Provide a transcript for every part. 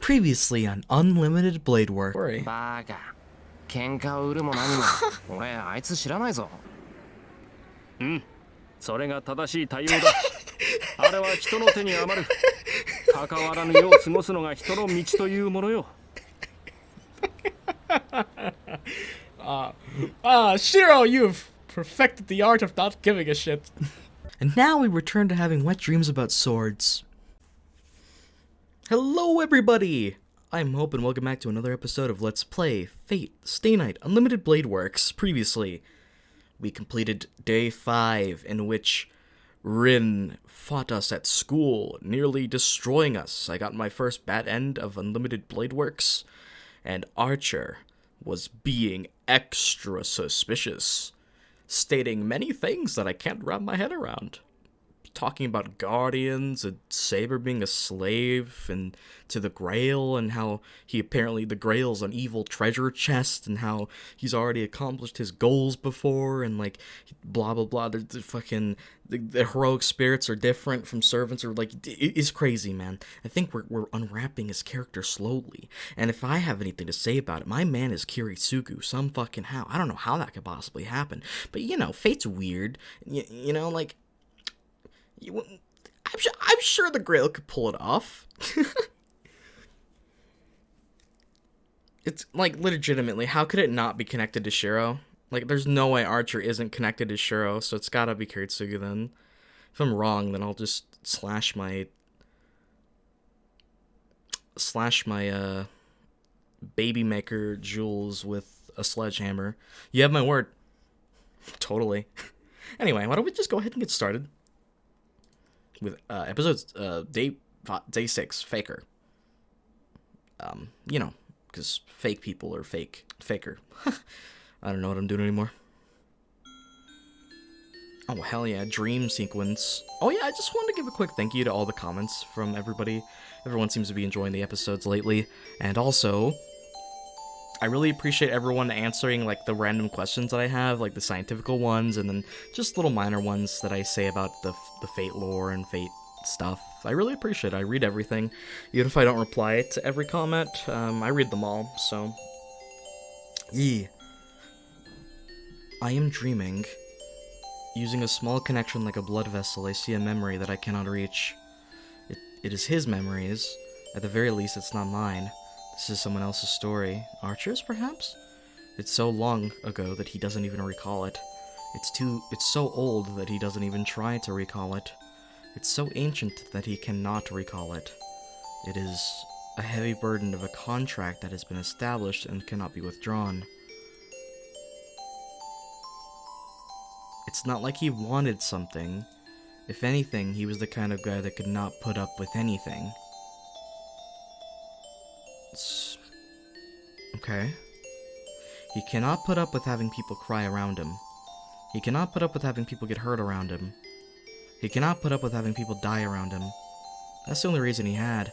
Previously on Unlimited Blade Work. バカ。喧嘩を売るも何も。俺あいつ知らないぞ。うん。それが正しい対応だ。あれは人の手に余る。関わらぬよう過ごすのが人の道というものよ。Shirou, you've perfected the art of not giving a shit. And now we return to having wet dreams about swords. Hello everybody! I'm Hope and welcome back to another episode of Let's Play Fate Stay Night Unlimited Blade Works. Previously, we completed Day 5, in which Rin fought us at school, nearly destroying us. I got my first bad end of Unlimited Blade Works, and Archer was being extra suspicious, stating many things that I can't wrap my head around. Talking about guardians and Saber being a slave and to the Grail, and how he apparently the Grail's an evil treasure chest, and how he's already accomplished his goals before, and like blah blah blah. The heroic spirits are different from servants, or like it's crazy, man. I think we're unwrapping his character slowly, and if I have anything to say about it, my man is Kiritsugu. Some fucking how. I don't know how that could possibly happen, but you know, fate's weird. You know, like. I'm sure the Grail could pull it off. It's, like, legitimately, how could it not be connected to Shirou? Like, there's no way Archer isn't connected to Shirou, so it's gotta be Kiritsugu then. If I'm wrong, then I'll just slash my baby maker jewels with a sledgehammer. You have my word. Totally. Anyway, why don't we just go ahead and get started with episodes, day 6, Faker. You know, because fake people are faker. I don't know what I'm doing anymore. Oh, hell yeah, dream sequence. Oh yeah, I just wanted to give a quick thank you to all the comments from everybody. Everyone seems to be enjoying the episodes lately. And also, I really appreciate everyone answering, like, the random questions that I have, like the scientific ones, and then just little minor ones that I say about the Fate lore and Fate stuff. I really appreciate it. I read everything. Even if I don't reply to every comment, I read them all, so. Yeah. I am dreaming. Using a small connection like a blood vessel, I see a memory that I cannot reach. It is his memories. At the very least, it's not mine. This is someone else's story. Archer's, perhaps? It's so long ago that he doesn't even recall it. It's so old that he doesn't even try to recall it. It's so ancient that he cannot recall it. It is a heavy burden of a contract that has been established and cannot be withdrawn. It's not like he wanted something. If anything, he was the kind of guy that could not put up with anything. Okay. He cannot put up with having people cry around him. He cannot put up with having people get hurt around him. He cannot put up with having people die around him. That's the only reason he had.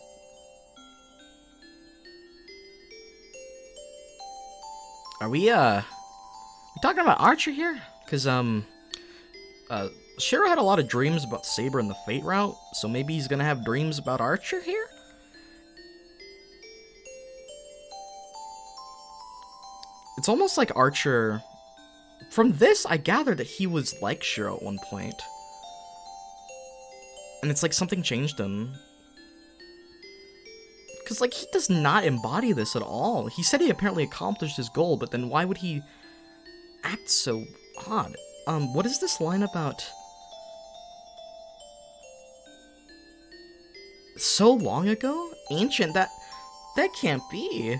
Are we talking about Archer here? Cause, Shirou had a lot of dreams about Saber and the Fate route, so maybe he's gonna have dreams about Archer here? It's almost like Archer... From this, I gather that he was like Shirou at one point. And it's like something changed him. Because, like, he does not embody this at all. He said he apparently accomplished his goal, but then why would he act so odd? What is this line about? So long ago? Ancient? That can't be.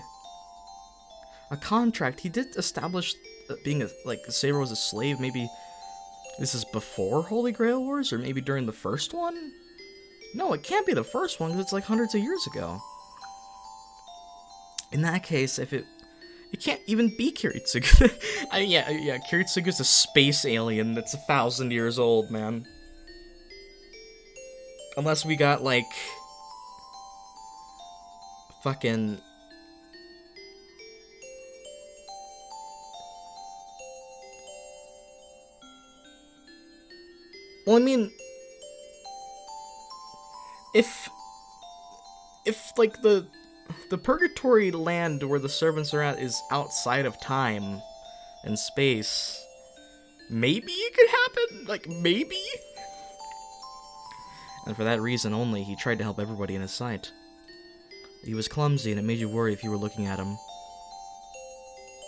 A contract. He did establish being Saber was a slave. Maybe this is before Holy Grail Wars, or maybe during the first one? No, it can't be the first one, because it's like hundreds of years ago. In that case, if it can't even be Kiritsugu. yeah, Kiritsugu's a space alien that's 1,000 years old, man. Unless we got, like, fucking... Well, I mean, if like the the purgatory land where the servants are at is outside of time and space. Maybe it could happen? Like, maybe? And for that reason only, he tried to help everybody in his sight. He was clumsy, and it made you worry if you were looking at him.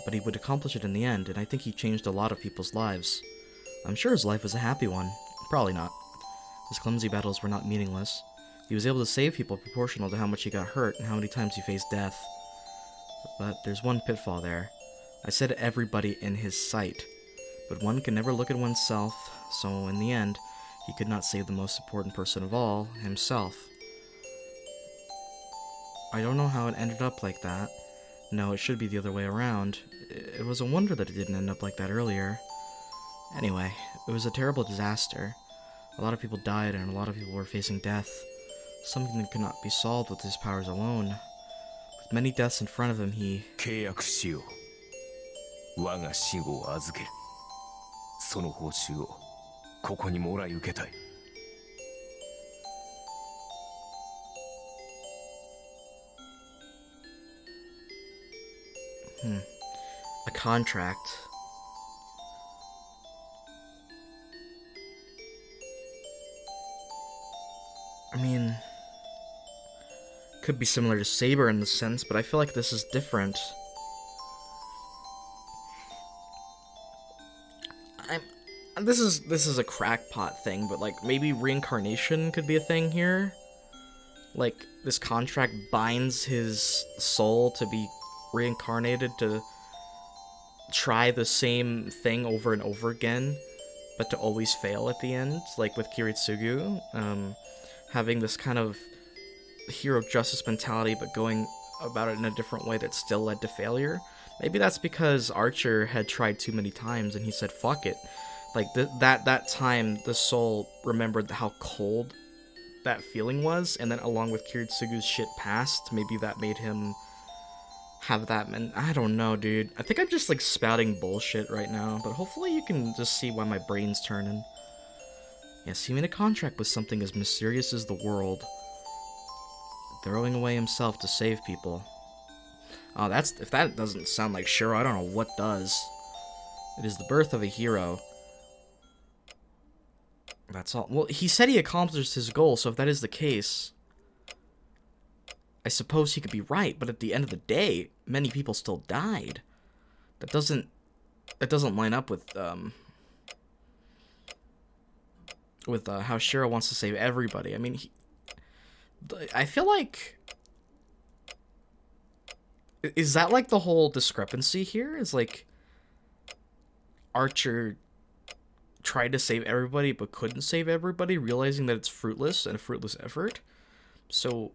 But he would accomplish it in the end, and I think he changed a lot of people's lives. I'm sure his life was a happy one. Probably not. His clumsy battles were not meaningless. He was able to save people proportional to how much he got hurt and how many times he faced death. But there's one pitfall there. I said everybody in his sight. But one can never look at oneself, so in the end, he could not save the most important person of all, himself. I don't know how it ended up like that. No, it should be the other way around. It was a wonder that it didn't end up like that earlier. Anyway, it was a terrible disaster. A lot of people died and a lot of people were facing death. Something that could not be solved with his powers alone. With many deaths in front of him, he... 契約しよう。我が死後を預ける。その報酬をここにもらい受けたい。A contract. I mean, could be similar to Saber in the sense, but I feel like this is different. This is a crackpot thing, but like maybe reincarnation could be a thing here. Like this contract binds his soul to be reincarnated to try the same thing over and over again, but to always fail at the end, like with Kiritsugu. Having this kind of hero justice mentality, but going about it in a different way that still led to failure. Maybe that's because Archer had tried too many times and he said, fuck it. Like, that time, the soul remembered how cold that feeling was, and then along with Kiritsugu's shit past, maybe that made him have that, and I don't know, dude. I think I'm just, like, spouting bullshit right now, but hopefully you can just see why my brain's turning. Yes, he made a contract with something as mysterious as the world, throwing away himself to save people. Oh, if that doesn't sound like Shirou, I don't know what does. It is the birth of a hero. That's all. Well, he said he accomplished his goal, so if that is the case, I suppose he could be right, but at the end of the day, many people still died. That doesn't line up with how Shirou wants to save everybody. I mean, I feel like, is that like the whole discrepancy here? Is like Archer tried to save everybody but couldn't save everybody, realizing that it's fruitless and a fruitless effort. So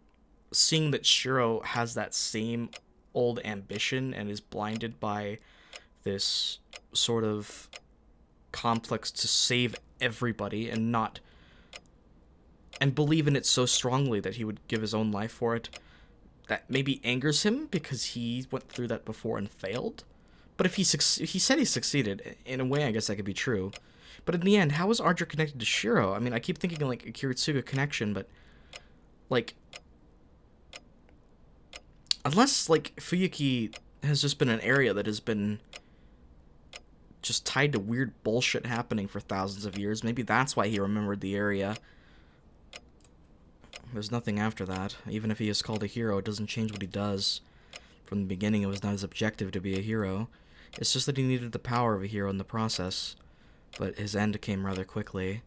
seeing that Shirou has that same old ambition and is blinded by this sort of complex to save everybody and believe in it so strongly that he would give his own life for it, that maybe angers him because he went through that before and failed. But if he said he succeeded, in a way I guess that could be true. But in the end, how is Archer connected to Shirou? I mean, I keep thinking like a Kiritsuga connection, but like, unless like Fuyuki has just been an area that has been just tied to weird bullshit happening for thousands of years, maybe that's why he remembered the area. There's nothing after that. Even if he is called a hero, it doesn't change what he does. From the beginning, it was not his objective to be a hero. It's just that he needed the power of a hero in the process. But his end came rather quickly.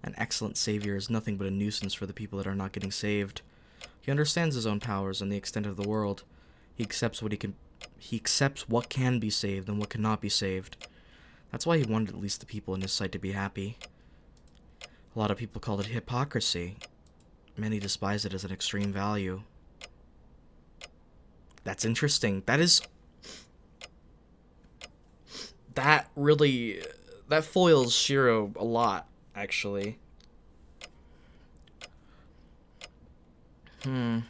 An excellent savior is nothing but a nuisance for the people that are not getting saved. He understands his own powers and the extent of the world. He accepts what can be saved and what cannot be saved. That's why he wanted at least the people in his sight to be happy. A lot of people called it hypocrisy. Many despise it as an extreme value. That's interesting. That foils Shirou a lot, actually. The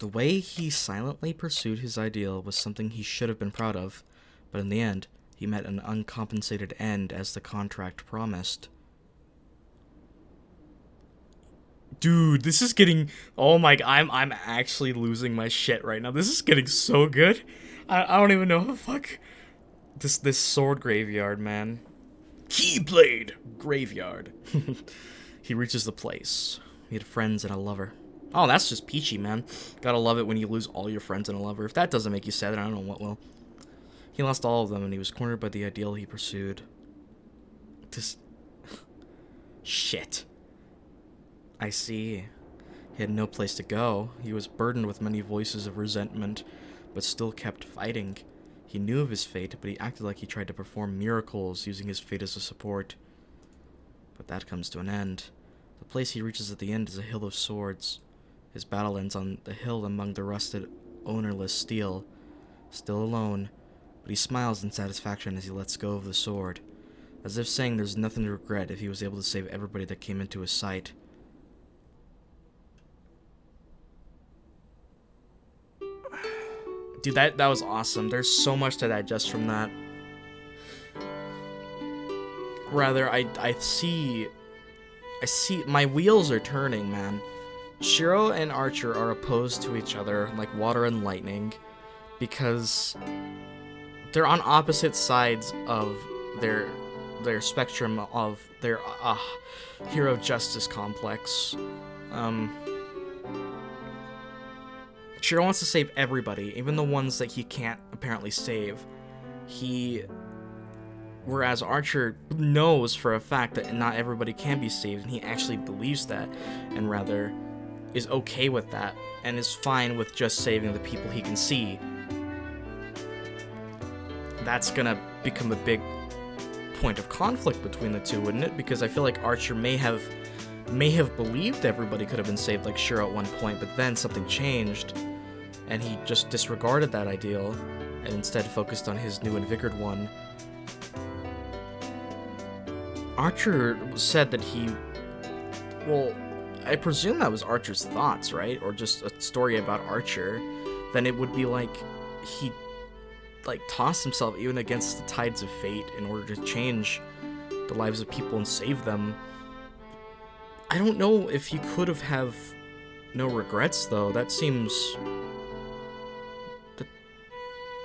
way he silently pursued his ideal was something he should have been proud of, but in the end, he met an uncompensated end as the contract promised. Dude, this is getting... Oh my... I'm actually losing my shit right now. This is getting so good. I don't even know how the fuck... This sword graveyard, man. Keyblade graveyard. He reaches the place. He had friends and a lover. Oh, that's just peachy, man. Gotta love it when you lose all your friends and a lover. If that doesn't make you sad, then I don't know what will. He lost all of them, and he was cornered by the ideal he pursued. This... Shit. I see. He had no place to go. He was burdened with many voices of resentment, but still kept fighting. He knew of his fate, but he acted like he tried to perform miracles using his fate as a support. But that comes to an end. The place he reaches at the end is a hill of swords. His battle ends on the hill among the rusted, ownerless steel. Still alone, but he smiles in satisfaction as he lets go of the sword, as if saying there's nothing to regret if he was able to save everybody that came into his sight. Dude, that was awesome. There's so much to digest from that. Rather, I see my wheels are turning, man. Shirou and Archer are opposed to each other like water and lightning because they're on opposite sides of their spectrum of their hero justice complex. Shirou wants to save everybody, even the ones that he can't apparently save. Whereas Archer knows for a fact that not everybody can be saved, and he actually believes that, and rather is okay with that, and is fine with just saving the people he can see. That's gonna become a big point of conflict between the two, wouldn't it? Because I feel like Archer may have believed everybody could have been saved like Shirou at one point, but then something changed, and he just disregarded that ideal, and instead focused on his new invigorated one. Archer said that well, I presume that was Archer's thoughts, right? Or just a story about Archer. Then it would be like he tossed himself even against the tides of fate in order to change the lives of people and save them. I don't know if he could have no regrets, though. That seems...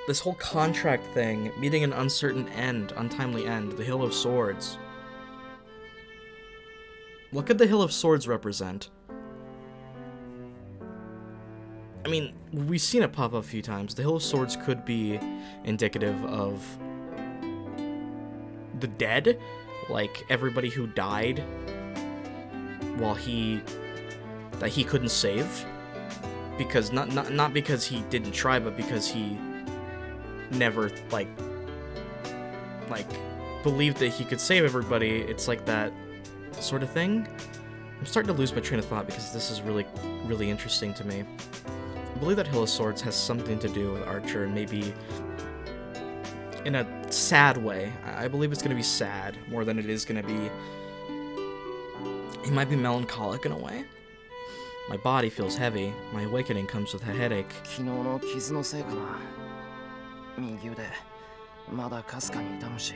This whole contract thing, meeting an uncertain end, untimely end, the Hill of Swords. What could the Hill of Swords represent? I mean, we've seen it pop up a few times. The Hill of Swords could be indicative of the dead, like everybody who died while that he couldn't save, because not because he didn't try, but because he never believed that he could save everybody. It's like that sort of thing. I'm starting to lose my train of thought because this is really, really interesting to me. I believe that Hill of Swords has something to do with Archer, and maybe in a sad way. I believe it's going to be sad more than it is going to be... He might be melancholic in a way. My body feels heavy. My awakening comes with a headache. 昨日の傷のせいかな。右腕、まだかすかに痛むし。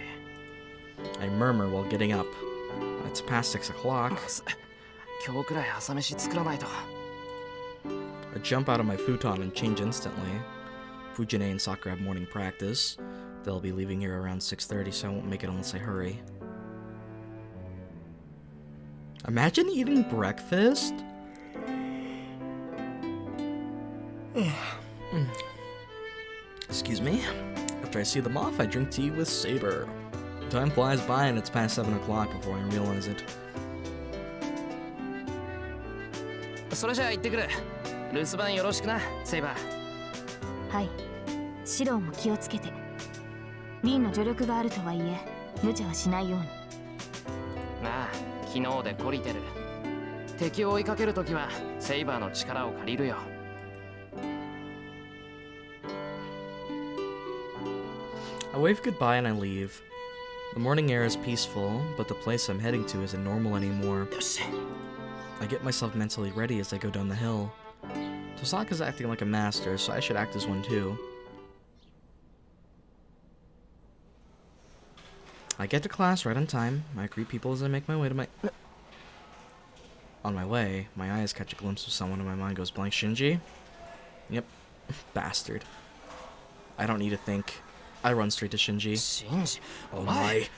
I murmur while getting up. It's past 6 o'clock. 今日くらい朝飯作らないと。I jump out of my futon and change instantly. Fujine and Sakura have morning practice. They'll be leaving here around 6:30, so I won't make it unless I hurry. Imagine eating breakfast? Excuse me. After I see them off, I drink tea with Saber. Time flies by and it's past 7 o'clock before I realize it. それじゃあ行ってくる。留守番よろしくな、セイバー。はい。シローも気をつけて。リンの助力があるとはいえ、無茶はしないように。なあ、昨日で懲りてる。敵を追いかけるときはセイバーの力を借りるよ。I wave goodbye and I leave. The morning air is peaceful, but the place I'm heading to isn't normal anymore. I get myself mentally ready as I go down the hill. Tosaka's acting like a master, so I should act as one too. I get to class right on time. I greet people as I make my way to my... On my way, my eyes catch a glimpse of someone and my mind goes blank. Shinji? Yep. Bastard. I don't need to think. I run straight to Shinji. シンジ Oh my.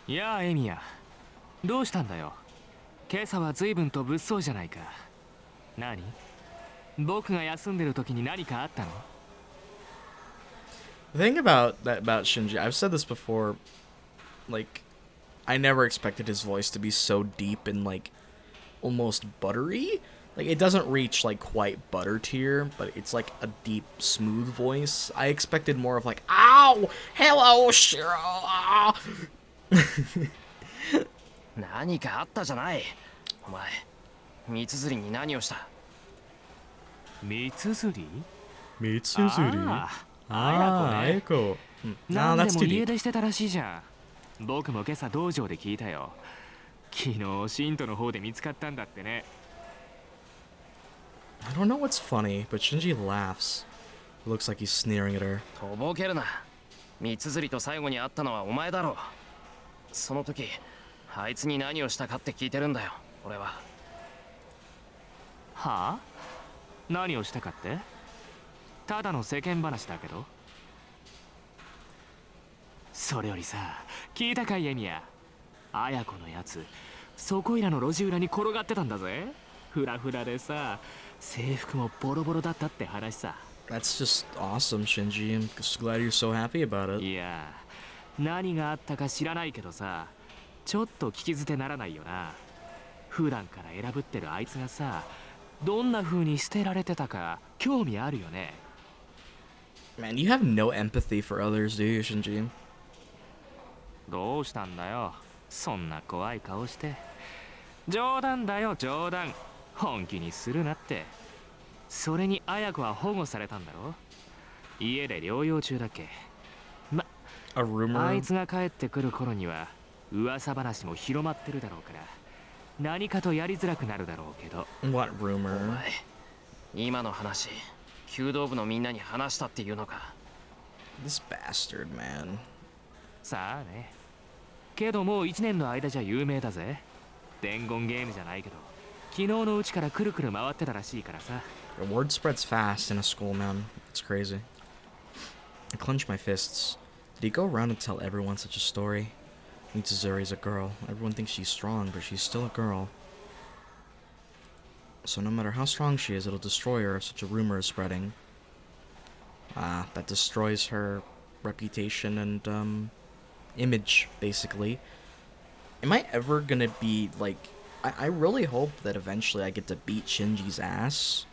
いやあエミヤどうしたんだよ今朝は随分と物騒じゃないか何僕が休んでる時に何かあったの The thing about Shinji, I've said this before, like, I never expected his voice to be so deep and, like, almost buttery. Like, it doesn't reach, like, quite butter tier, but it's, like, a deep, smooth voice. I expected more of, like, ow! Hello, Shirou! Ah! 何かあったじゃないお前三綴りに何をした三綴り Mitsuzuri. 綾子ね Ayako. Nah, 何で that's も too 家 deep. 出してたらしいじゃん僕も今朝道場で聞いたよ昨日信徒の方で見つかったんだってね I don't know what's funny, but Shinji laughs. It looks like he's sneering at her. とぼけるな三綴りと最後に会ったのはお前だろうその時あいつに何をしたかって聞いてるんだよ俺ははあ何をしたかってただの世間話だけどそれよりさ聞いたかいエミヤ綾子のやつそこいらの路地裏に転がってたんだぜフラフラでさ制服もボロボロだったって話さ That's just awesome, Shinji. I'm just glad you're so happy about it. いや何があったか知らないけどさちょっと聞き捨てならないよな普段から選ぶってるあいつがさどんな風に捨てられてたか興味あるよね Man, you have no empathy for others, do you, Shinji? どうしたんだよそんな怖い顔して冗談だよ冗談本気にするなってそれに綾子は保護されたんだろ家で療養中だっけ A rumor? あいつが帰ってくる頃には噂話も広まってるだろうから何かとやりづらくなるだろうけど What お rumor? 前今の話弓道部のみんなに話したっていうのか This bastard, man. さあねけどもう1年の間じゃ有名だぜ伝言ゲームじゃないけど昨日のうちからくるくる回ってたらしいからさ The word spreads fast in a school, man. It's crazy. I clench my fists. Did he go around and tell everyone such a story? Mitsuzuri's a girl. Everyone thinks she's strong, but she's still a girl. So no matter how strong she is, it'll destroy her if such a rumor is spreading. Ah, that destroys her reputation and, image, basically. Am I ever gonna be, like... I really hope that eventually I get to beat Shinji's ass.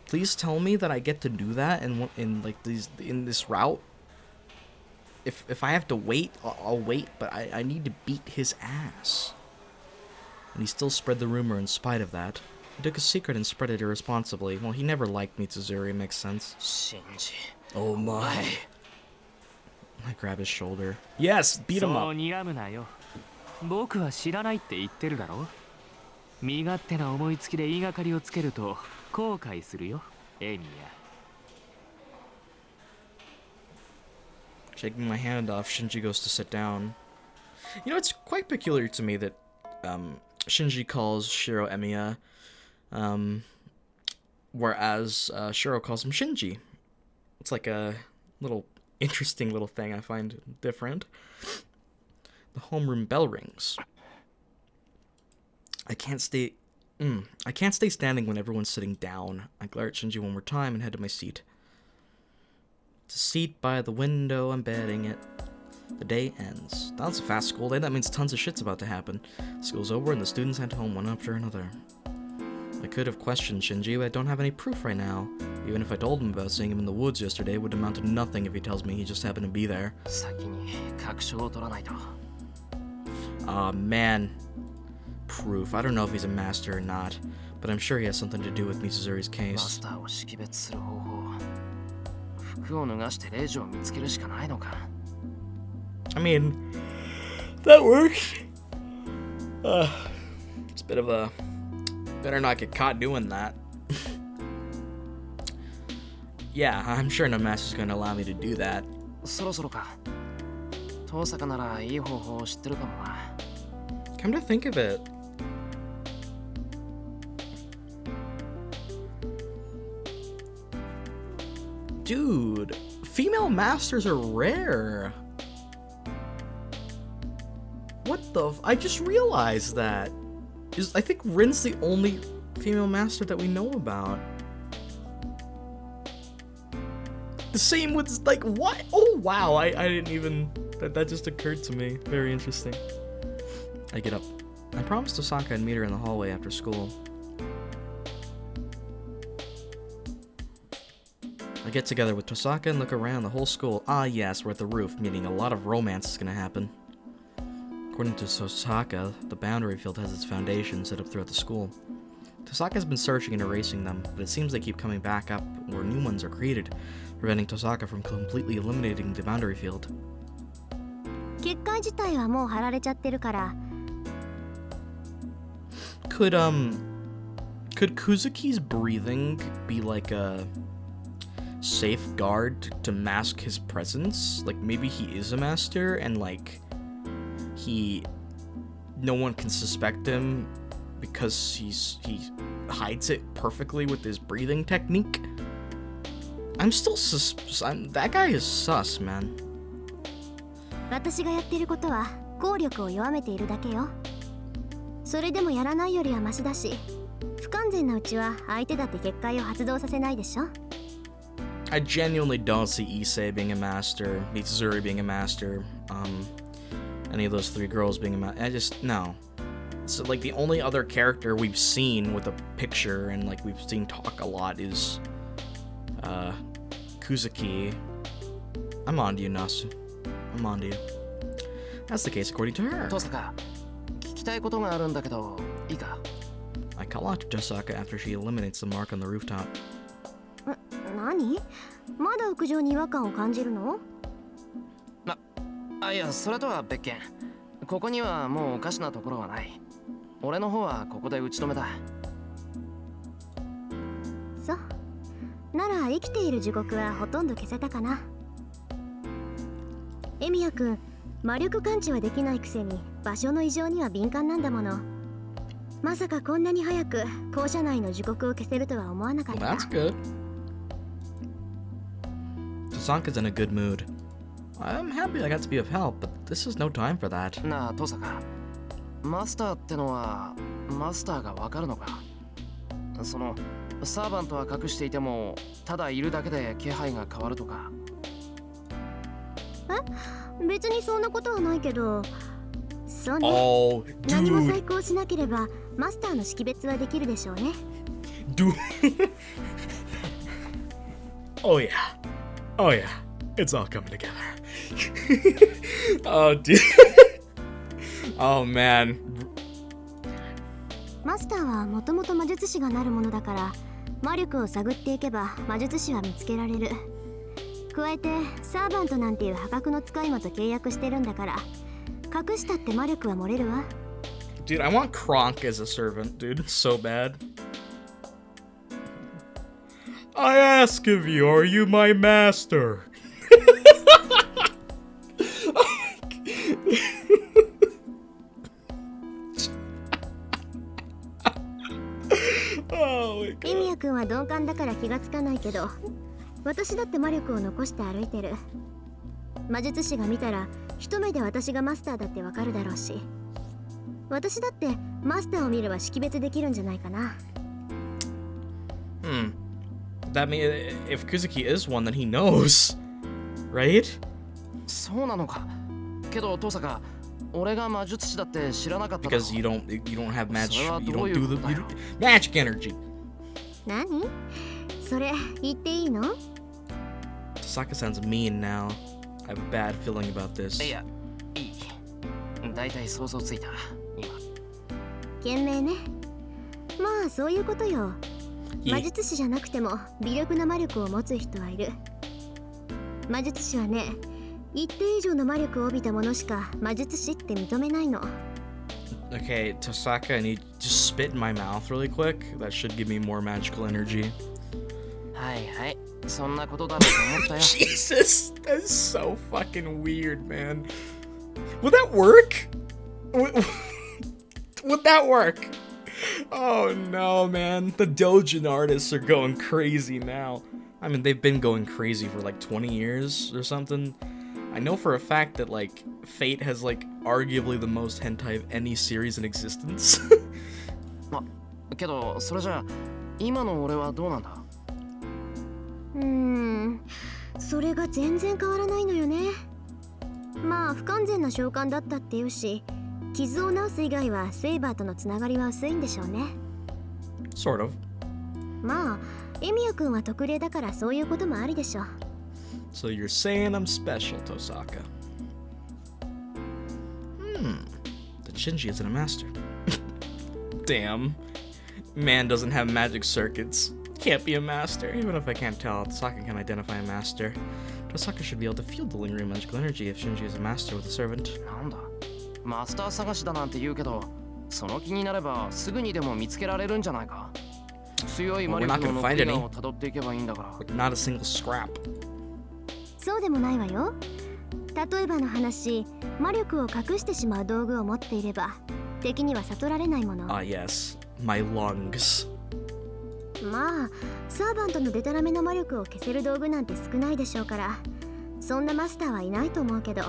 Please tell me that I get to do that in this route. If I have to wait, I'll wait, but I need to beat his ass. And he still spread the rumor in spite of that. He took a secret and spread it irresponsibly. Well, he never liked Mitsuzuri, makes sense. シンジ Oh my. I grab his shoulder. Yes, beat him そう up. 睨むなよ僕は知らないって言ってるだろ身勝手な思いつきで言いがかりをつけると後悔するよエミヤ Shaking my hand off, Shinji goes to sit down. You know, it's quite peculiar to me that Shinji calls Shirou Emiya, whereas Shirou calls him Shinji. It's like a little interesting little thing I find different. The homeroom bell rings. I can't stay standing when everyone's sitting down. I glare at Shinji one more time and head to my seat. It's a seat by the window, I'm betting it. The day ends. That's a fast school day, that means tons of shit's about to happen. School's over and the students head home one after another. I could have questioned Shinji, but I don't have any proof right now. Even if I told him about seeing him in the woods yesterday, it would amount to nothing if he tells me he just happened to be there. 先に確証を取らないと Aw, man. Proof. I don't know if he's a master or not, but I'm sure he has something to do with Mitsuzuri's マ case. スターを識別する方法服を脱がしてレイジを見つけるしかないのか I mean, that works. It's a bit of a... Better not get caught doing that. Yeah, I'm sure no master's gonna allow me to do that. そろそろか遠坂ならいい方法を知ってるかもな Come to think of it, Dude, female masters are rare. What the I just realized that. I think Rin's the only female master that we know about. The same with, like, what? Oh, wow, I didn't even... That just occurred to me. Very interesting. I get up. I promised Tosaka I'd meet her in the hallway after school. I get together with Tosaka and look around the whole school. Ah, yes, we're at the roof, meaning a lot of romance is gonna happen. According to Tosaka, the boundary field has its foundation set up throughout the school. Tosaka's been searching and erasing them, but it seems they keep coming back up where new ones are created, preventing Tosaka from completely eliminating the boundary field. 結界自体はもう貼られちゃってるから。 Could Kuzuki's breathing be like a safeguard to mask his presence? Like maybe he is a master and like no one can suspect him because he hides it perfectly with his breathing technique. That guy is sus, man. 私がやってることは効力を弱めているだけよ。それでもやらないよりはマシだし、不完全なうちは相手だって結界を発動させないでしょ。I genuinely don't see Issei being a master, Mitsuzuri being a master, any of those three girls being a master. No. So like the only other character we've seen with a picture and like we've seen talk a lot is Kuzuki. I'm on to you, Nasu. I'm on to you. That's the case according to her. Tosaka, 聞きたいことがあるんだけど、いいか? I call out to Tosaka after she eliminates the mark on the rooftop. 何? まだ屋上に違和感を感じるの? いや、それとは別件。ここにはもうおかしなところはない。俺の方はここで打ち止めた。そう。なら生きている時刻はほとんど消せたかな。エミヤ君、魔力感知はできないくせに場所の異常には敏感なんだもの。まさかこんなに早く校舎内の時刻を消せるとは思わなかった。Well, that's good. Tosaka's in a good mood. I'm happy I got to be of help, but this is no time for that. なあ、トサカ。マスターってのはマスターがわかるのか？そのサーバントは隠していてもただいるだけで気配が変わるとか。別にそんなことはないけど。そうね。Oh, 何も再 dude. 考しなければマスターの識別はできるでしょうね。Dude. Oh yeah. Oh yeah. It's all coming together. Oh, dude. Oh, man. マスターはもともと魔術師がなるものだから魔力を探っていけば魔術師は見つけられる。加えてサーバントなんていう破格の使い魔と契約してるんだから隠したって魔力は漏れるわ。 Dude, I want Kronk as a servant, dude. So bad. I ask of you, are you my master? Oh my エミ god. ヤ君は鈍感だから気がつかないけど私だって魔力を残して歩いてる。魔術師が見たら一目で私がマスターだってわかるだろうし私だってマスターを見れば識別できるんじゃないかな。That means if Kuzuki is one, then he knows, right? そうなのか。けどトサカ、俺が魔術師だって知らなかっただろ。 Because you don't have magic. それは You どう don't い do う the ことだよ。 magic energy. 何？それ言っていいの？ Tosaka sounds mean now. I have a bad feeling about this. いや、いい。だいたい想像ついた。今。賢明ね。まあそういうことよ。魔術師じゃなくても微力な魔力を持つ人はいる。魔術師はね、一定以上の魔力を帯びたものしか魔術師って認めないの。Okay, Tosaka, I need to spit in my mouth really quick. That should give me more magical energy. はいはい。そんなことだろうと思ったよ。Jesus, that's so fucking weird, man. Would that work? Would that work? Oh no, man. The Dojin artists are going crazy now. I mean, they've been going crazy for like 20 years or something. I know for a fact that, like, Fate has, like, arguably the most hentai of any series in existence. けどそれじゃあ今の俺はどうなんだ？それが全然変わらないのよね。まあ不完全な召喚だったっていうし、傷を治す以外はセイバーとのつながりは薄いんでしょうね。Sort of. まあエミヤ君は特例だからそういうこともありでしょう。So you're saying I'm special, Tosaka. Then Shinji isn't a master. Damn. Man doesn't have magic circuits. Can't be a master. Even if I can't tell, Tosaka can identify a master. Tosaka should be able to feel the lingering magical energy if Shinji is a master with a servant. なんだマスター探しだなんて言うけど、その気になればすぐにでも見つけられるんじゃないか？強い魔力の残りをたどっていけばいいんだから。Not a single scrap. そうでもないわよ。例えばの話、魔力を隠してしまう道具を持っていれば敵には悟られないもの。Ah, yes. My lungs. まあサーバントのデタラメな魔力を消せる道具なんて少ないでしょうから、そんなマスターはいないと思うけど。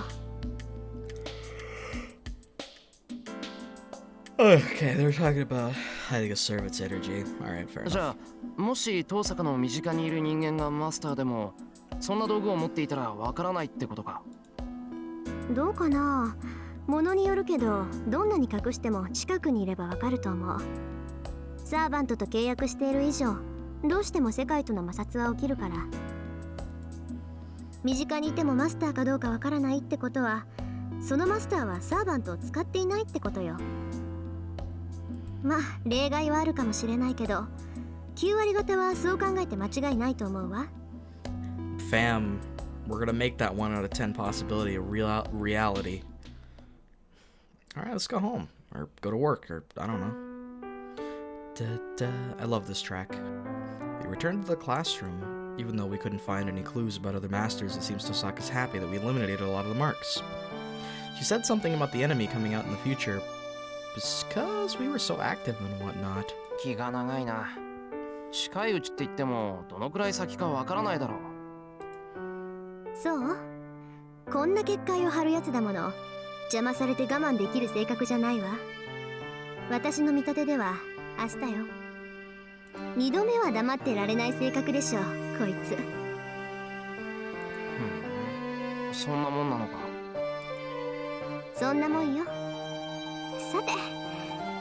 Okay, they're talking about hiding a servant's energy. Alright, fair enough. じゃあもし遠坂の身近にいる人間がマスターでもそんな道具を持っていたらわからないってことか？どうかな。ものによるけど、どんなに隠しても近くにいればわかると思う。サーバントと契約している以上、どうしても世界との摩擦は起きるから。身近にいてもマスターかどうかわからないってことは、そのマスターはサーバントを使っていないってことよ。まあ例外はあるかもしれないけど、9割方はそう考えて間違いないと思うわ。Fam, we're gonna make that 1 out of 10 possibility a reality. Alright, let's go home. Or go to work, or I don't know. I love this track. We returned to the classroom. Even though we couldn't find any clues about other masters, it seems Tosaka's happy that we eliminated a lot of the marks. She said something about the enemy coming out in the future, because we were so active and whatnot. 気が長いな。近いうちって言ってもどのくらい先かわからないだろう。そう？こんな結界を張るやつだもの。邪魔されて我慢できる性格じゃないわ。私の見立てでは明日よ。2度目は黙ってられない性格でしょ、こいつ。そんなもんなのか。そんなもんよ。さて、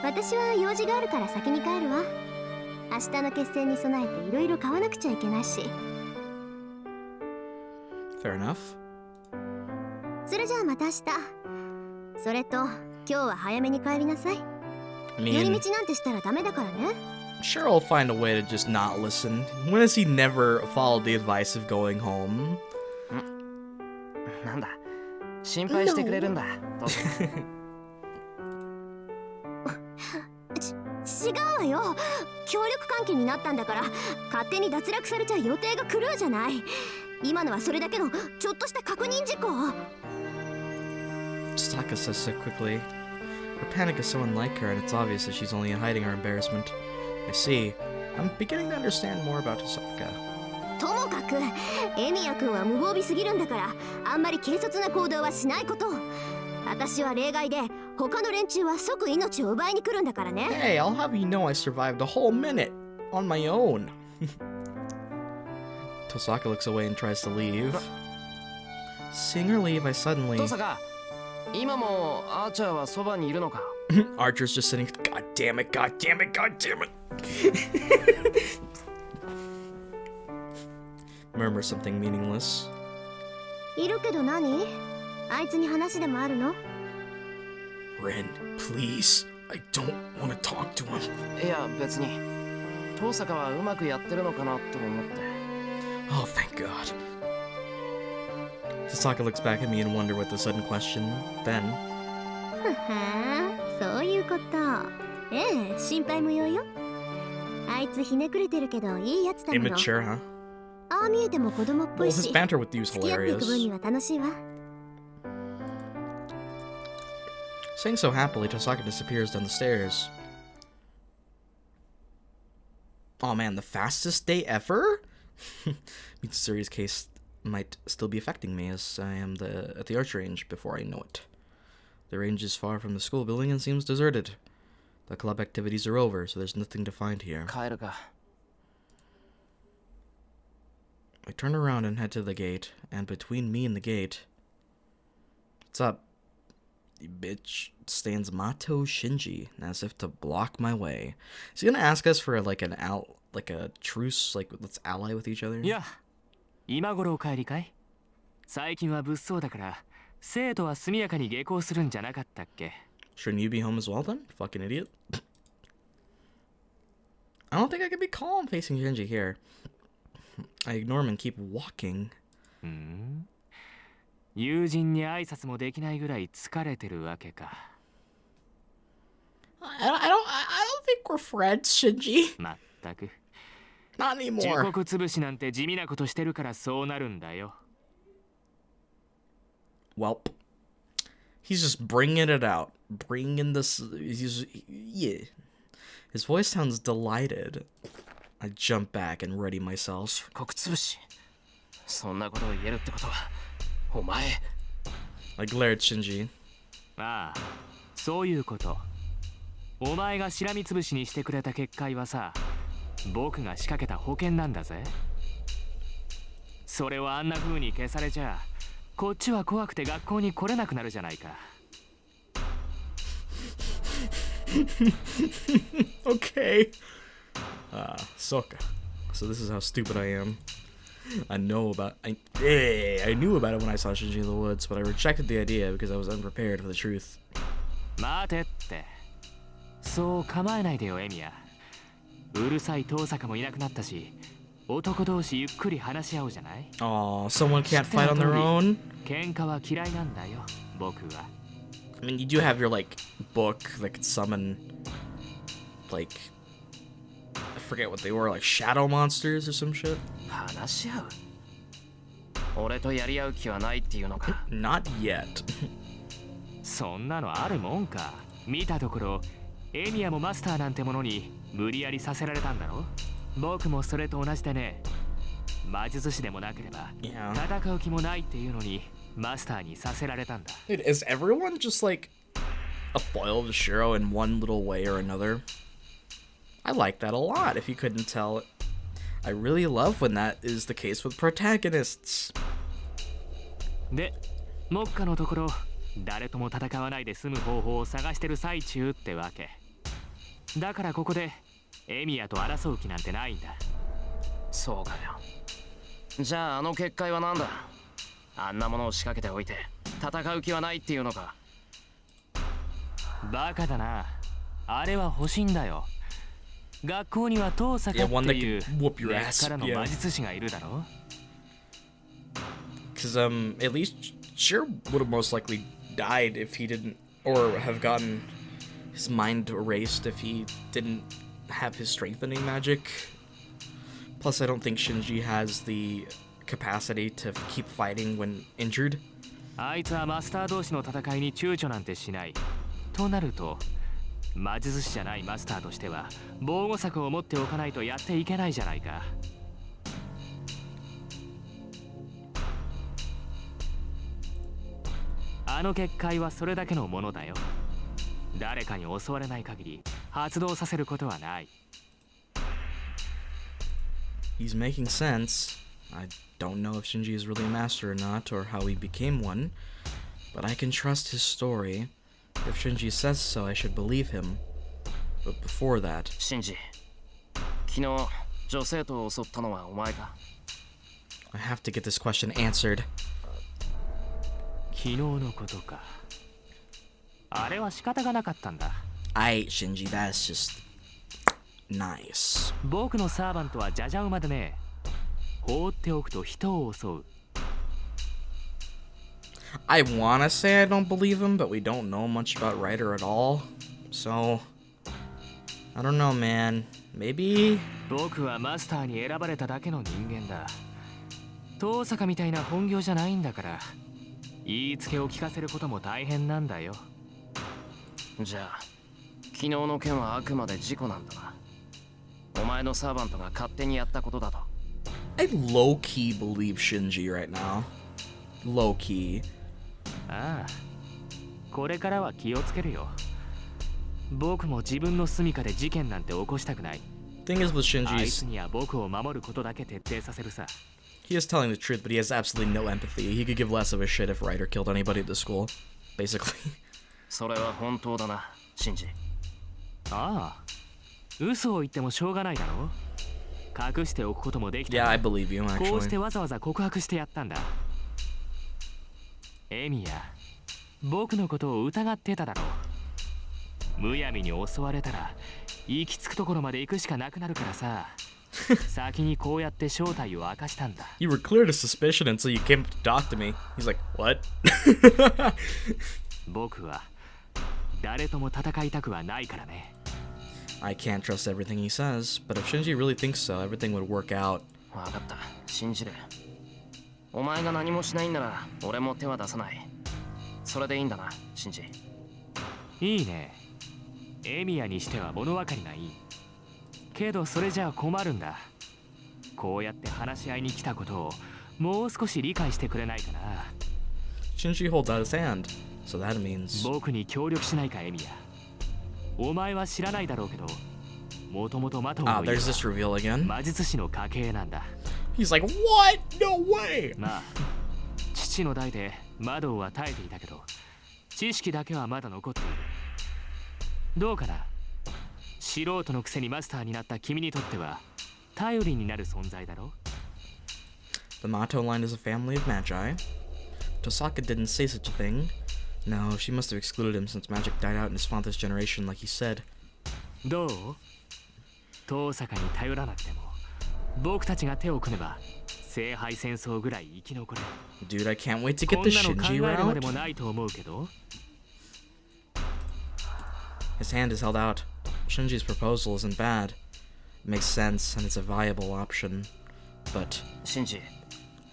私は用事があるから先に帰るわ。明日の決戦に備えていろいろ買わなくちゃいけないし。Fair enough. それじゃあまた明日。それと今日は早めに帰りなさい。寄り道なんてしたらダメだからね。Sure, I'll find a way to just not listen. When has he never followed the advice of going home? なんだ、心配してくれるんだ。違うわよ。協力関係になったんだから勝手に脱落されちゃ予定が狂うじゃない。今のはそれだけのちょっとした確認事項。Tosaka says so quickly. Her panic is so unlike her, and it's obvious that she's only hiding her embarrassment. I see. I'm beginning to understand more about Tosaka. ともかくエミヤ君は無防備すぎるんだから、あんまり軽率な行動はしないこと。私は例外で、他の連中は即命を奪いに来るんだからね。Hey, I'll have you know I survived a whole minute on my own. Tosaka looks away and tries to leave. Seeing her leave, I suddenly... 遠坂、今もアーチャーはそばにいるのか？ Archer's just sitting... God damn it, god damn it, god damn it. Murmur something meaningless. いるけど何？あいつに話でもあるの？ Ren, please. I don't want to talk to him. いや別に。遠坂はうまくやってるのかなと思って。Oh, thank God. Tosaka looks back at me in wonder with a sudden question. Then... そういうこと。ええ、心配無用よ。あいつひねくれてるけどいいやつだもの。 Immature, huh? ああ見えても子供っぽ Well, い his し、 banter with you is 付き合っていく分 hilarious. には楽しいわ。Saying so happily, Tosaka disappears down the stairs. Oh man, the fastest day ever? Mitsuri's case might still be affecting me, as I am at the archery range before I know it. The range is far from the school building and seems deserted. The club activities are over, so there's nothing to find here. 帰るか。 I turn around and head to the gate, and between me and the gate... What's up, you bitch? Stands Mato Shinji, as if to block my way. Is he gonna ask us for like a truce, like let's ally with each other? いや、今頃お帰りかい？最近は物騒だから、生徒は速やかに下校するんじゃなかったっけ？ Shouldn't you be home as well then? Fucking idiot. I don't think I can be calm facing Shinji here. I ignore him and keep walking. 友人に挨拶もできないぐらい疲れてるわけか。I don't think we're friends, Shinji. まったく。 Not 自 anymore. 国潰しなんて地味なことしてるからそうなるんだよ。 Welp. He's just bringing it out. Bringing this... yeah. His voice sounds delighted. I jump back and ready myself. 国潰し。そんなことを言えるってことは、お前。I glare at Shinji. ああ、そういうこと。お前がしらみつぶしにしてくれた結界はさ、僕が仕掛けた保険なんだぜ。それをあんな風に消されちゃ、こっちは怖くて学校に来れなくなるじゃないか。Okay. Soka. So this is how stupid I am. I knew about it when I saw Shinji in the woods, but I rejected the idea because I was unprepared for the truth. 待てって。そう構えないでよ、エミヤ。うるさい遠坂もいなくなったし、男同士ゆっくり話し合おうじゃない？ Aw, someone can't fight on their own? 喧嘩は嫌いなんだよ、僕は。I mean, you do have your, like, book that could summon, like, I forget what they were, like shadow monsters or some shit? 話し合う。俺とやり合う気はないっていうのか。Not yet. そんなのあるもんか。見たところ、エミヤもマスターなんてものに無理やりさせられたんだろ？僕もそれと同じでね。魔術師でもなければ、戦う気もないっていうのにマスターにさせられたんだ。Dude, is everyone just like a foil to Shirou in one little way or another? I like that a lot, if you couldn't tell. I really love when that is the case with protagonists. で、目下のところ、誰とも戦わないで済む方法を探してる最中ってわけ。だからここでエミヤと争う気なんてないんだ。そうかよ。じゃああの結界は何だ？あんなものを仕掛けておいて戦う気はないっていうのか。バカだな。あれは欲しいんだよ。学校には遠坂っていう根っからの魔術師がいるだろ。 Because at least Shirou would have most likely died if he didn't, or have gotten his mind erased if he didn't have his strengthening magic. Plus, I don't think Shinji has the capacity to keep fighting when injured. あいつはマスター同士の戦いに躊躇なんてしない。となると、魔術師じゃないマスターとしては防護策を持っておかないとやっていけないじゃないか。あの結界はそれだけのものだよ。誰かに襲われない限り発動させることはない。He's making sense. I don't know if Shinji is really a master or not, or how he became one, but I can trust his story. If Shinji says so, I should believe him. But before that... シンジ、昨日女性と襲ったのはお前か？ I have to get this question answered. 昨日のことか。あれは仕方がなかったんだ。Aight, Shinji, that's just nice. 僕のサーバントはジャジャ馬でね、放っておくと人を襲う。I wanna say I don't believe him, but we don't know much about Ryder at all. So, I don't know, man. Maybe... 僕はマスターに選ばれただけの人間だ。遠坂みたいな本業じゃないんだから、言いつけを聞かせることも大変なんだよ。じゃあ、昨日の件はあくまで事故なんだな。お前のサーバントが勝手にやったことだと。I low-key believe Shinji right now. Low-key. ああ、これからは気をつけるよ。僕も自分の住処で事件なんて起こしたくない。 Thing is with あい Shinji's, つには僕を守ることだけ徹底させるさ。 he is telling the truth, but he has absolutely no empathy. He could give less of a shit if Ryder killed anybody at the school, basically. それは本当だな、シンジ。ああ、嘘を言ってもしょうがないだろ。隠しておくこともできた。 Yeah, I believe you, こうして actually. わざわざ告白してやったんだ。エミヤ、僕のことを疑ってただろう。むやみに襲われたら行き着くところまで行くしかなくなるからさ。先にこうやって正体を明かしたんだ。 You were clear to suspicion until you came to talk to me. He's like, what? 僕は誰とも戦いたくはないからね。 I can't trust everything he says, but if Shinji really thinks so, everything would work out. わかった、信じる。お前が何もしないんなら俺も手は出さない。それでいいんだな、シンジ。いいね。エミヤにしては物分かりがいい。けどそれじゃあ困るんだ。こうやって話し合いに来たことをもう少し理解してくれないかな。 Shinji holds out his hand, so that means... 僕に協力しないか、エミヤ。お前は知らないだろうけど、もともとマトウの Ah, 家 there's this reveal again. 魔術師の家系なんだ。 He's like, what? No way! まあ、父の代でマドウは耐えていたけど、知識だけはまだ残っている。どうかな。素人のくせにマスターになった君にとっては頼りになる存在だろ。 The Mato line is a family of magi. Tosaka didn't say such a thing. No, she must have excluded him since magic died out in his father's generation, like he said. どう？遠坂に頼らなくても、僕たちが手を組めば聖杯戦争ぐらい生き残れる。 Dude, I can't wait to get こん the なの考え Shinji るまで route. もないと思うけど。 His hand is held out. Shinji's proposal isn't bad. It makes sense, and it's a viable option. But シンジ、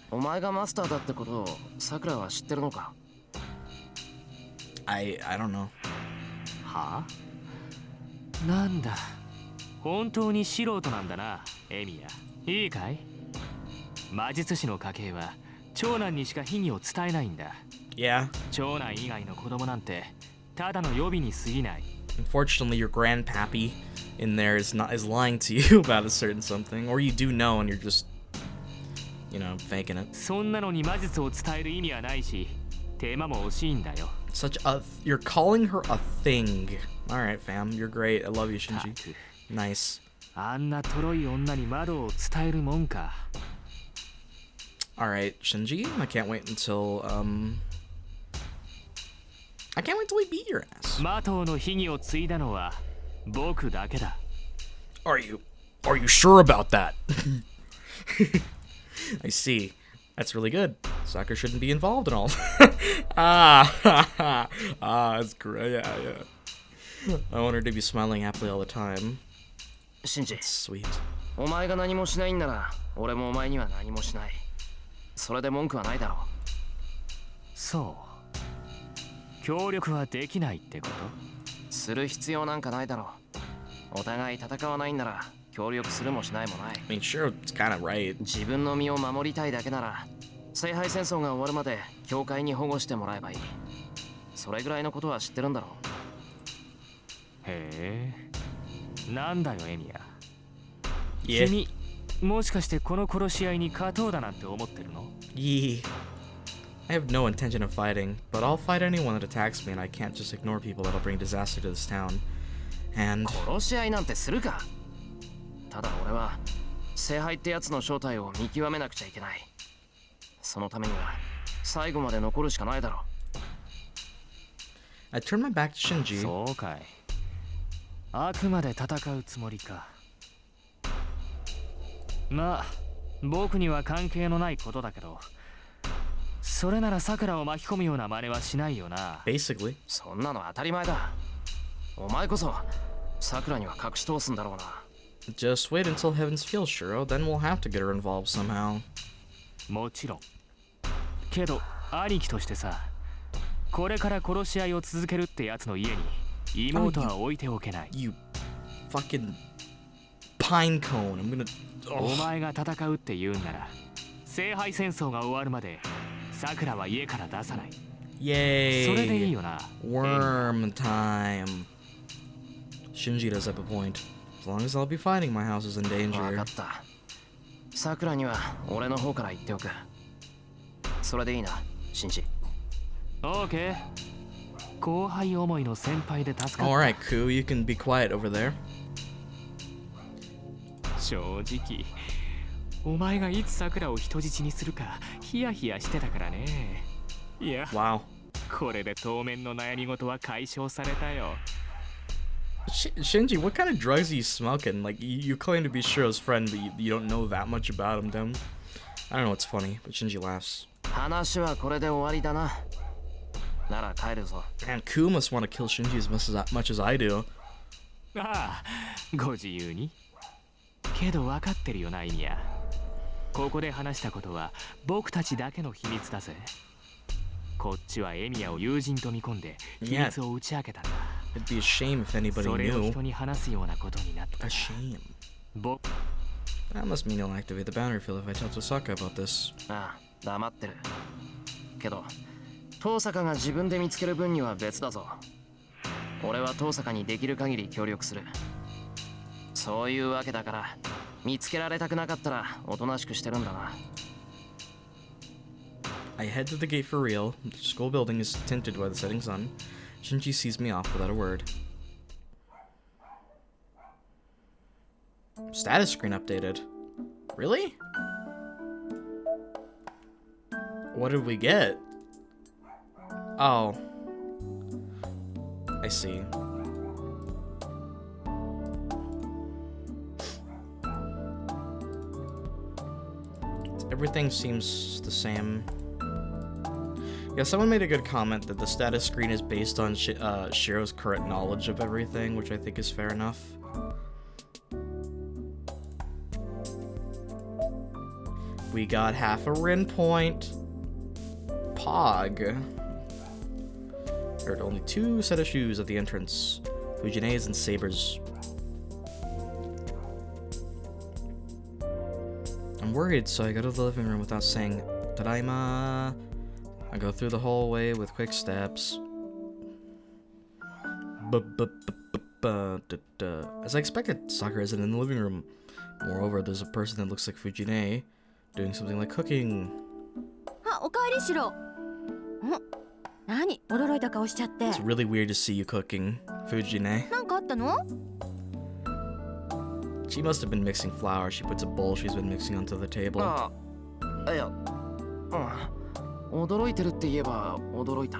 お前がマスターだってことをさくらは知ってるのか？ I don't know. はあ？なんだ。本当に素人なんだな、エミヤ。いいかい？魔術師の家系は長男にしか秘技を伝えないんだ。 Yeah. 長男以外の子供なんてただの予備に過ぎない。 Unfortunately, your grandpappy in there is lying to you about a certain something, or you do know and you're just, you know, faking it. そんなのに魔術を伝える意味はないし、手間も惜しいんだよ。 You're calling her a thing. All right, fam, you're great. I love you, Shinji. たく Nice. あんなとろい女に窓を伝えるもんか。 All right, Shinji. I can't wait until we beat your ass. マトウの秘技を継いだのは僕だけだ。 Are you sure about that? I see. That's really good. Soccer shouldn't be involved in all. That's great. Yeah. I want her to be smiling happily all the time. シンジ、 Sweet. お前が何もしないんなら俺もお前には何もしない。それで文句はないだろう。そう。協力はできないってこと？する必要なんかないだろう。お互い戦わないんなら協力するもしないもない。 I mean, sure, it's kind of right. 自分の身を守りたいだけなら聖杯戦争が終わるまで教会に保護してもらえばいい。それぐらいのことは知ってるんだろう。へえ。なんだよエミヤ。 Yeah. 君、もしかしてこの殺し合いに勝とうだなんて思ってるの？ Yeah. I have no intention of fighting, but I'll fight anyone that attacks me, and I can't just ignore people that'll bring disaster to this town. And 殺し合いなんてするか。ただ俺は聖杯ってやつの正体を見極めなくちゃいけない。そのためには最後まで残るしかないだろう。 I turn my back to Shinji. そうかい。あくまで戦うつもりか。まあ、僕には関係のないことだけど、それならさくらを巻き込むような真似はしないよな。 Basically. そんなの当たり前だ。お前こそさくらには隠し通すんだろうな。 Just wait until Heaven's Feel, Shirou, then we'll have to get her involved somehow. もちろん。けど、兄貴としてさ、これから殺し合いを続けるってやつの家に妹は置いておけない。You fucking pine cone. I'm gonna. お前が戦うって言うんなら聖杯戦争が終わるまでさくらは家から出さない。 Yay. それでいいよな。 Worm time. Shinji does have a point. As long as I'll be fighting, my house is in 分か danger. った。さくらには俺の方から言っておく。それでいいな、シンジ。オーケー。後輩思いの先輩で助かった。 Alright, Ku, you can be quiet over there. 正直お前がいつさくらを人質にするかヒヤヒヤしてたからね。いや、 Wow. これで当面の悩み事は解消されたよ。 Shinji, what kind of drugs are you smoking? Like, you claim to be Shiro's friend, but you don't know that much about him, then? I don't know what's funny, but Shinji laughs. 話はこれで終わりだな。なら帰るぞ。 Man, Ku must want to kill Shinji as much as I do. ああ、ご自由に。けど分かってるよな、イミヤ。ここで話したことは僕たちだけの秘密だぜ。こっちはエミヤを友人と見込んで秘密を打ち明けたんだ。It'd be a shame if anybody それを knew. 人に話すようなことになった。 A shame. 僕 That must mean he'll activate the boundary field if I tell Tosaka about this. ああ、黙ってる。けど、遠坂が自分で見つける分には別だぞ。俺は遠坂にできる限り協力する。そういうわけだから、見つけられたくなかったらおとなしくしてるんだな。I head to the gate for real. The school building is tinted by the setting sun. Shinji sees me off without a word. Status screen updated. Really? What did we get? Oh. I see. Everything seems the same. Yeah, someone made a good comment that the status screen is based on Shiro's current knowledge of everything, which I think is fair enough. We got half a Rin point. Pog. There are only 2 set of shoes at the entrance. Fujine's and Saber's. I'm worried, so I go to the living room without saying Tadaima. I go through the hallway with quick steps. As I expected, Sakura isn't in the living room. Moreover, there's a person that looks like Fujine doing something like cooking. あ、おかえりしろ。何、驚いた顔しちゃって。 It's really weird to see you cooking, Fujine. なんかあったの？ She must have been mixing flour. She puts a bowl she's been mixing onto the table. ああ、いや、驚いてるって言えば驚いた。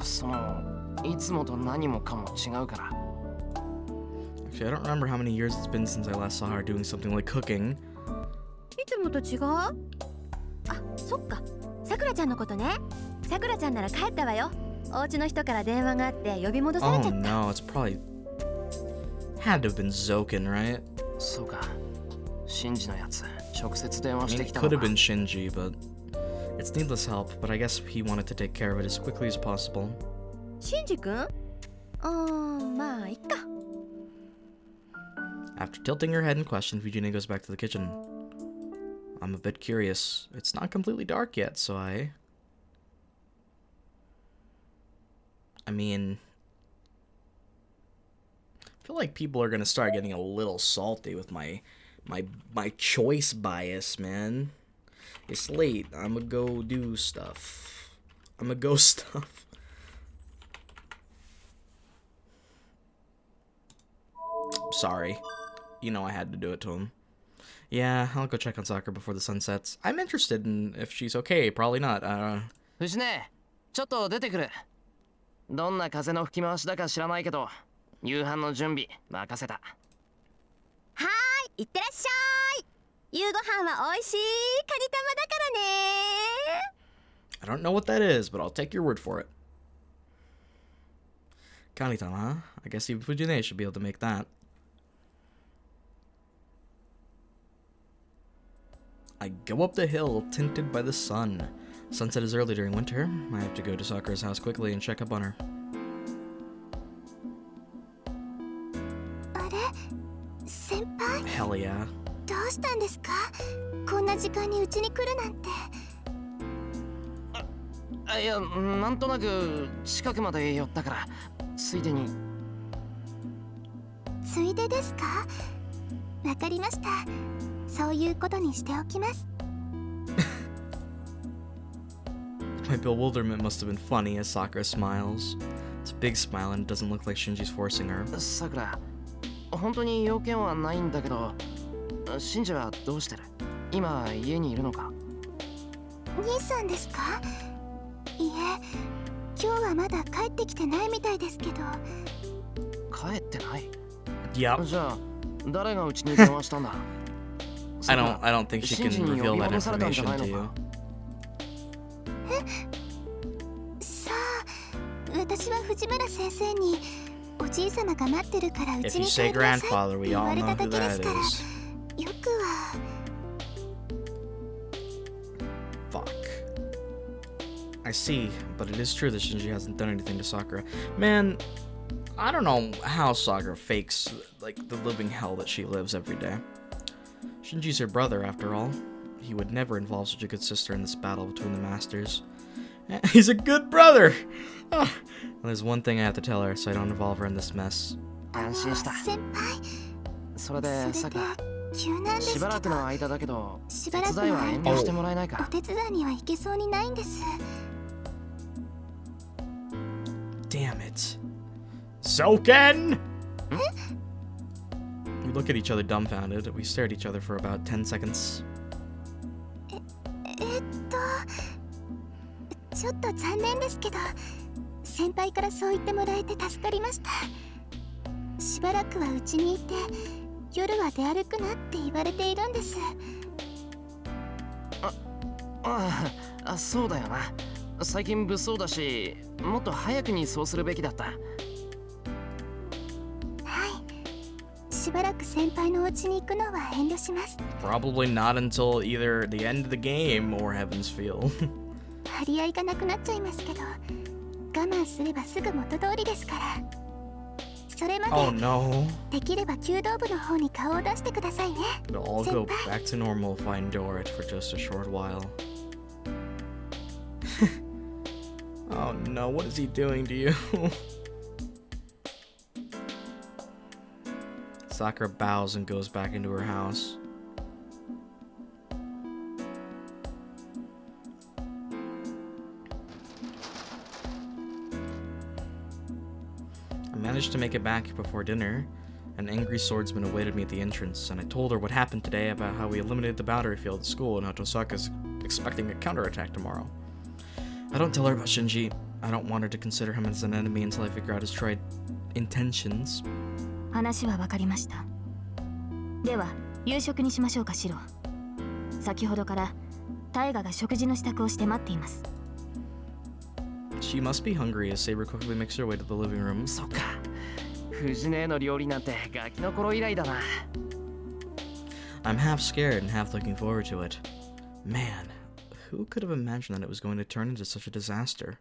その、いつもと何もかも違うから。Actually, I don't remember how many years it's been since I last saw her doing something like cooking. いつもと違う？あ、そっか。さくらちゃんのことね。さくらちゃんなら帰ったわよ。お家の人から電話があって呼び戻され Oh ちゃった。 no, it's probably had to have been Zoken, right? そうか。シンジのやつ、直接電話 I し mean, て it きた could の have か。 been Shinji, but it's needless help. But I guess he wanted to take care of it as quickly as possible. シンジ君？まあいっか。 After tilting her head in question, Fujine goes back to the kitchen. I'm a bit curious. It's not completely dark yet, so I mean, I feel like people are gonna start getting a little salty with my choice bias, man. It's late. I'ma go do stuff. I'ma go stuff. Sorry. You know I had to do it to him. Yeah, I'll go check on Sakura before the sun sets. I'm interested in if she's okay. Probably not. 藤ね、ちょっと出てくる。どんな風の吹き回しだか知らないけど、夕飯の準備任せた。はーい、いってらっしゃい。夕ご飯は美味しいカニ玉だからね。 I don't know what that is, but I'll take your word for it. Kanitama, huh? I guess even Fujine should be able to make that. I go up the hill, tinted by the sun. Sunset is early during winter. I have to go to Sakura's house quickly and check up on her. あれ？先輩？ Hell Hell yeah. どうしたんですか？こんな時間にうちに来るなんて。いや、なんとなく近くまで寄ったからついでに。ついでですか？わかりました。そういうことにしておきます。My bewilderment must have been funny as Sakura smiles. It's a big smile and it doesn't look like Shinji's forcing her. さくら、本当に要件はないんだけど、シンジはどうしてる？今家にいるのか？兄さんですか？いえ、今日はまだ帰ってきてないみたいですけど。帰ってない？ Yep. じゃあ誰がうちに電話したんだ？ I don't think she can reveal that information to you. さあ、私は藤村先生におじい様が待ってるからう If ち you に say 帰りなさい grandfather, って we 言 all われ know た who だけです that から、 is. よくは。Fuck. I see, but it is true that Shinji hasn't done anything to Sakura. Man, I don't know how Sakura fakes, like, the living hell that she lives every day. Shinji's her brother, after all. He would never involve such a good sister in this battle between the masters. He's a good brother! Oh. There's one thing I have to tell her, so I don't involve her in this mess. 安心した。先輩、それでさくら、急なんですけど、しばらくの間だけど、し手ばらくの伝いは遠慮間してもらえないおか？手伝いには行けそうにないんです。Damn it. Soken! We look at each other dumbfounded. We stare at each other for about 10 seconds. ちょっと残念ですけど、先輩からそう言ってもらえて助かりました。しばらくはうちにいて、夜は出歩くなって言われているんです。そうだよな。最近物騒だし、もっと早くにそうするべきだった。はい。しばらく先輩のお家に行くのは遠慮します。Probably not until either the end of the game or Heaven's Feel. 張り合いがなくなっちゃいますけど、我慢すればすぐ元通りですから。それまで、Oh no. できれば弓道部の方に顔を出してくださいね。 It'll all go back to normal if I endure it for just a short while. Oh no, what is he doing to you? Sakura bows and goes back into her house. I managed to make it back before dinner. An angry swordsman awaited me at the entrance, and I told her what happened today about how we eliminated the boundary field at school and how Tosaka's expecting a counterattack tomorrow. I don't tell her about Shinji. I don't want her to consider him as an enemy until I figure out his true intentions. 話は分かりました。では夕食にしましょうか、シロ。先ほどからタイガが食事の支度をして待っています。She must be hungry as Saber quickly makes her way to the living room. そっか。藤姉の料理なんてガキの頃以来だな。I'm half scared and half looking forward to it. Man, who could have imagined that it was going to turn into such a disaster?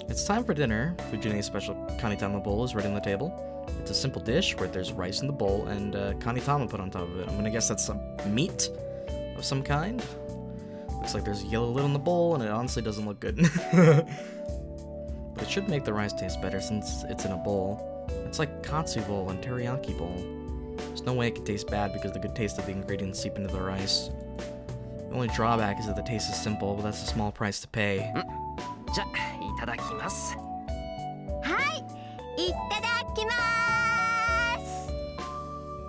It's time for dinner. Fujine's special kanitama bowl is ready on the table. It's a simple dish where there's rice in the bowl and kanitama put on top of it. I'm gonna guess that's some meat of some kind. Looks like there's a yellow lid on the bowl and it honestly doesn't look good. But it should make the rice taste better since it's in a bowl. It's like katsu bowl and teriyaki bowl. There's no way it can taste bad because the good taste of the ingredients seep into the rice. The only drawback is that the taste is simple, but that's a small price to pay. じゃ、いただきます。はい、いただきます。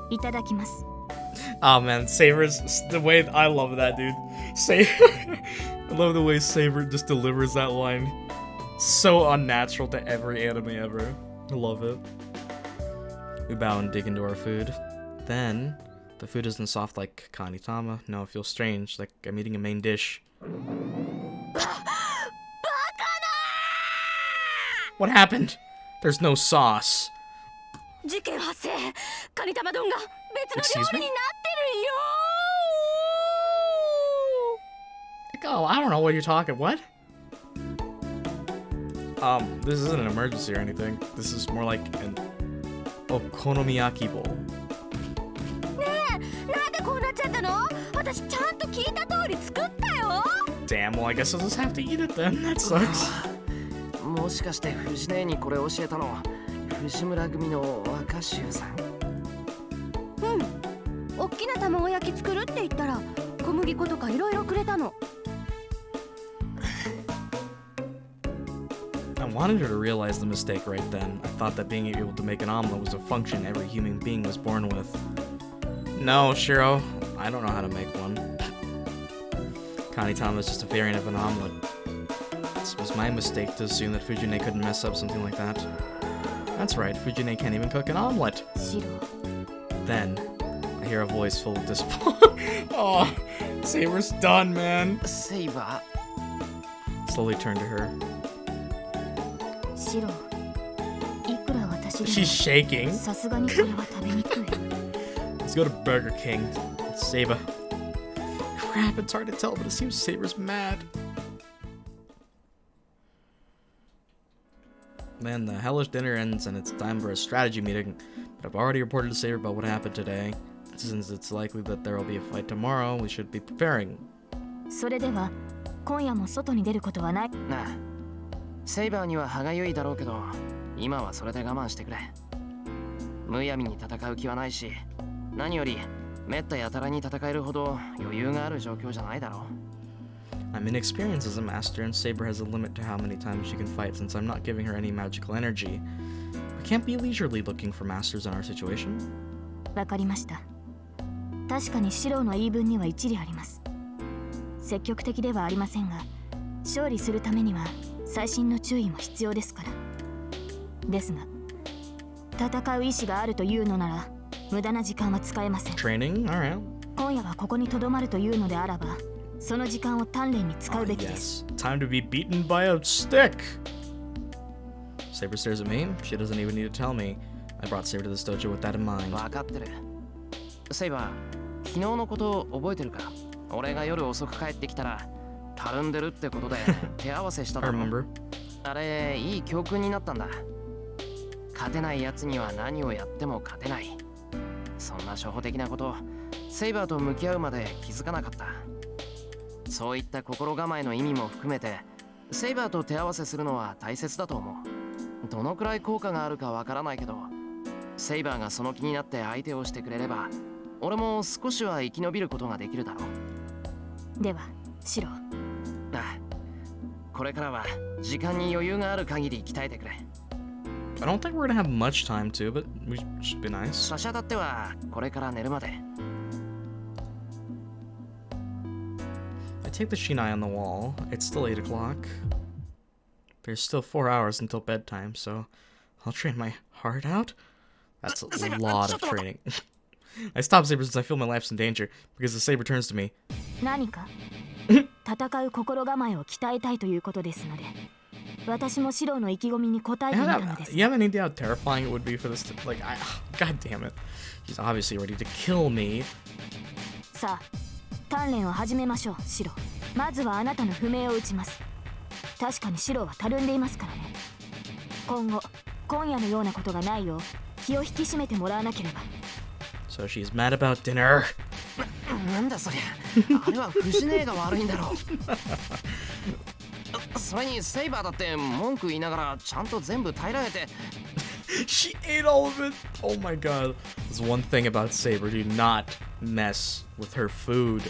いただきます。Oh man, Saber's the way I love that dude. Saber, I love the way Saber just delivers that line. So unnatural to every anime ever. I love it. We bow and dig into our food. Then, the food isn't soft like kanitama. No, it feels strange, like I'm eating a main dish. What happened? There's no sauce. 事件発生。カニ玉丼が別の Excuse 料 me? 理になってるよ。 Oh, I don't know what you're talking. What? This isn't an emergency or anything. This is more like an okonomiyaki bowl. なんでこうなっちゃったの？私ちゃんと聞いた通り作ったよ。 Damn, well, I guess I'll just have to eat it then. That sucks. もしかして藤姉にこれ教えたの藤村組の若衆さん？おっきな卵焼き作るって言ったら小麦粉とかいろいろくれたの。 I wanted her to realize the mistake right then. I thought that being able to make an omelet was a function every human being was born with. No, Shirou, I don't know how to make one. Kanitama is just a variant of an omelet. This was my mistake to assume that Fujine couldn't mess up something like that. That's right, Fujine can't even cook an omelet. シロ、 Then, I hear a voice full of disappointment. Oh, Saber's done, man. セイバ Slowly turn to her. シロ、いくら私で She's も shaking. さすがにこれは食べにくい。 Let's go to Burger King. It's Saber. Crap, it's hard to tell, but it seems Saber's mad. Man, the hellish dinner ends and it's time for a strategy meeting. But I've already reported to Saber about what happened today. Since it's likely that there will be a fight tomorrow, we should be preparing. それでは今夜も外に出ることはない。ーなあセイバーには歯がゆいだろうけど今はそれで我慢してくれむやみに戦う気はないし何よりめったやたらに戦えるほど余裕がある状況じゃないだろう I'm inexperienced as a master, and Saber has a limit to how many times she can fight since I'm not giving her any magical energy. We can't be leisurely looking for masters in our situation. わかりました。確かにシロの言い分には一理あります。積極的ではありませんが、勝利するためには細心の注意も必要ですから。ですが、戦う意志があるというのなら、無駄な時間は使えません。 Training? Alright. 今夜はここに留まるというのであらば、その時間を鍛錬に使うべきです。 Yes. Time to be beaten by a stick. Saber stares at me. She doesn't even need to tell me. I brought Saber to this dojo with that in mind. 分かってるセイバー昨日のこと覚えてるか俺が夜遅く帰ってきたらたるんでるってことで手合わせした I だろ remember. あれいい教訓になったんだ勝てない奴には何をやっても勝てないそんな初歩的なことセイバーと向き合うまで気づかなかったそういった心構えの意味も含めてセイバーと手合わせするのは大切だと思うどのくらい効果があるかわからないけどセイバーがその気になって相手をしてくれれば俺も少しは生き延びることができるだろうでは、シロ。ああこれからは時間に余裕がある限り鍛えてくれ I don't think we're gonna have much time to, but we should be nice. 差し当たってはこれから寝るまで I take the shinai on the wall. It's still 8 o'clock. There's still 4 hours until bedtime, so I'll train my heart out. That's a lot of training. I stop Saber since I feel my life's in danger, because the Saber turns to me. 何か戦う心構えを鍛えたいということですので、私もシロの意気込みに応えてみたのです。 You have any idea how terrifying it would be for this? God damn it. She's obviously ready to kill me. さあ、鍛錬を始めましょう、シロ。まずはあなたの不明を打ちます。確かにシロはたるんでいますからね。今夜のようなことがないよう気を引き締めてもらわなければ。 So she's mad about dinner. なんだそりゃあれは藤姉が悪いんだろうそれにセイバーだって文句言いながらちゃんと全部平らげて She ate all of it. Oh my god. There's one thing about Saber. Do not mess with her food.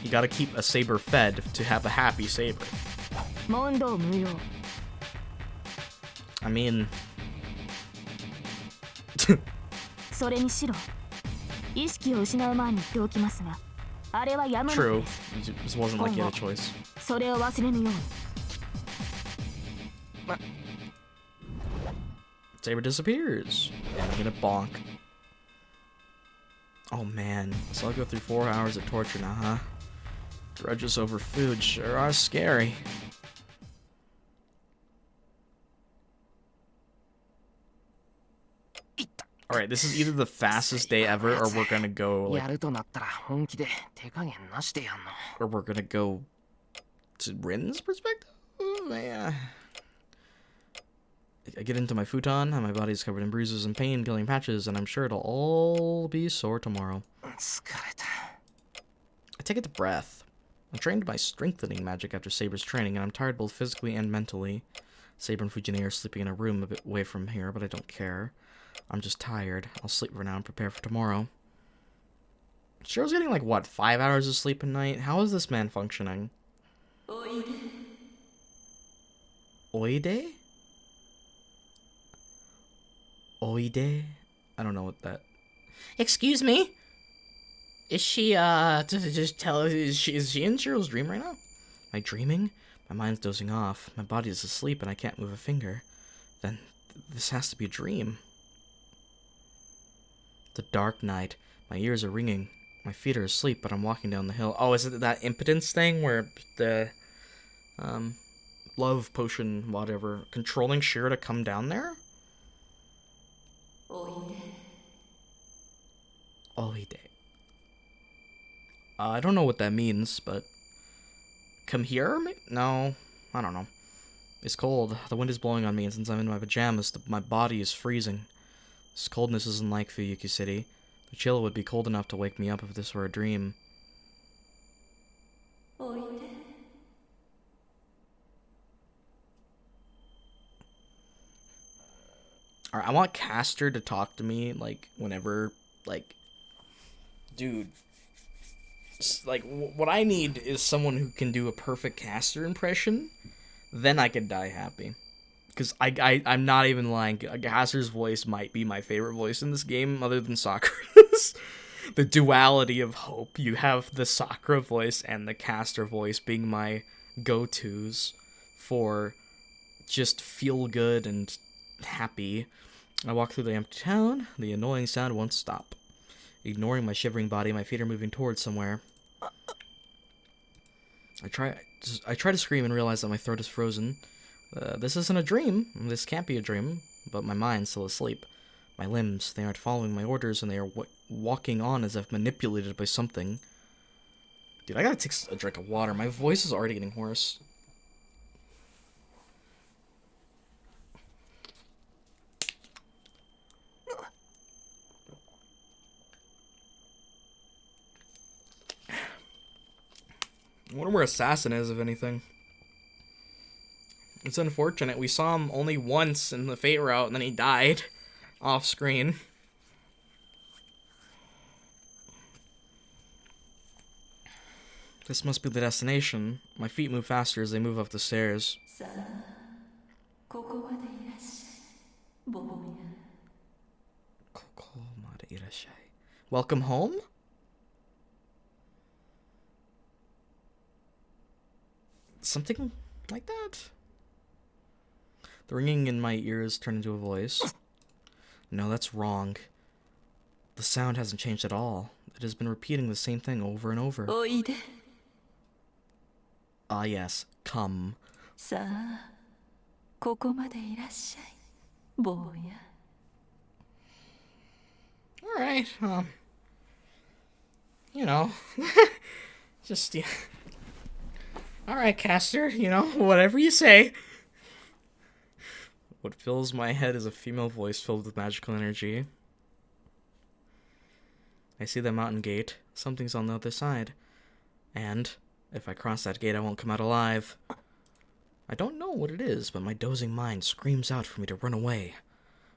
You gotta keep a Saber fed to have a happy Saber. 問答無用。 I mean... それにシロ、意識を失う前に言っておきますが、あれはやむなく True. です。 This wasn't like you had a choice. それを忘れぬように。 Saber disappears. And I'm gonna bonk. Oh man. So I'll go through 4 hours of torture now, huh? Grudges over food sure are scary. Alright, this is either the fastest day ever, or we're gonna go, や like, るとなったら本気で手加減なしでやんの or we're gonna go to Rin's perspective? Yeah. I get into my futon, and my body's covered in bruises and pain, killing patches, and I'm sure it'll all be sore tomorrow. 疲れた。 I take a deep breath. I trained my strengthening magic after Saber's training, and I'm tired both physically and mentally. Saber and Fujine are sleeping in a room a bit away from here, but I don't care. I'm just tired. I'll sleep for now and prepare for tomorrow. Shirou's getting like, what, 5 hours of sleep a night? How is this man functioning? Oide? Oide? I don't know what that... Excuse me? Is she, just tell us, is she in Shirou's dream right now? Am I dreaming? My mind's dozing off. My body is asleep and I can't move a finger. Then, this has to be a dream. It's a dark night. My ears are ringing. My feet are asleep, but I'm walking down the hill. Oh, is it that impotence thing where the, love potion, whatever, controlling Shirou to come down there? Oide. I don't know what that means, but... Come here? No, I don't know. It's cold. The wind is blowing on me, and since I'm in my pajamas, my body is freezing. This coldness isn't like Fuyuki City. The chill would be cold enough to wake me up if this were a dream. Alright, I want Caster to talk to me, like, whenever, like... Dude... Like, what I need is someone who can do a perfect Caster impression. Then I can die happy. Because I'm not even lying. Caster's voice might be my favorite voice in this game, other than Sakura's. The duality of hope. You have the Sakura voice and the Caster voice being my go-tos for just feel good and happy. I walk through the empty town. The annoying sound won't stop. Ignoring my shivering body, my feet are moving towards somewhere. I try to scream and realize that my throat is frozen. This isn't a dream. This can't be a dream, but my mind's still asleep. My limbs, they aren't following my orders, and they are walking on as if manipulated by something. Dude, I gotta take a drink of water. My voice is already getting hoarse. I wonder where Assassin is, if anything. It's unfortunate. We saw him only once in the Fate route, and then he died off screen. This must be the destination. My feet move faster as they move up the stairs. Welcome home? Something like that? The ringing in my ears turned into a voice. No, that's wrong. The sound hasn't changed at all. It has been repeating the same thing over and over. Ah, yes. Come. Alright, you know, just, yeah. Alright, Caster, you know, whatever you say. What fills my head is a female voice filled with magical energy. I see the mountain gate. Something's on the other side. And, if I cross that gate, I won't come out alive. I don't know what it is, but my dozing mind screams out for me to run away.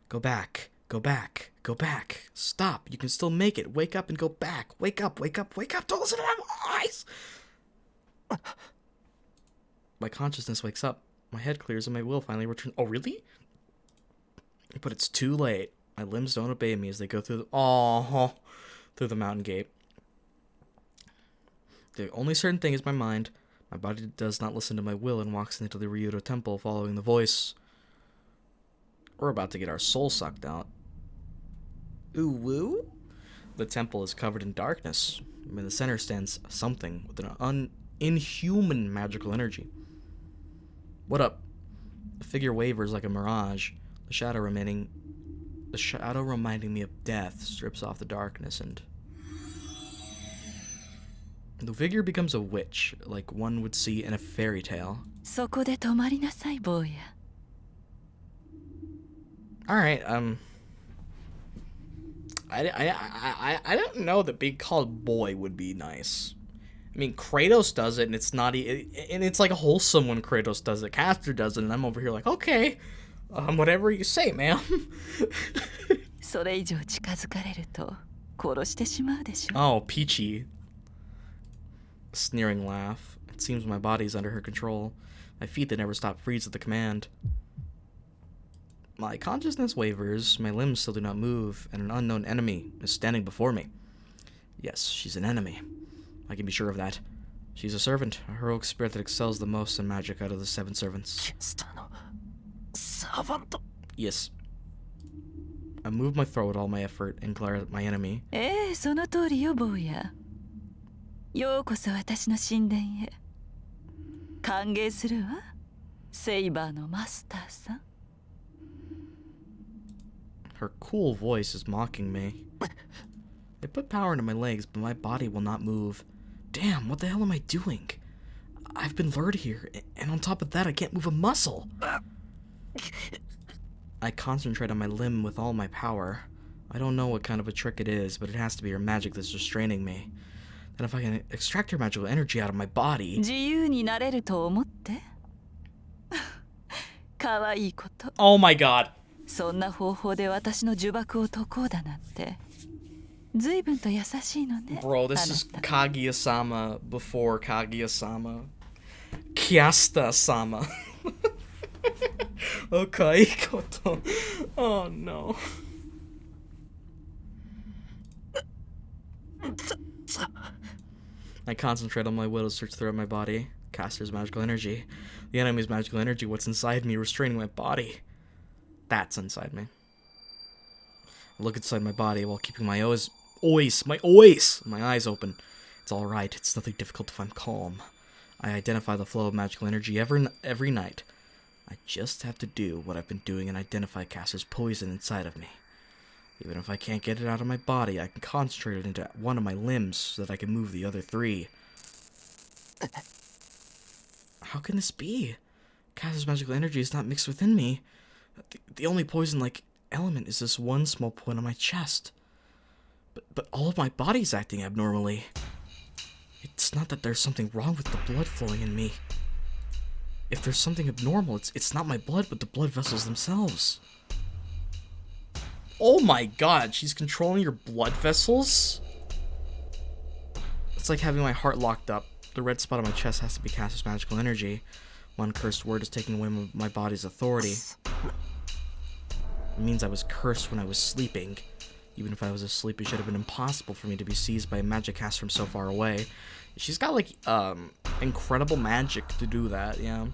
Go back. Go back. Go back. Stop. You can still make it. Wake up and go back. Wake up. Wake up. Wake up. Don't listen to my eyes. My consciousness wakes up. My head clears and my will finally returns. Oh, really? But it's too late. My limbs don't obey me as they go through through the mountain gate. The only certain thing is my mind. My body does not listen to my will and walks into the Ryuudou temple following the voice. We're about to get our soul sucked out. Ooh woo? The temple is covered in darkness. In the center stands something with an inhuman magical energy. What up? The figure wavers like a mirage. The shadow reminding me of death strips off the darkness, and the figure becomes a witch, like one would see in a fairy tale. Alright, I don't know that being called boy would be nice. I mean, Kratos does it, and it's not, and it's like wholesome when Kratos does it. Caster does it, and I'm over here like, okay, whatever you say, ma'am. それ以上近づかれると殺してしまうでしょ。 Oh, Peachy. Sneering laugh. It seems my body's under her control. My feet that never stop freeze at the command. My consciousness wavers, my limbs still do not move, and an unknown enemy is standing before me. Yes, she's an enemy. I can be sure of that. She's a servant, a heroic spirit that excels the most in magic out of the 7 servants. 下のサーバント Yes. I move my throat with all my effort and glare at my enemy. ええ、その通りよ、坊や。ようこそ私の神殿へ。歓迎するわ、セイバーのマスターさん。 Her cool voice is mocking me. I put power into my legs, but my body will not move. Damn, what the hell am I doing? I've been lured here, and on top of that, I can't move a muscle. I concentrate on my limb with all my power. I don't know what kind of a trick it is, but it has to be her magic that's restraining me. Then if I can extract her magical energy out of my body... 自由になれると思って。可愛いこと。 Oh my god. そんな方法で私の呪縛を解こうだなんて。随分と優しいのね。 Bro, this is Kaguya-sama before Kaguya-sama. Kyasta-sama. Okay, koto. Oh no. I concentrate on my will to search throughout my body. Caster's magical energy. The enemy's magical energy, what's inside me, restraining my body. That's inside me. I look inside my body while keeping my eyes open. It's alright, it's nothing difficult if I'm calm. I identify the flow of magical energy every night. I just have to do what I've been doing and identify Caster's poison inside of me. Even if I can't get it out of my body, I can concentrate it into one of my limbs so that I can move the other 3. How can this be? Caster's magical energy is not mixed within me. The only poison-like element is this one small point on my chest. But all of my body's acting abnormally. It's not that there's something wrong with the blood flowing in me. If there's something abnormal, it's not my blood, but the blood vessels themselves. Oh my god, she's controlling your blood vessels? It's like having my heart locked up. The red spot on my chest has to be Caster's magical energy. One cursed word is taking away my body's authority. It means I was cursed when I was sleeping. Even if I was asleep, it should have been impossible for me to be seized by a magic cast from so far away. She's got, like, incredible magic to do that, yeah.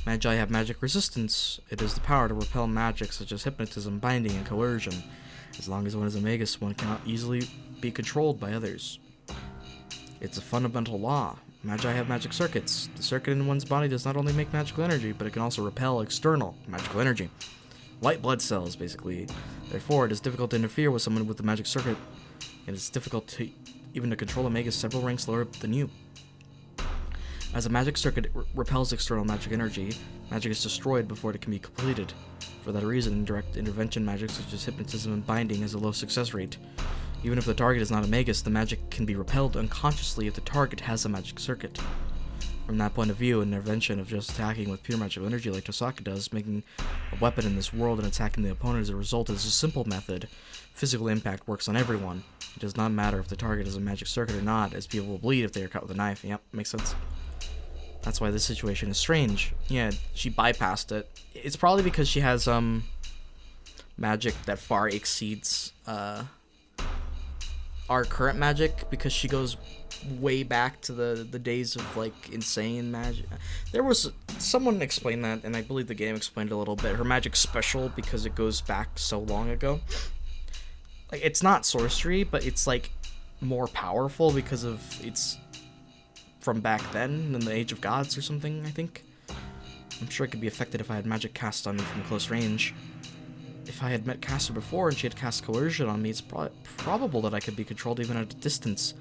Magi have magic resistance. It is the power to repel magic such as hypnotism, binding, and coercion. As long as one is a magus, one cannot easily be controlled by others. It's a fundamental law. Magi have magic circuits. The circuit in one's body does not only make magical energy, but it can also repel external magical energy. White blood cells, basically. Therefore, it is difficult to interfere with someone with the magic circuit. It is difficult even to control a magus several ranks lower than you. As a magic circuit repels external magic energy, magic is destroyed before it can be completed. For that reason, direct intervention magic such as hypnotism and binding has a low success rate. Even if the target is not a magus, the magic can be repelled unconsciously if the target has a magic circuit. From that point of view, an intervention of just attacking with pure magical energy like Tosaka does, making a weapon in this world and attacking the opponent as a result, is a simple method. Physical impact works on everyone. It does not matter if the target is a magic circuit or not, as people will bleed if they are cut with a knife. Yep, makes sense. That's why this situation is strange. Yeah, she bypassed it. It's probably because she has, magic that far exceeds, our current magic, because she goes way back to the days of, like, insane magic. There was, someone explained that, and I believe the game explained it a little bit. Her magic's special because it goes back so long ago. Like, it's not sorcery, but it's, like, more powerful because of it's from back then, in the Age of Gods or something, I think. I'm sure it could be affected if I had magic cast on me from close range. If I had met Caster before and she had cast coercion on me, it's probable that I could be controlled even at a distance.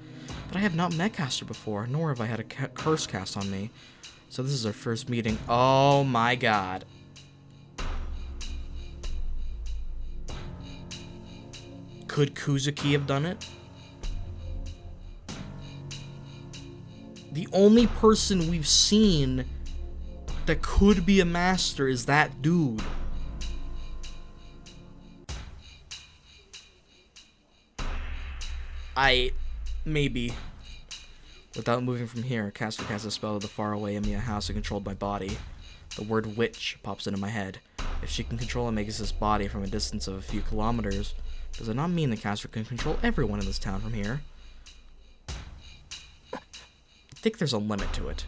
But I have not met Caster before, nor have I had a curse cast on me. So this is our first meeting. Oh my god. Could Kuzuki have done it? The only person we've seen that could be a master is that dude. Maybe. Without moving from here, Caster casts a spell to the faraway Emiya house and controlled my body. The word witch pops into my head. If she can control Amagus' body from a distance of a few kilometers, does it not mean the caster can control everyone in this town from here? I think there's a limit to it.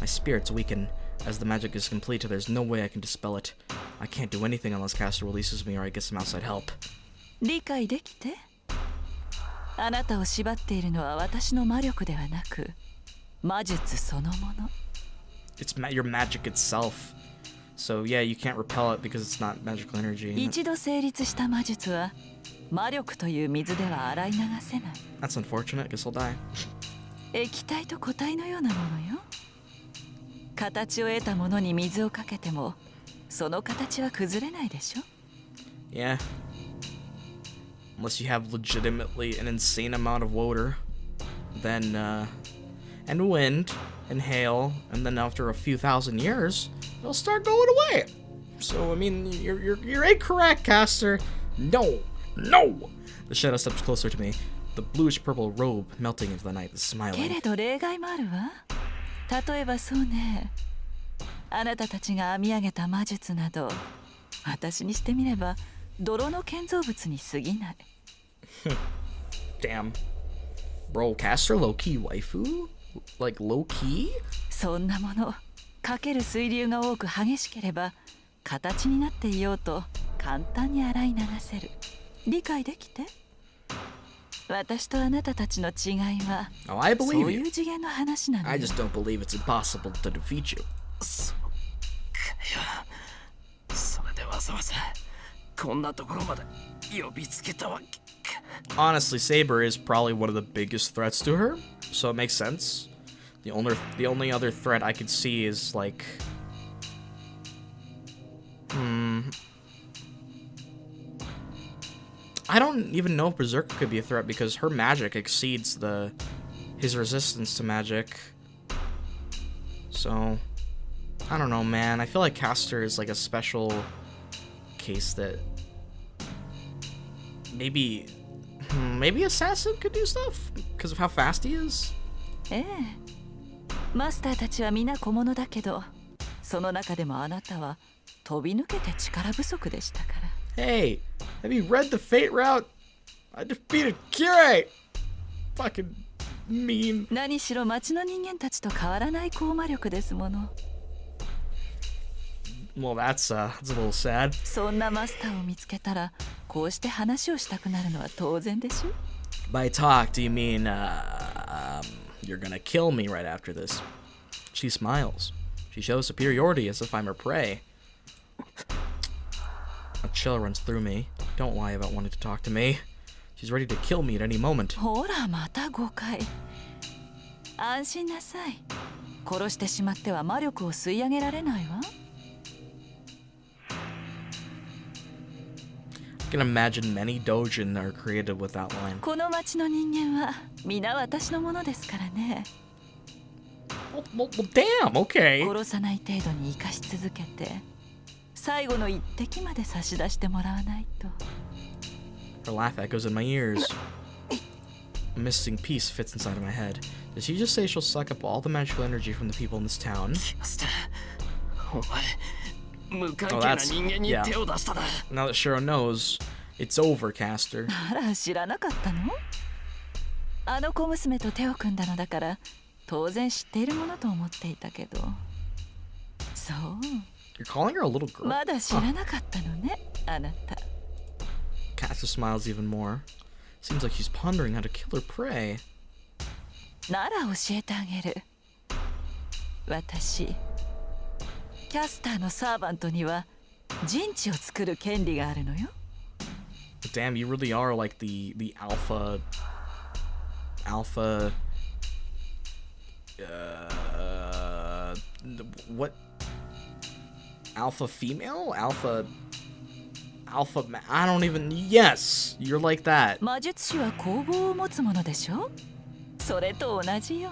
My spirits weaken. As the magic is complete, there's no way I can dispel it. I can't do anything unless Caster releases me or I get some outside help. 理解できて。あなたを縛っているのは私の魔力ではなく、魔術そのもの。It's your magic itself. So yeah, you can't repel it because it's not magical energy. 一度成立した魔術は魔力という水では洗い流せない。That's unfortunate. Guess I'll die. 液体と固体のようなものよ。形を得たものに水をかけても、その形は崩れないでしょ。Yeah. Unless you have legitimately an insane amount of water, then and wind and hail, and then after a few thousand years, it'll start going away. So I mean, you're incorrect, Caster. No. The shadow steps closer to me, the bluish purple robe melting into the night, smiling. けれど例外もあるわ。例えばそうね。あなたたちが編み上げた魔術など、私にしてみれば泥の建造物に過ぎない。Damn. Bro, Caster low-key waifu? Like low-key? そんなもの、かける水流が多く激しければ、形になっていようと簡単に洗い流せる。理解できて？私とあなたたちの違いは、そういう次元の話なのよ。I just don't believe it's impossible to defeat you. それでわざわざこんなところまで呼びつけたわけ。Honestly, Saber is probably one of the biggest threats to her, so it makes sense. The only other threat I could see is like, I don't even know if Berserker could be a threat because her magic exceeds his resistance to magic. So, I don't know, man. I feel like Caster is like a special case that maybe Assassin could do stuff because of how fast he is. ええ。マスターたちは皆小物だけど、その中でもあなたは飛び抜けて力不足でしたから。Hey, have you read the Fate route? I defeated Kirei! Fucking mean. 何しろ町の人間たちと変わらない高魔力ですもの。Well, that's a little sad. そんなマスターを見つけたら、こうして話をしたくなるのは当然でしょ。By talk, do you mean, you're gonna kill me right after this? She smiles. She shows superiority as if I'm her prey. A chill runs through me. Don't lie about wanting to talk to me. She's ready to kill me at any moment. ほら、また誤解。安心なさい。殺してしまっては魔力を吸い上げられないわ。I can imagine many doujin are created with that line. この町の人間は皆私のものですからね。Well, damn, okay. 殺さない程度に生かし続けて、最後の一滴まで差し出してもらわないと。Her laugh echoes in my ears. A missing piece fits inside of my head. Did she just say she'll suck up all the magical energy from the people in this town? Oh, that's... yeah. Now that Shirou knows, it's over, Caster. あら、知らなかったの？あの小娘と手を組んだのだから、当然知っているものと思っていたけど。そう。You're calling her a little girl? まだ知らなかったのね、あなた。Caster smiles even more. Seems like she's pondering how to kill her prey. なら教えてあげる。私、キャスターのサーバントには陣地を作る権利があるのよ。Damn, you really are like the alpha. What? Alpha female? Alpha Alpha man. I don't even. Yes, you're like that. 魔術師は工房を持つものでしょ。それと同じよ。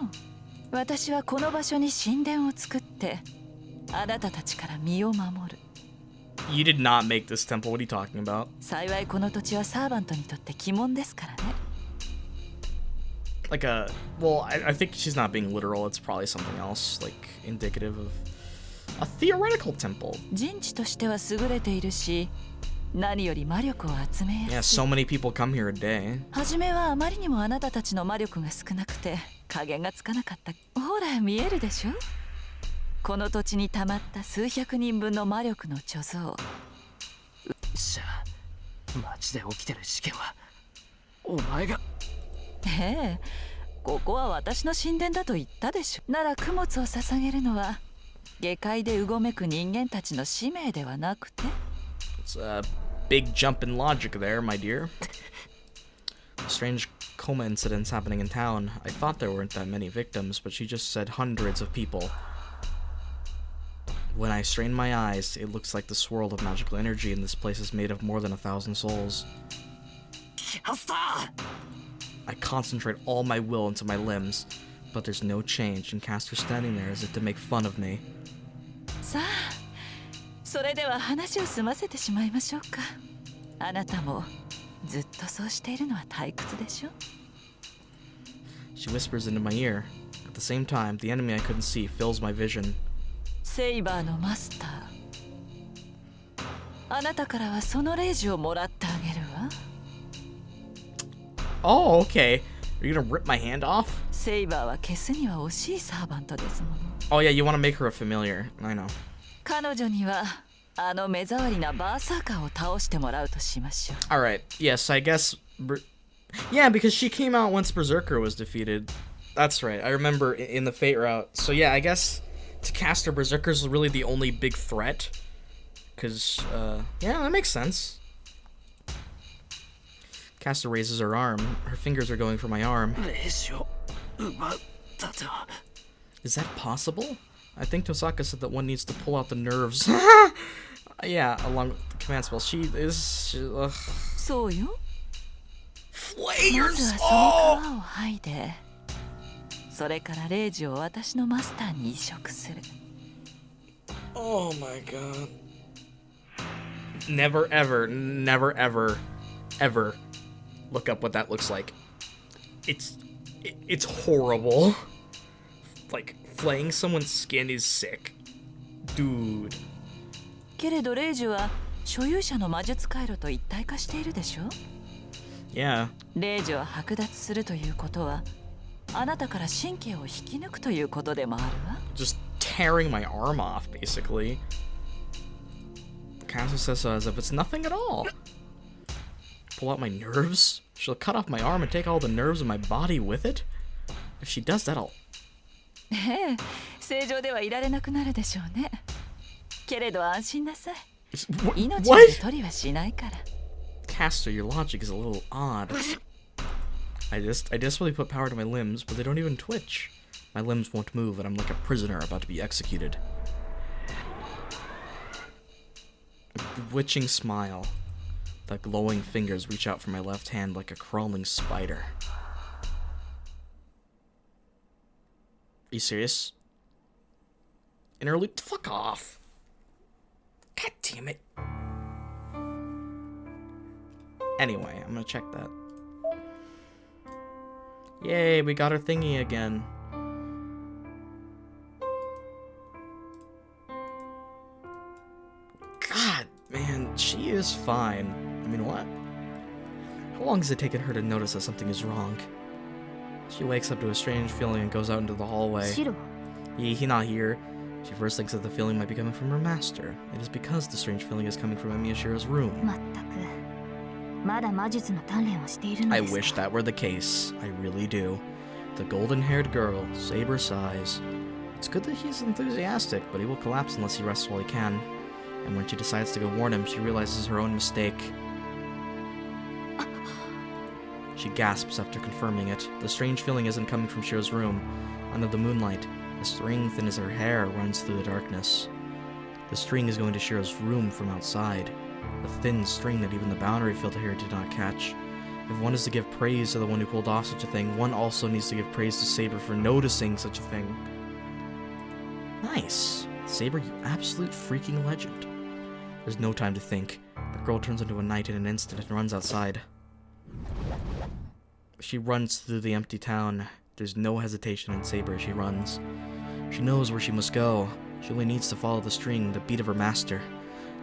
私はこの場所に神殿を作ってあなたたちから身を守る。You did not make this temple. What are you talking about? 幸いこの土地はサーバントにとって鬼門ですからね。Like a. Well, I think she's not being literal. It's probably something else, like indicative of a theoretical temple. 陣地としては優れているし、何より魔力を集め Yeah, やすい。 so many people come here a day. 初めはあまりにもあなたたちの魔力が少なくて加減がつかなかった。ほら見えるでしょ。この土地に溜まった数百人分の魔力の貯蔵。しゃあ、街で起きてる事件はお前が。ええ、ここは私の神殿だと言ったでしょ。なら供物を捧げるのは下界でうごめく人間たちの使命ではなくて。 It's a big jump in logic there, my dear. Strange coma incidents happening in town. I thought there weren't that many victims, but she just said hundreds of people. When I strain my eyes, it looks like the swirl of magical energy in this place is made of more than 1,000 souls. I concentrate all my will into my limbs, but there's no change, and Caster's standing there as if to make fun of me. さあ、それでは話を済ませてしまいましょうか。あなたもずっとそうしているのは退屈でしょ。 She whispers into my ear. At the same time, the enemy I couldn't see fills my vision. セイバーのマスター。あなたからはそのレイジをもらってあげるわ。 Oh, okay. Are you gonna rip my hand off? セイバーは消すには惜しいサーバントですもの。 Oh yeah, you want to make her a familiar. I know. 彼女にはあの目障りなバーサーカーを倒してもらうとしましょう。 All right. Yes, I guess. Yeah, because she came out once Berserker was defeated. That's right. I remember in the Fate route. So yeah, I guess to Caster, Berserker's really the only big threat. Because, yeah, that makes sense. Caster raises her arm. Her fingers are going for my arm. Is that possible? I think Tosaka said that one needs to pull out the nerves. Yeah, along with the command spell. She is... ugh. そうよ。 Flay ま your ずは soul! その皮を剥いで、それからレイジを私のマスターに移植する。 Oh my god. Never ever, never ever, ever look up what that looks like. It's horrible. Like, flaying someone's skin is sick. Dude. けれどレイジは所有者の魔術回路と一体化しているでしょ。 Yeah. レイジを剥奪するということは、あなたから神経を引き抜くということでもあるわ。 Just tearing my arm off, basically. Caster says so as if it's nothing at all. Pull out my nerves? She'll cut off my arm and take all the nerves of my body with it? If she does that, I'll... ええ、正常ではいられなくなるでしょうね。けれど安心なさい。命まで取りはしないから。 Caster, your logic is a little odd. I desperately put power to my limbs, but they don't even twitch. My limbs won't move, and I'm like a prisoner about to be executed. A bewitching smile. The glowing fingers reach out from my left hand like a crawling spider. Are you serious? Interlude? Fuck off. God damn it. Anyway, I'm gonna check that. Yay, we got our thingy again. God, man, she is fine. I mean, what? How long has it taken her to notice that something is wrong? She wakes up to a strange feeling and goes out into the hallway. Shirou. He's not here. She first thinks that the feeling might be coming from her master. It is because the strange feeling is coming from Emiya's room. まったくまだ魔術の鍛錬をしているの I ですか。 wish that were the case. I really do. The golden-haired girl, Saber sighs. It's good that he's enthusiastic, but he will collapse unless he rests while he can. And when she decides to go warn him, she realizes her own mistake. She gasps after confirming it. The strange feeling isn't coming from Shirou's room. Under the moonlight, a string thin as her hair runs through the darkness. The string is going to Shirou's room from outside. the thin string that even the boundary filter here did not catch. If one is to give praise to the one who pulled off such a thing, one also needs to give praise to Saber for noticing such a thing. Nice. Saber, you absolute freaking legend. There's no time to think. The girl turns into a knight in an instant and runs outside. She runs through the empty town. There's no hesitation in Saber as she runs. She knows where she must go. She only needs to follow the string, the beat of her master.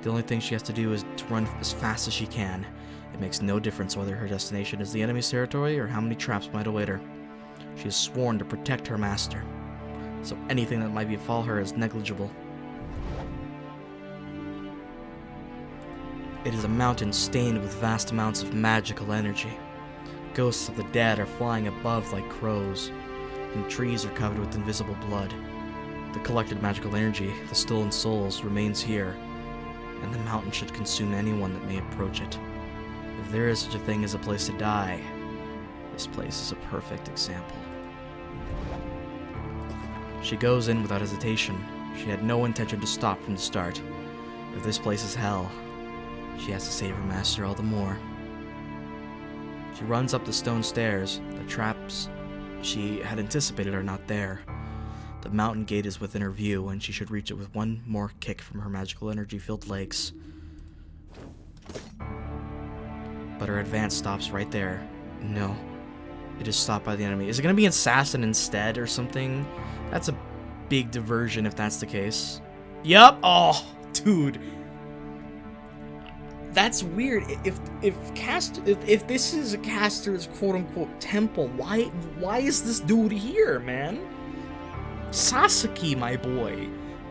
The only thing she has to do is to run as fast as she can. It makes no difference whether her destination is the enemy's territory or how many traps might await her. She has sworn to protect her master, so anything that might befall her is negligible. It is a mountain stained with vast amounts of magical energy. Ghosts of the dead are flying above like crows, and trees are covered with invisible blood. The collected magical energy, the stolen souls, remains here, and the mountain should consume anyone that may approach it. If there is such a thing as a place to die, this place is a perfect example. She goes in without hesitation. She had no intention to stop from the start. If this place is hell, she has to save her master all the more. She runs up the stone stairs. The traps she had anticipated are not there. The mountain gate is within her view, and she should reach it with one more kick from her magical energy-filled legs. But her advance stops right there. No. It is stopped by the enemy. Is it going to be assassin instead or something? That's a big diversion if that's the case. Yup. Oh, dude. That's weird. If this is a caster's quote-unquote temple, why is this dude here, man? Sasaki, my boy.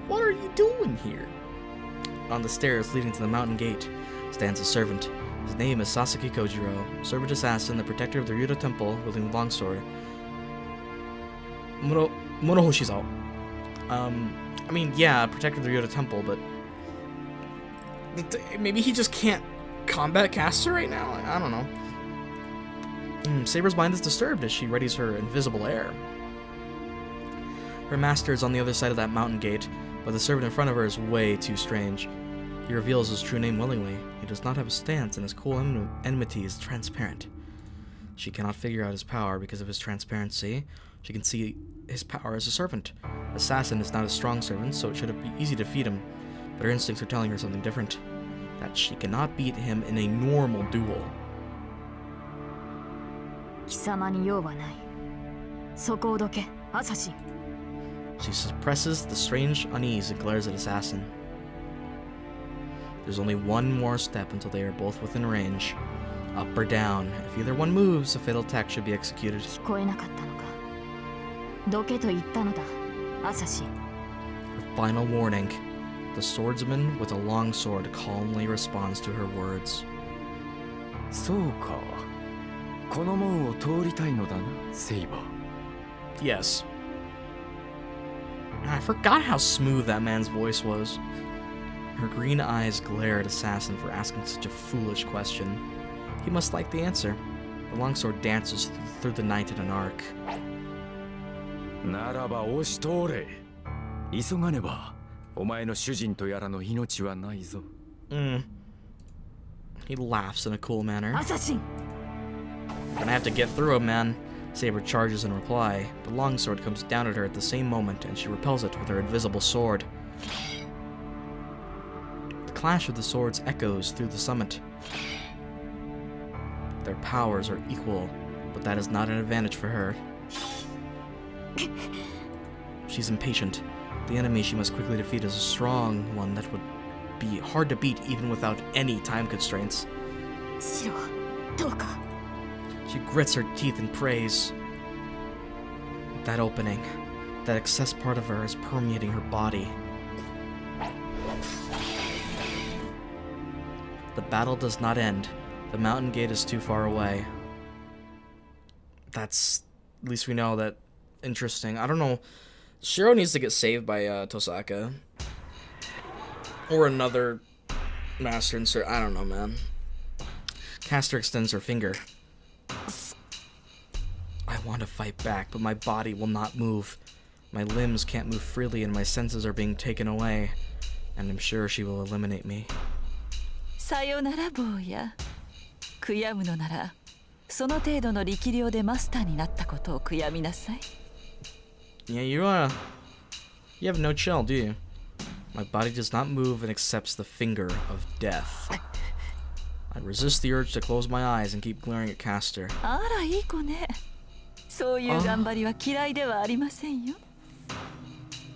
What are you doing here? On the stairs leading to the mountain gate stands a servant. His name is Sasaki Kojiro, servant assassin, the protector of the Ryuudou temple, wielding the longsword. Monohoshizo. I mean, yeah, protector of the Ryuudou temple, but maybe he just can't combat caster right now? I don't know. Saber's mind is disturbed as she readies her invisible air. Her master is on the other side of that mountain gate, but the servant in front of her is way too strange. He reveals his true name willingly. He does not have a stance, and his cool enmity is transparent. She cannot figure out his power because of his transparency. She can see his power as a servant. Assassin is not a strong servant, so it should be easy to defeat him. But her instincts are telling her something different. That she cannot beat him in a normal duel. She suppresses the strange unease and glares at Assassin. There's only one more step until they are both within range. Up or down. If either one moves, a fatal attack should be executed. Her final warning. The swordsman with a long sword calmly responds to her words. Yes. I forgot how smooth that man's voice was. Her green eyes glare at Assassin for asking such a foolish question. He must like the answer. The longsword dances through the night in an arc. He laughs in a cool manner. Gonna have to get through him, man. Saber charges in reply. The longsword comes down at her at the same moment, and she repels it with her invisible sword. The clash of the swords echoes through the summit. Their powers are equal, but that is not an advantage for her. She's impatient. The enemy she must quickly defeat is a strong one that would be hard to beat even without any time constraints. She grits her teeth in praise. That opening, that excess part of her is permeating her body. The battle does not end. The mountain gate is too far away. That's... at least we know that... interesting. I don't know. Shirou needs to get saved by Tosaka. Or another master insert. I don't know, man. Caster extends her finger. I want to fight back, but my body will not move. My limbs can't move freely and my senses are being taken away. And I'm sure she will eliminate me. さよなら坊や。悔やむのならその程度の力量でマスターになったことを悔やみなさい。 Yeah, you have no chill, do you? My body does not move and accepts the finger of death. I resist the urge to close my eyes and keep glaring at Caster. あらいい子ね。そういう頑張りは嫌いではありませんよ。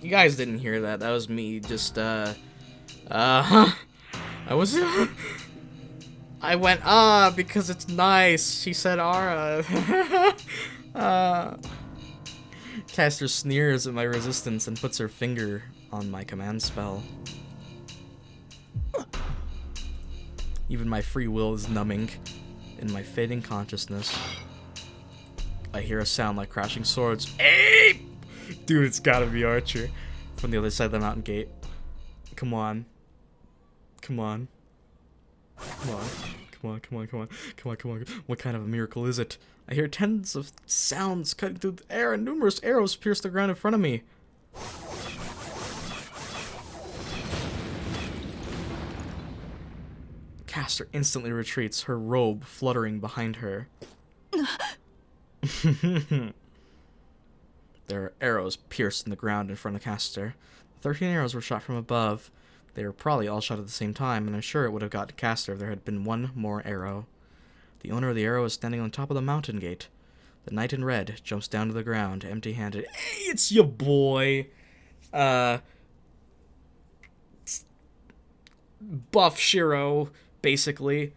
You guys didn't hear that. That was me just, I went, because it's nice. She said, Caster sneers at my resistance and puts her finger on my command spell. Even my free will is numbing in my fading consciousness. I hear a sound like crashing swords. Ape! Dude, it's gotta be Archer from the other side of the mountain gate. Come on. Come on. Come on. Come on, come on, come on. Come on, come on. What kind of a miracle is it? I hear tens of sounds cutting through the air and numerous arrows pierce the ground in front of me. Caster instantly retreats, her robe fluttering behind her. There are arrows pierced in the ground in front of Caster. 13 arrows were shot from above. They were probably all shot at the same time, and I'm sure it would have got to Caster if there had been one more arrow. The owner of the arrow is standing on top of the mountain gate. The knight in red jumps down to the ground, empty-handed. Hey, it's your boy! Buff Shirou, basically.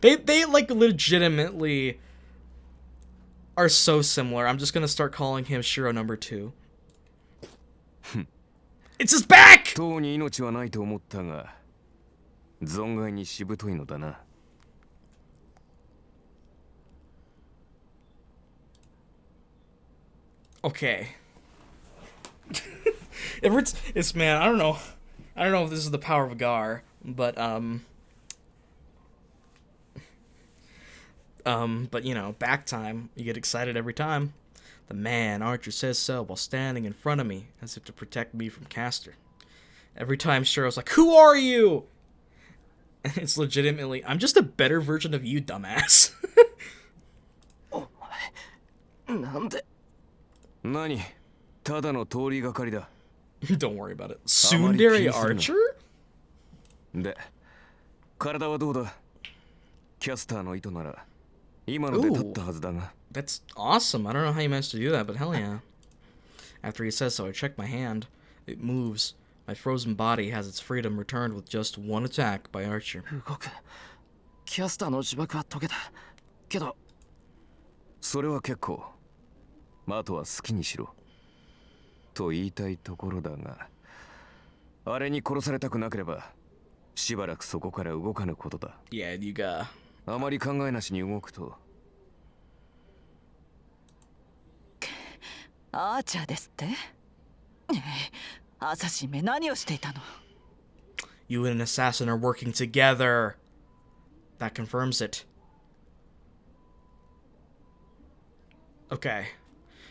They like legitimately are so similar. I'm just gonna start calling him Shirou number 2. It's his back! とうに命はないと思ったが、存外にしぶといのだな。Okay. It's man, I don't know if this is the power of Gar, but you know, back time, you get excited every time. The man, Archer says so while standing in front of me, as if to protect me from Caster. Every time Shirou's like, "Who are you?" And it's legitimately, "I'm just a better version of you, dumbass." なんで何ただの通りがかりだ。 Don't worry about it. Tsundere Archer? で、体はどうだキャスターの糸なら今ので立ったはずだが。 That's awesome. I don't know how you managed to do that, but hell yeah. After he says so, I check my hand. It moves. My frozen body has its freedom returned with just one attack by Archer. 動く。キャスターの呪縛は解けた。けど、それは結構。あとは好きにしろ。と言いたいところだが、あれに殺されたくなければ、しばらくそこから動かぬことだ。Yeah, you got. あまり考えなしに動くと。アーチャーですって？朝しめ何をしていたの？ You and an assassin are working together. That confirms it. Okay.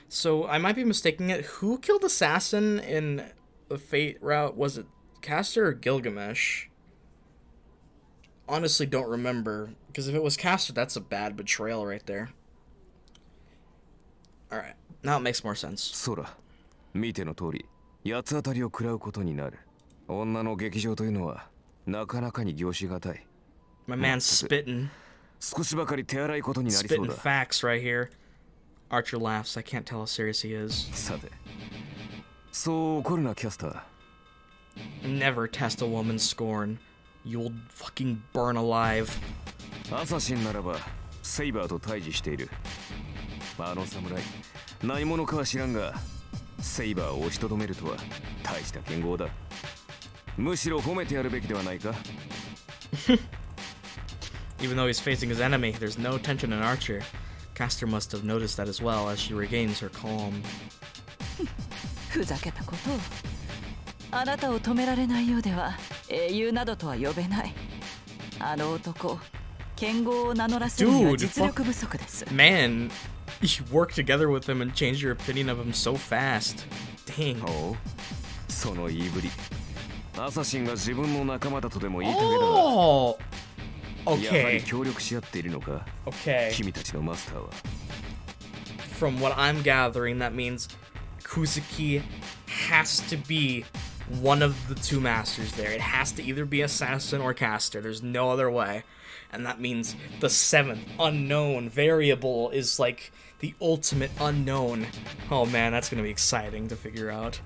So, I might be mistaking it. Who killed Assassin in the Fate route? Was it Caster or Gilgamesh? Honestly, don't remember. Because if it was Caster, that's a bad betrayal right there. Alright. Now it makes more sense. そら、見ての通り、八つ当たりを食らうことになる。女の劇場というのは、なかなかに凝しがたい。My man's spitting. 少しばかり手荒いことになりそう Spitting だ。 facts right here. Archer laughs. I can't tell how serious he is. さて、そう怒るな、キャスター。 Never test a woman's scorn. You'll fucking burn alive. アサシンならば、セイバーと対峙している。あの侍、何者かは知らんが、セイバーを押しとどめるとは大した剣豪だ。むしろ褒めてやるべきではないか。Even though he's facing his enemy, there's no tension in Archer. Caster must have noticed that as well as she regains her calm. ふざけたことを。あなたを止められないようでは英雄などとは呼べない。あの男、剣豪を名乗らせるには実力不足です。Man, you work together with him and change your opinion of him so fast. Dang. おう、その言いぶり。アサシンが自分の仲間だとでも言いたげだが、 Oh! やはり Okay. 協力し合っているのか Okay. 君たちのマスターは。 From what I'm gathering, that means Kuzuki has to be one of the two masters there. It has to either be Assassin or Caster. There's no other way. And that means the seventh unknown variable is like the ultimate unknown. Oh man, that's gonna be exciting to figure out.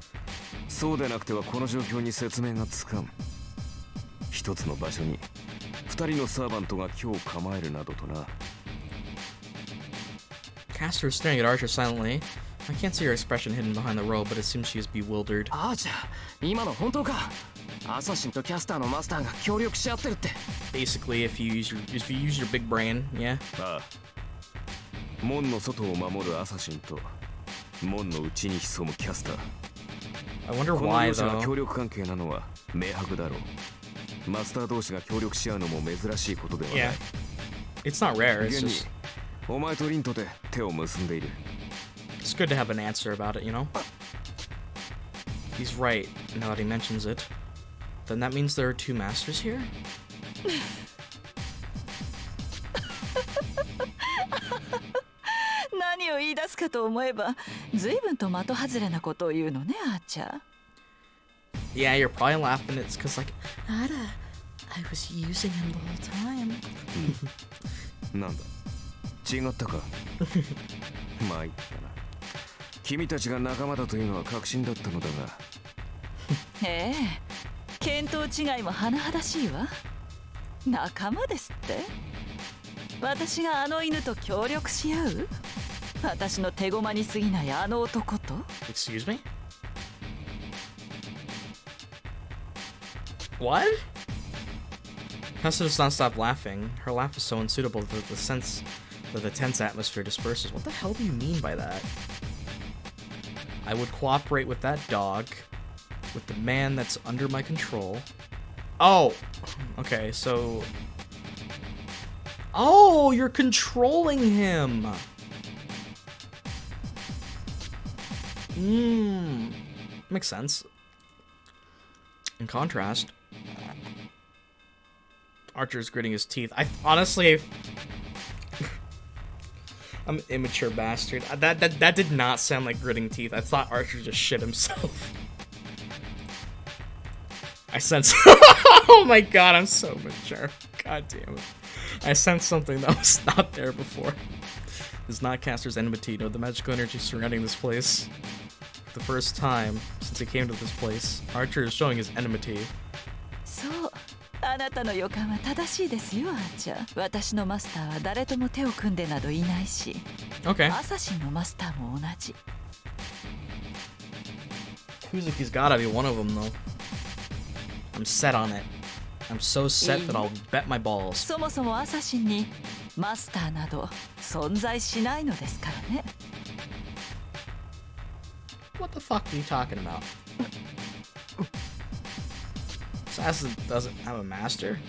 そうでなくてはこの状況に説明がつかん。一つの場所に二人のサーバントが今日構えるなどとな。 Caster is staring at Archer silently. I can't see her expression hidden behind the robe, but it seems she is bewildered. あーちゃん、今の本当か？アサシンとキャスターのマスターが協力し合ってるって。 Basically, if you use your big brain, yeah. ああ。門の外を守るアサシンと門の内に潜むキャスター。 I wonder この why 両者が though. 協力関係なのは明白だろう。マスター同士が協力し合うのも珍しいことではない。 Yeah. It's not rare, it's 現に just お前とリンとで手を結んでいる。 it's good to have an answer about it, you know? He's right, now that he mentions it. Then that means there are two masters here? 何を言い出すかと思えば随分と的外れなことを言うのね、あーちゃん。 Yeah, you're probably laughing. It's because, like, Ada, I was using him the whole time. なんだ違ったか。まあいったな。君たちが仲間だというのは確信だったのだが。ええ、見当違いも甚だしいわ。仲間ですって？私があの犬と協力し合う？私の手駒に過ぎないあの男と？ Excuse me? What? Hester does not stop laughing. Her laugh is so unsuitable that the tense atmosphere disperses. What the hell do you mean by that? I would cooperate with that dog, with the man that's under my control. Oh! Okay, so... Oh, you're controlling him! Makes sense. In contrast, Archer's gritting his teeth. I'm an immature bastard. That did not sound like gritting teeth. I thought Archer just shit himself. I sense. Oh my god, I'm so mature. God damn it. I sensed something that was not there before. It's not Caster's enmity, no, the magical energy surrounding this place. For the first time since he came to this place, Archer is showing his enmity. そう、あなたの予感は正しいですよ、あーちゃん。私のマスターは誰とも手を組んでなどいないし、 Okay. アサシンのマスターも同じ。Kuzuki's gotta be one of them, though. I'm set on it. I'm so set that I'll bet my balls. そもそもアサシンにマスターなど存在しないのですからね。What the fuck are you talking about? Assassin doesn't have a master?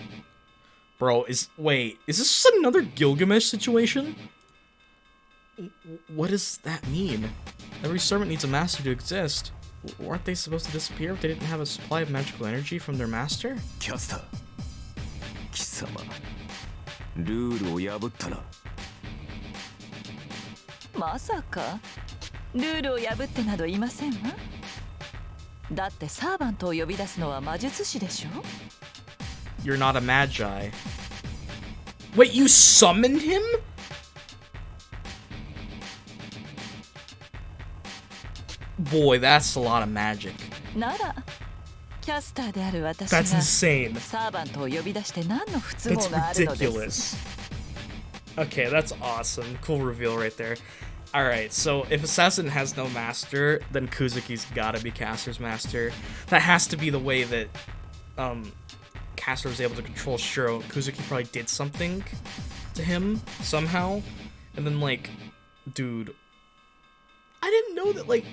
Bro, wait, is this just another Gilgamesh situation? What does that mean? Every servant needs a master to exist. Weren't they supposed to disappear if they didn't have a supply of magical energy from their master? キャスター貴様ルールを破ったな。まさかルールを破ってなどいませんわ。だってサーバントを呼び出すのは魔術師でしょ。 You're not a magi. Wait, you summoned him? Boy, that's a lot of magic. ならキャスターである私が That's insane. サーバントを呼び出して何の不都合 That's があるのです。 ridiculous. Okay, that's awesome. Cool reveal right there. Alright, so if Assassin has no master, then Kuzuki's gotta be Caster's master. That has to be the way that Caster was able to control Shirou. Kuzuki probably did something to him somehow. And then, like, dude, I didn't know that, like,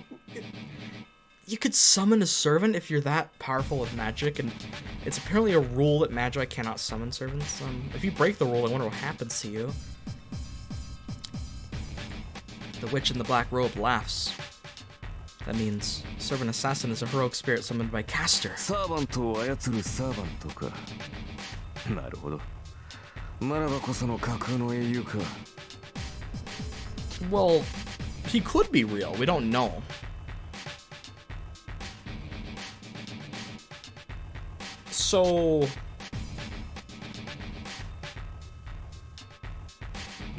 you could summon a servant if you're that powerful with magic, and it's apparently a rule that Magi cannot summon servants. If you break the rule, I wonder what happens to you. The witch in the black robe laughs. That means servant assassin is a heroic spirit summoned by Caster. サーバントを操るサーバントか。なるほど。ならばこその架空の英雄か。Well, he could be real. We don't know. So,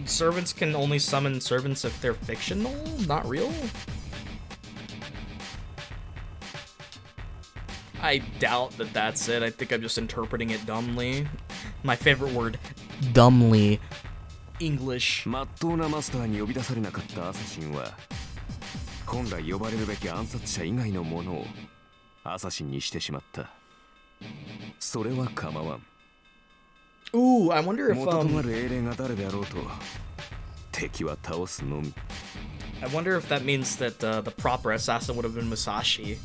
servants can only summon servants if they're fictional, not real? I doubt that that's it. I think I'm just interpreting it dumbly. My favorite word, dumbly. English. まっとうなマスターに呼び出されなかったアサシンは、本来呼ばれるべき暗殺者以外のものをアサシンにしてしまった。それは構わん。Ooh, I wonder if 元となる英霊が誰であろうと、敵は倒すのみ。I wonder if that means that the proper assassin would have been Musashi.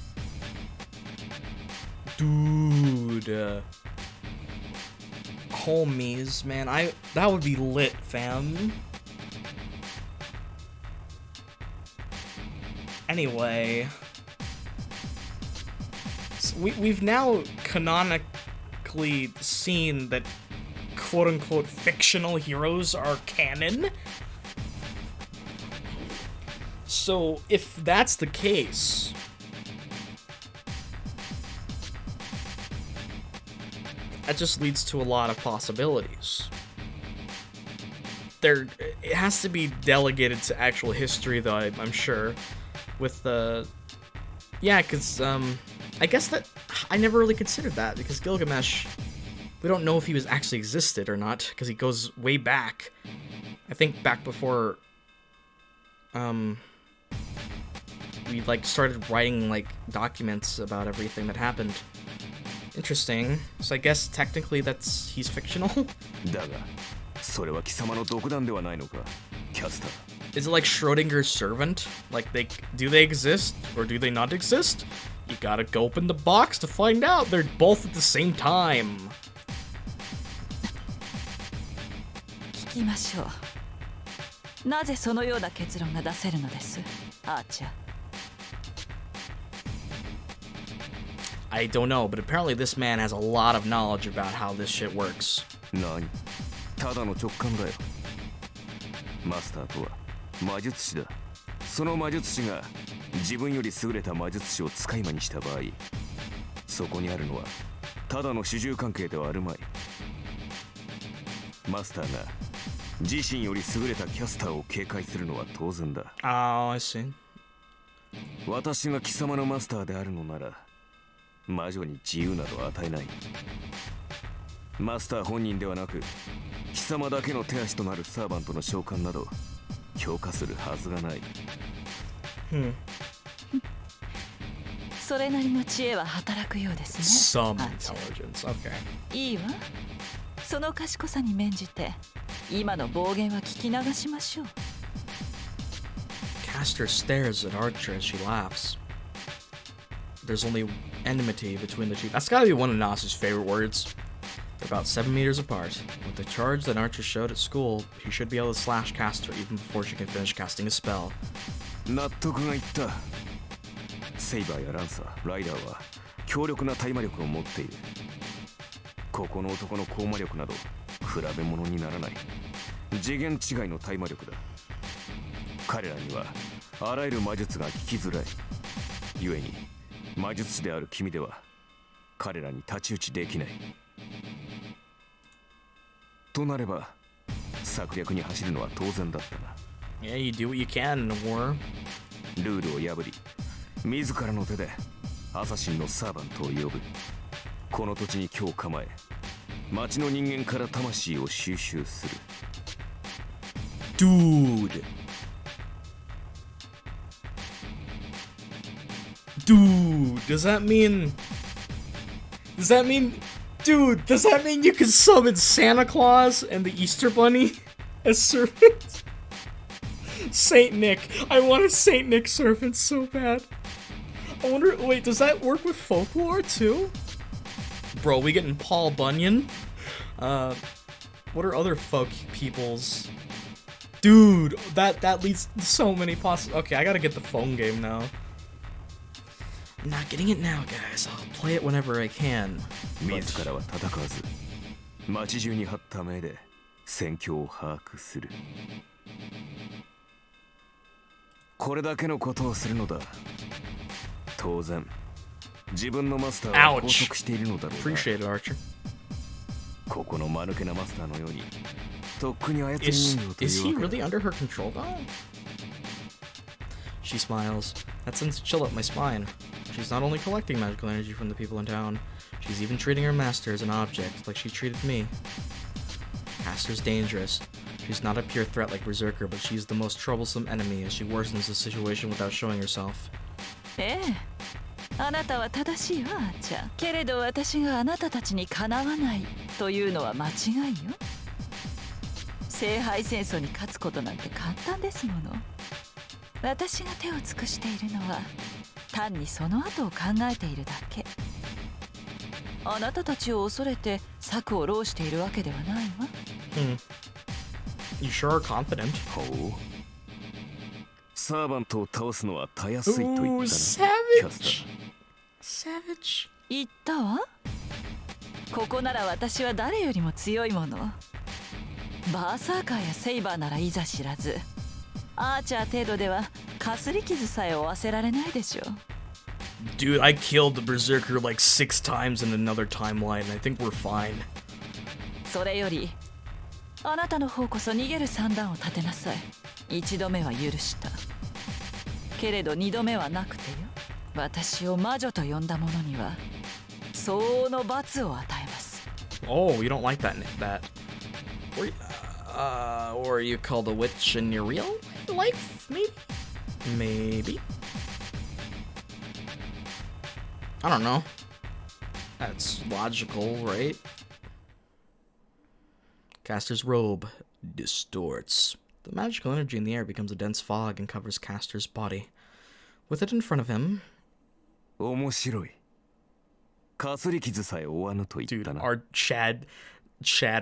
Dude. Homies, man, that would be lit, fam. Anyway, so we've now canonically seen that quote-unquote fictional heroes are canon. So if that's the case, that just leads to a lot of possibilities. It has to be delegated to actual history, though, I'm sure. With the... Yeah, because, I guess that... I never really considered that, because Gilgamesh... We don't know if he was actually existed or not, because he goes way back. I think back before... We, like, started writing, like, documents about everything that happened. Interesting. So I guess technically he's fictional? だが、それは貴様の独断ではないのか、キャスター。Is it like Schrodinger's servant? Like do they exist or do they not exist? You gotta go open the box to find out. They're both at the same time. 聞きましょう。なぜそのような結論が出せるのです、アーチャー。I don't know, but apparently this man has a lot of knowledge about how this shit works. 何？ただの直感だよ。マスターとは魔術師だ。その魔術師が自分より優れた魔術師を使い魔にした場合、そこにあるのはただの主従関係ではあるまい。マスターが自身より優れたキャスターを警戒するのは当然だ。Oh, I see. 私が貴様のマスターであるのなら、魔女に自由など与えない。マスター本人ではなく、貴様だけの手足となるサーバントの召喚など強化するはずがない。それなりの知恵は働くようですね。Some intelligence, okay. いいわ。その賢さに免じて、今の暴言は聞き流しましょう。Caster stares at Archer as she laughs. There's only enmity between the two. That's gotta be one of Nas's favorite words. They're about 7 meters apart. With the charge that Archer showed at school, he should be able to slash Caster even before she can finish casting a spell. 納得がいった。セイバーやランサー、ライダーは強力な対魔力を持っている。ここの男の高魔力など比べ物にならない。次元違いの対魔力だ。彼らにはあらゆる魔術が効きづらい。故に魔術師である君では彼らに太刀打ちできない。となれば策略に走るのは当然だったな。Yeah, you do what you can in a war. ルールを破り、自らの手でアサシンのサーバントを呼ぶ。この土地に今日構え、町の人間から魂を収集する。Dude, does that mean... Dude, does that mean you can summon Santa Claus and the Easter Bunny as servants? Saint Nick. I want a Saint Nick servant so bad. I wonder, wait, does that work with folklore too? Bro, we getting Paul Bunyan? What are other folk peoples? Dude, that leads to so many Okay, I gotta get the phone game now. Not getting it now, guys. I'll play it whenever I can. 自らは戦わず街中に張った目で戦況を把握する。これだけのことをするのだ。当然自分のマスターは拘束しているのだろうが。 Appreciate it, Archer. ここの間抜けなマスターのようにとっくに操り人形と Is い he うわ really けだ。 under her control though? She smiles. That sends a chill up my spine. She's not only collecting magical energy from the people in town, she's even treating her master as an object, like she treated me. Caster's dangerous. She's not a pure threat like Berserker, but she's the most troublesome enemy as she worsens the situation without showing herself. ええ、あなたは正しいわ、アーチャー。けれど私があなたたちにかなわないというのは間違いよ。聖杯戦争に勝つことなんて簡単ですもの。私が手を尽くしているのは単にその後を考えているだけ。あなたたちを恐れて策を浪しているわけではないわ。You sure are confident. ほう。サーバントを倒すのはたやすいと言ったな。 Ooh, キャスタ savage. Savage. 言ったわ。ここなら私は誰よりも強いもの。バーサーカーやセイバーならいざ知らず、アーチャー程度ではかすり傷さえ負わせられないでしょう。 Dude, I killed the Berserker like 6 times in another timeline. I think we're fine. それよりあなたの方こそ逃げる算段を立てなさい。1度目は許した。けれど2度目はなくてよ。私を魔女と呼んだ者には相応の罰を与えます。 Oh, you don't like that. Or you called a witch in your real life? Maybe. I don't know. That's logical, right? Caster's robe distorts. The magical energy in the air becomes a dense fog and covers Caster's body. With it in front of him... 面白い。かすり傷さえ負わぬと言っ Dude, たな。 our Chad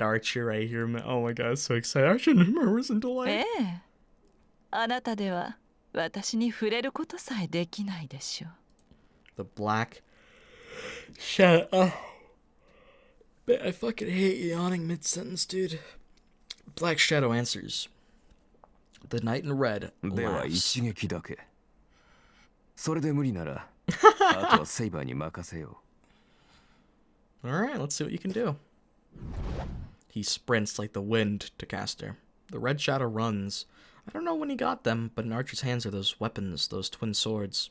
Archer right here, man. Oh my god, so excited. I shouldn't remember until え I... え、あなたでは私に触れることさえできないでしょう。 The black shadow. Oh. Man, I fucking hate yawning mid-sentence, dude. Black Shadow answers. The knight in red では laughs. 一撃だけ。それで無理なら、あとはセイバーに任せよう。 Alright, let's see what you can do. He sprints like the wind to Caster. The red shadow runs. I don't know when he got them, but in Archer's hands are those weapons, those twin swords.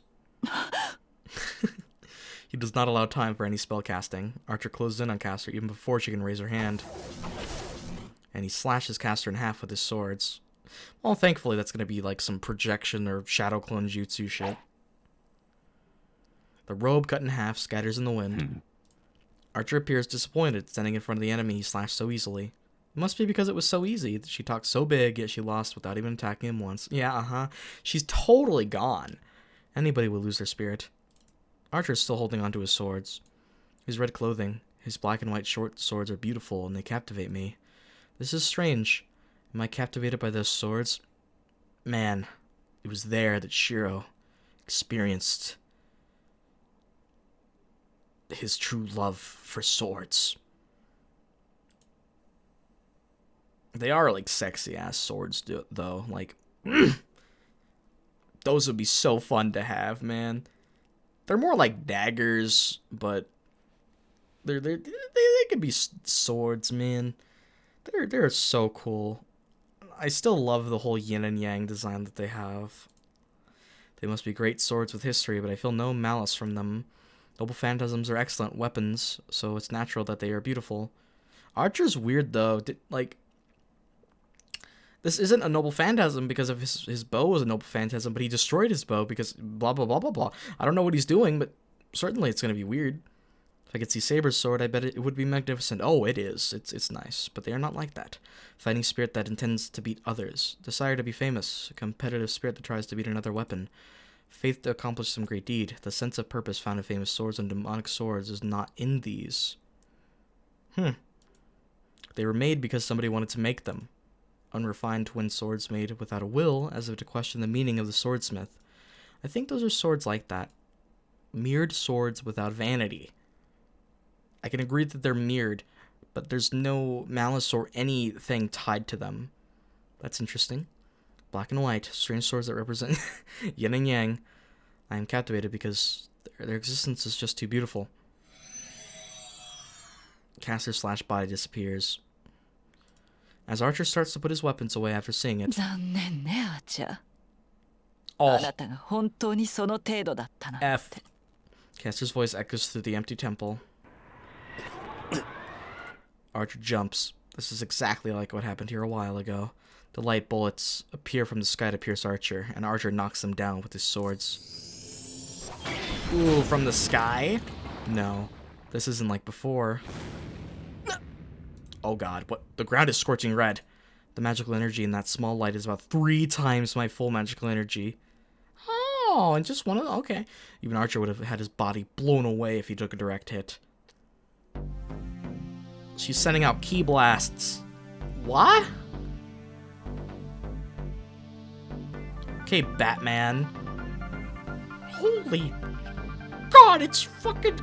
He does not allow time for any spell casting. Archer closes in on Caster even before she can raise her hand. And he slashes Caster in half with his swords. Well, thankfully that's going to be like some projection or shadow clone jutsu shit. The robe cut in half scatters in the wind. Archer appears disappointed, standing in front of the enemy he slashed so easily. It must be because it was so easy that she talked so big, yet she lost without even attacking him once. Yeah, She's totally gone. Anybody would lose their spirit. Archer is still holding onto his swords. His red clothing, his black and white short swords are beautiful, and they captivate me. This is strange. Am I captivated by those swords? Man, it was there that Shirou experienced his true love for swords. They are like sexy ass swords though. Like those would be so fun to have, man. They're more like daggers, but they could be swords, man. They're so cool. I still love the whole yin and yang design that they have. They must be great swords with history, but I feel no malice from them. Noble phantasms are excellent weapons, so it's natural that they are beautiful. Archer's weird though. This isn't a noble phantasm because of his bow was a noble phantasm, but he destroyed his bow because blah blah blah blah blah. I don't know what he's doing, but certainly it's gonna be weird. If I could see Saber's sword, I bet it would be magnificent. Oh, it is. It's nice, but they are not like that. Fighting spirit that intends to beat others. Desire to be famous. A competitive spirit that tries to beat another weapon. Faith to accomplish some great deed. The sense of purpose found in famous swords and demonic swords is not in these. They were made because somebody wanted to make them. Unrefined twin swords made without a will, as if to question the meaning of the swordsmith. I think those are swords like that. Mirrored swords without vanity. I can agree that they're mirrored, but there's no malice or anything tied to them. That's interesting. Black and white, strange swords that represent yin and yang. I am captivated because their existence is just too beautiful. Caster/body disappears. As Archer starts to put his weapons away after seeing it. 残念ね、アーチャー。 Oh, あなたが本当にその程度だったなんて。 F. Caster's voice echoes through the empty temple. Archer jumps. This is exactly like what happened here a while ago. The light bullets appear from the sky to pierce Archer, and Archer knocks them down with his swords. Ooh, from the sky? No, this isn't like before. Oh god, what? The ground is scorching red. The magical energy in that small light is about 3 times my full magical energy. Oh, and just one of them? Okay. Even Archer would have had his body blown away if he took a direct hit. She's sending out ki blasts. What? Okay, Batman. Holy God, it's fucking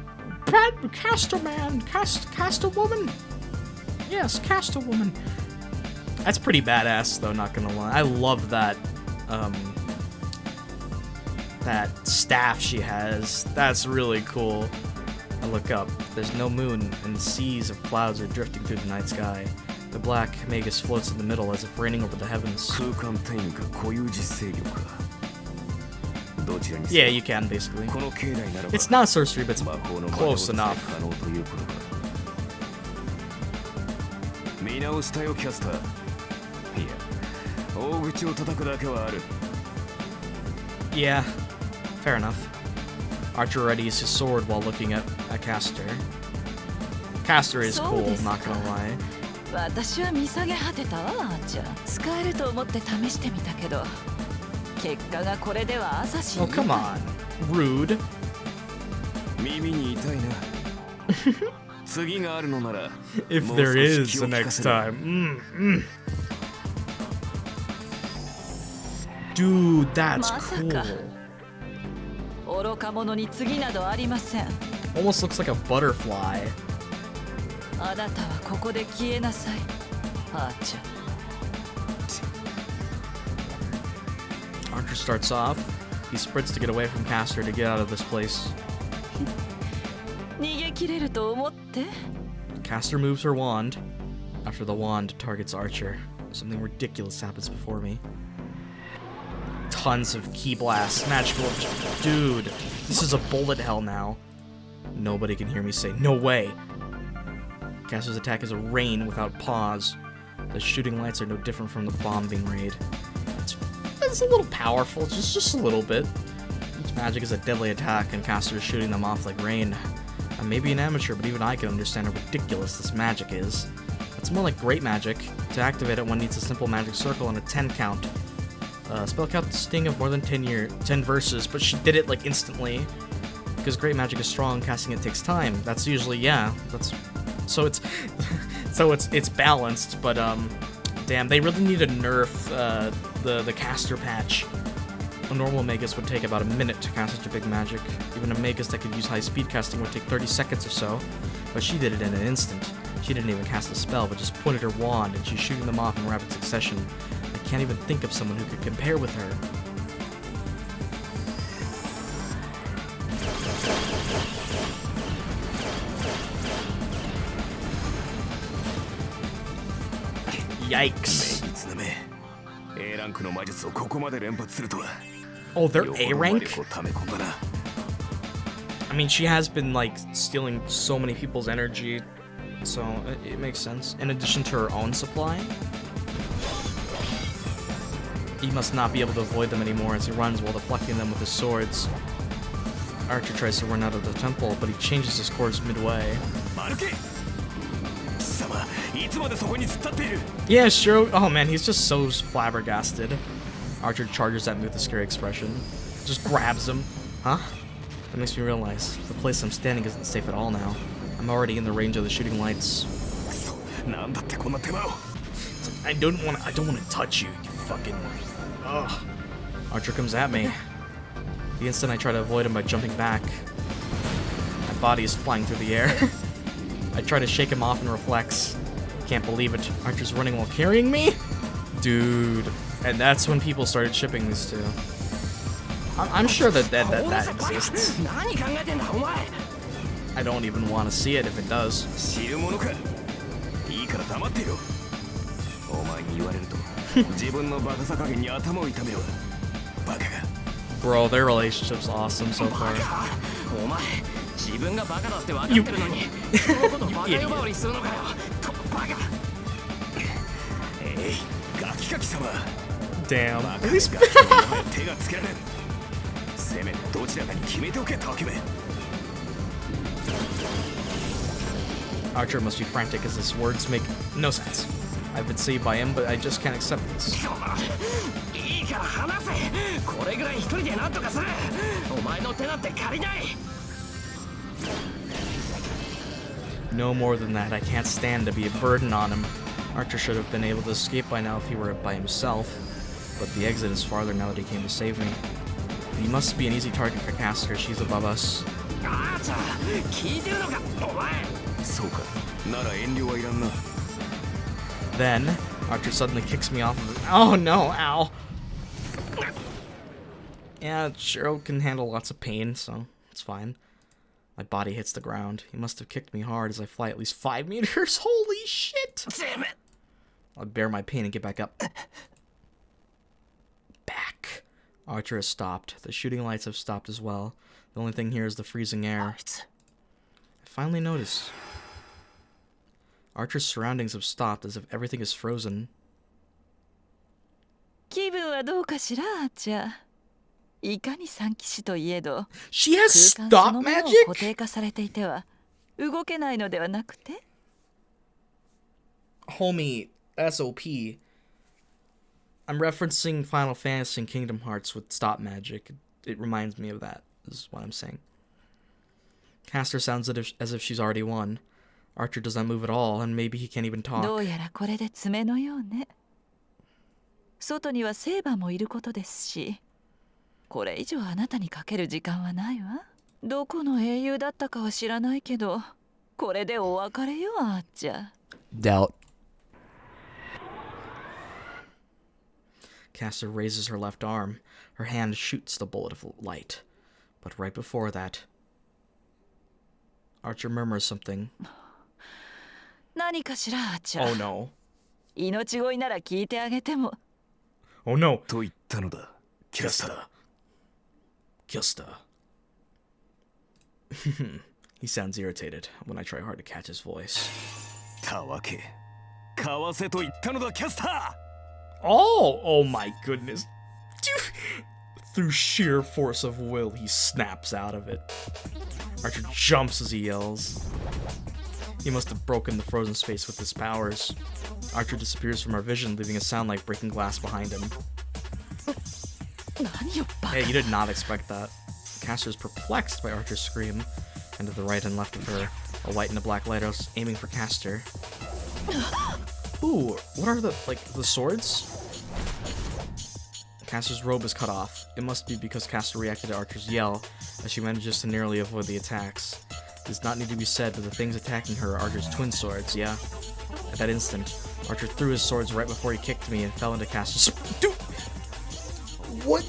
Caster Man. Caster Woman? Yes, Caster Woman. That's pretty badass, though, not gonna lie. I love that, that staff she has. That's really cool. I look up. There's no moon, and seas of clouds are drifting through the night sky. The black magus floats in the middle as if reigning over the heavens. Yeah, you can, basically. It's not sorcery, but it's close enough. Yeah, fair enough. Archer readies his sword while looking at Caster. Caster is cool, not gonna lie. 私は見下げ果てたわ、アーチャー。使えると思って試してみたけど、結果がこれでは朝し。Oh, come on. Rude. 耳に痛いな。次があるのなら。If there is the next time. Dude, that's cool. 愚か者に次などありません。 Almost looks like a butterfly. あなたはここで消えなさい、アーチャー。 Archer starts off. He sprints to get away from Caster to get out of this place. 逃げ切れると思って。 Caster moves her wand. After the wand targets Archer, something ridiculous happens before me. Tons of ki blasts, magical. Dude, this is a bullet hell now. Nobody can hear me say, no way. Caster's attack is a rain without pause. The shooting lights are no different from the bombing raid. It's a little powerful, just a little bit. Each magic is a deadly attack, and Caster is shooting them off like rain. I may be an amateur, but even I can understand how ridiculous this magic is. It's more like great magic. To activate it, one needs a simple magic circle and a 10 count. Spell count the sting of more than 10 verses, but she did it like instantly. Because great magic is strong, casting it takes time. That's usually, yeah, that's... So it's balanced, but damn, they really need to nerf the caster patch. A normal magus would take about a minute to cast such a big magic. Even a magus that could use high speed casting would take 30 seconds or so, but she did it in an instant. She didn't even cast a spell, but just pointed her wand, and she's shooting them off in rapid succession. I can't even think of someone who could compare with her. Yikes. Oh, they're A rank? I mean, she has been, like, stealing so many people's energy, so it makes sense. In addition to her own supply. He must not be able to avoid them anymore as he runs while deflecting them with his swords. Archer tries to run out of the temple, but he changes his course midway. Yeah, Shirou. Oh man, he's just so flabbergasted. Archer charges at me with a scary expression. Just grabs him. Huh? That makes me realize the place I'm standing isn't safe at all now. I'm already in the range of the shooting lights. I don't want to touch you, you fucking... Ugh. Archer comes at me. The instant I try to avoid him by jumping back, body is flying through the air. I try to shake him off and reflex. Can't believe it. Archer's running while carrying me? Dude. And that's when people started shipping these two. I'm sure that exists. I don't even want to see it if it does. Bro, their relationship's awesome so far. You Damn. At least Archer must be frantic as his words make no sense. I've been saved by him, but I just can't accept this. No more than that. I can't stand to be a burden on him. Archer should have been able to escape by now if he were by himself, but the exit is farther now that he came to save me. He must be an easy target for Caster. She's above us. Then, Archer suddenly kicks me off of it. Oh no, ow! Yeah, Shirou can handle lots of pain, so it's fine. My body hits the ground. He must have kicked me hard as I fly at least 5 meters. Holy shit! Damn it! I'll bear my pain and get back up. Back. Archer has stopped. The shooting lights have stopped as well. The only thing here is the freezing air. I finally notice. Archer's surroundings have stopped as if everything is frozen. 気分はどうかしら、アーチャー。いかに三騎士といえど、 She has 空間 stop そのものを magic? 固定化されていては動けないのではなくて Homie, that's OP. I'm referencing Final Fantasy and Kingdom Hearts with stop magic. It reminds me of that, is what I'm saying. Caster sounds as if she's already won. Archer does not move at all, and maybe he can't even talk. どうやらこれで爪のようね。外にはセーバーもいることですし、これ以上あなたにかける時間はないわ。どこの英雄だったかは知らないけど、これでお別れよ、あっちゃ。Doubt. Caster raises her left arm. Her hand shoots the bolt of light. But right before that, Archer murmurs something. 何かしら、あっちゃ。 Oh no. 命乞いなら聞いてあげても。Oh no. と言ったのだ、キャスター。 Kilsta. He sounds irritated when I try hard to catch his voice. たわけ、かわせと言ったのだ、キャスター。 Oh my goodness. Through sheer force of will, he snaps out of it. Archer jumps as he yells. He must have broken the frozen space with his powers. Archer disappears from our vision, leaving a sound like breaking glass behind him. Hey, you did not expect that. Caster is perplexed by Archer's scream, and to the right and left of her, a white and a black lighthouse aiming for Caster. Ooh, what are the swords? Caster's robe is cut off. It must be because Caster reacted to Archer's yell, as she manages to narrowly avoid the attacks. It does not need to be said, but the things attacking her are Archer's twin swords, yeah? At that instant, Archer threw his swords right before he kicked me and fell into Caster's... Dude! What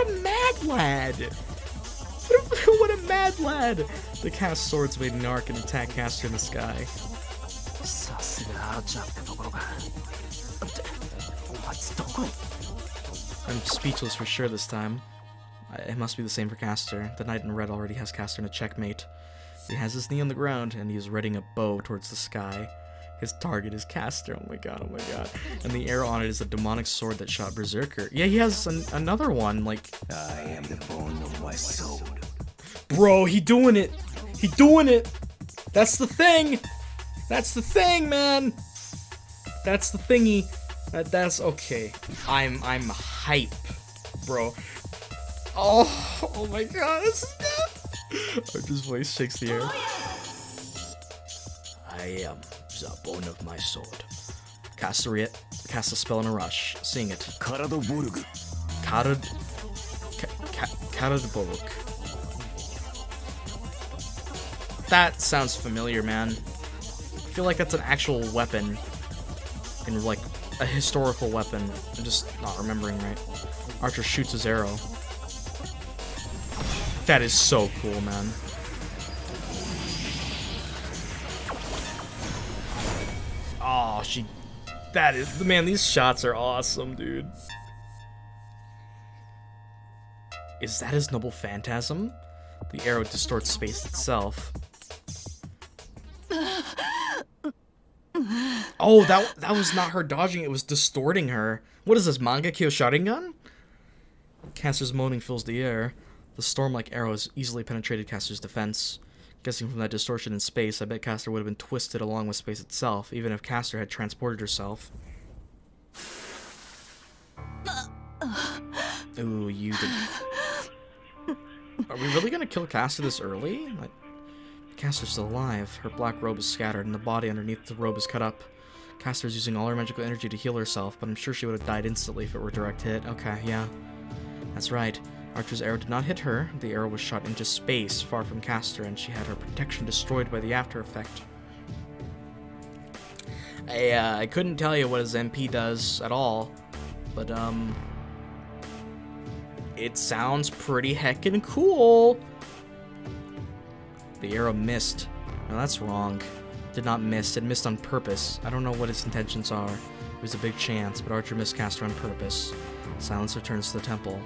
a mad lad! What a mad lad! The cast swords made an arc and attacked Caster in the sky. I'm speechless for sure this time. It must be the same for Caster. The knight in red already has Caster in a checkmate. He has his knee on the ground, and he is readying a bow towards the sky. His target is Caster. Oh my god, oh my god. And the arrow on it is a demonic sword that shot Berserker. Yeah, he has another one, like... I am the bone of my soul. Bro, he doing it! He doing it! That's the thing! That's the thing, man! That's the thingy. That's okay. I'm hype, bro. Oh my god, this is good! Archer's voice shakes the air. I am the bone of my sword. Cast a spell in a rush. Sing it. Karadborg. Karadborg. That sounds familiar, man. I feel like that's an actual weapon. In, like, a historical weapon. I'm just not remembering right. Archer shoots his arrow. That is so cool, man. Oh, that is, man, these shots are awesome, dude. Is that his noble phantasm? The arrow distorts space itself. Oh, that was not her dodging, it was distorting her. What is this, Mangekyo Sharingan? Caster's moaning fills the air. The storm-like arrow has easily penetrated Caster's defense. Guessing from that distortion in space, I bet Caster would have been twisted along with space itself, even if Caster had transported herself. Ooh, you did. Are we really gonna kill Caster this early? Like, Caster's still alive. Her black robe is scattered, and the body underneath the robe is cut up. Caster's using all her magical energy to heal herself, but I'm sure she would have died instantly if it were a direct hit. Okay, yeah. That's right. Archer's arrow did not hit her. The arrow was shot into space, far from Caster, and she had her protection destroyed by the after effect. I couldn't tell you what his MP does at all, but, it sounds pretty heckin' cool. The arrow missed. No, that's wrong. Did not miss. It missed on purpose. I don't know what its intentions are. It was a big chance, but Archer missed Caster on purpose. Silence returns to the temple.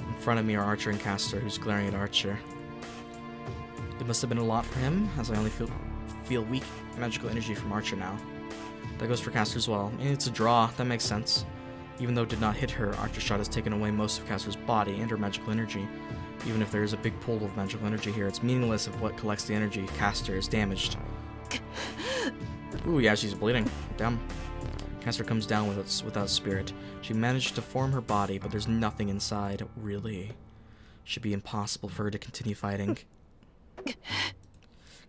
In front of me are Archer and Caster, who's glaring at Archer. It must have been a lot for him, as I only feel weak magical energy from Archer now. That goes for Caster as well. It's a draw. That makes sense. Even though it did not hit her, Archer's shot has taken away most of Caster's body and her magical energy. Even if there is a big pool of magical energy here, it's meaningless if what collects the energy. Caster is damaged. Ooh, yeah, she's bleeding. Damn. Caster comes down without spirit. She managed to form her body, but there's nothing inside. Really? Should be impossible for her to continue fighting.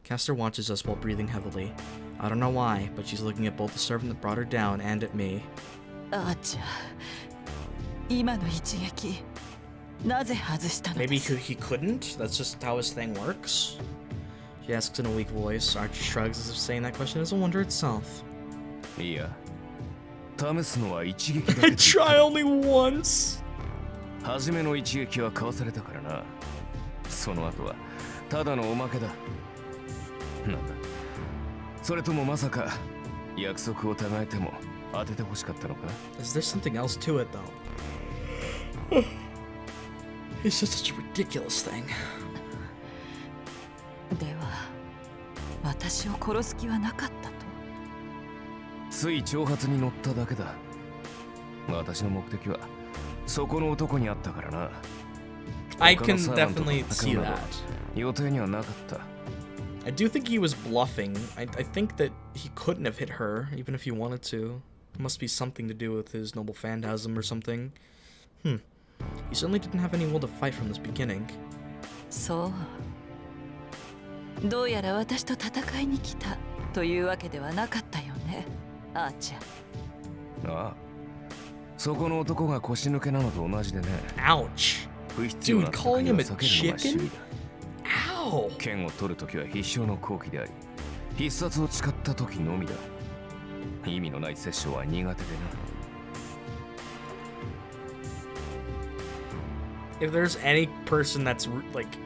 Caster watches us while breathing heavily. I don't know why, but she's looking at both the servant that brought her down and at me. Maybe he couldn't? That's just how his thing works? She asks in a weak voice. Archer shrugs as if saying that question is a wonder itself. Yeah. Try only once! 初めの一撃はかわされたからな。その後はただのおまけだ。なんだ。それともまさか約束を違えても当ててほしかったのか? Is there something else to it though? It's just such a ridiculous thing. では、私を殺す気はなかったと。つい挑発に乗っただけだ。私の目的はそこの男にあったからな。I can definitely see that. 予定にはなかった。I do think he was bluffing. I think that he couldn't have hit her, even if he wanted to. It must be something to do with his noble phantasm or something. He certainly didn't have any will to fight from this beginning. そう。どうやら私と戦いに来たというわけではなかったよね、アーチャー。ああ。そこの男が腰抜けなのと同じでね。Ouch! Dude, calling him a chicken? Ow! 剣を取るときは必勝の好機であり、必殺を誓ったときのみだ。意味のない殺生は苦手でな。If there's any person that's like,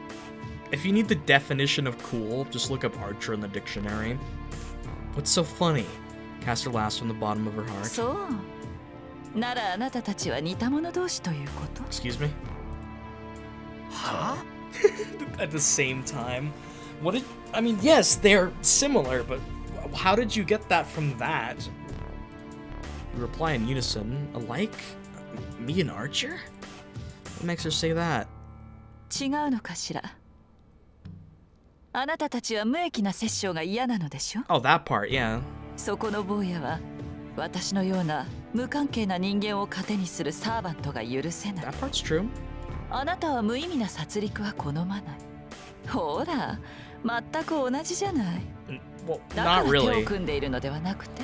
if you need the definition of cool, just look up Archer in the dictionary. What's so funny? Caster laughs from the bottom of her heart. そう。ならあなたたちは似た者同士ということ。Excuse me? Huh? At the same time? What did... I mean, yes, they're similar, but how did you get that from that? We reply in unison. Alike? Me and Archer? What makes her say that? 違うのかしら。あなたたちは無益な殺生が嫌なのでしょ? Oh, that part, yeah. そこの坊やは私のような無関係な人間を糧にするサーバントが許せない。 That part's true. あなたは無意味な殺戮は好まない。ほら、全く同じじゃない。Well, だから not 手 really. を組んでいるのではなくて。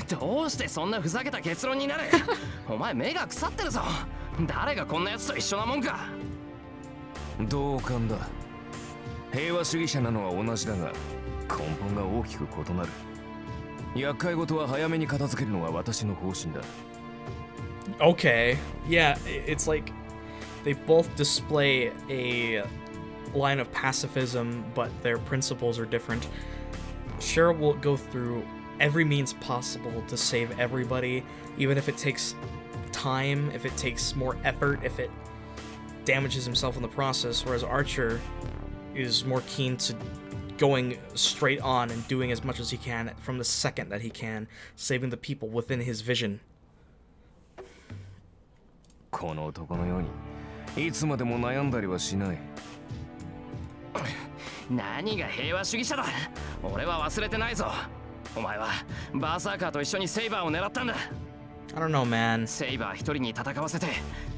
どうしてそんなふざけた結論になる？お前目が腐ってるぞ。誰がこんなやつと一緒なもんか。同感だ。平和主義者なのは同じだが根本が大きく異なる。厄介事は早めに片付けるのが私の方針だ。 Okay, yeah, it's like they both display a line of pacifism, but their principles are different. Shirou will go through every means possible to save everybody, even if it takes time, if it takes more effort, if it damages himself in the process, whereas Archer is more keen to going straight on and doing as much as he can from the second that he can, saving the people within his vision. この男のようにいつまでも悩んだりはしない。何が平和主義者だ。俺は忘れてないぞ。お前はバーサーカーと一緒にセイバーを狙ったんだ。 I don't know, man. セイバー一人に戦わせて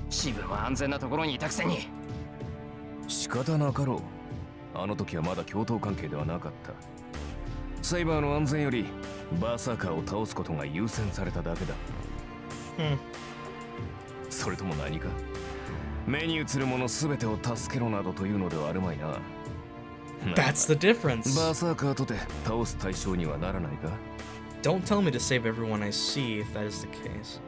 自分は安全なところにいたくせに。仕方なかろう。あの時はまだ共闘関係ではなかった。セイバーの安全よりバーサーカーを倒すことが優先されただけだ。それとも何か目に映るもの全てを助けろなどというのではあるまいな。 That's the difference. バーサーカーとて倒す対象にはならないか。 Don't tell me to save everyone I see if that is the case.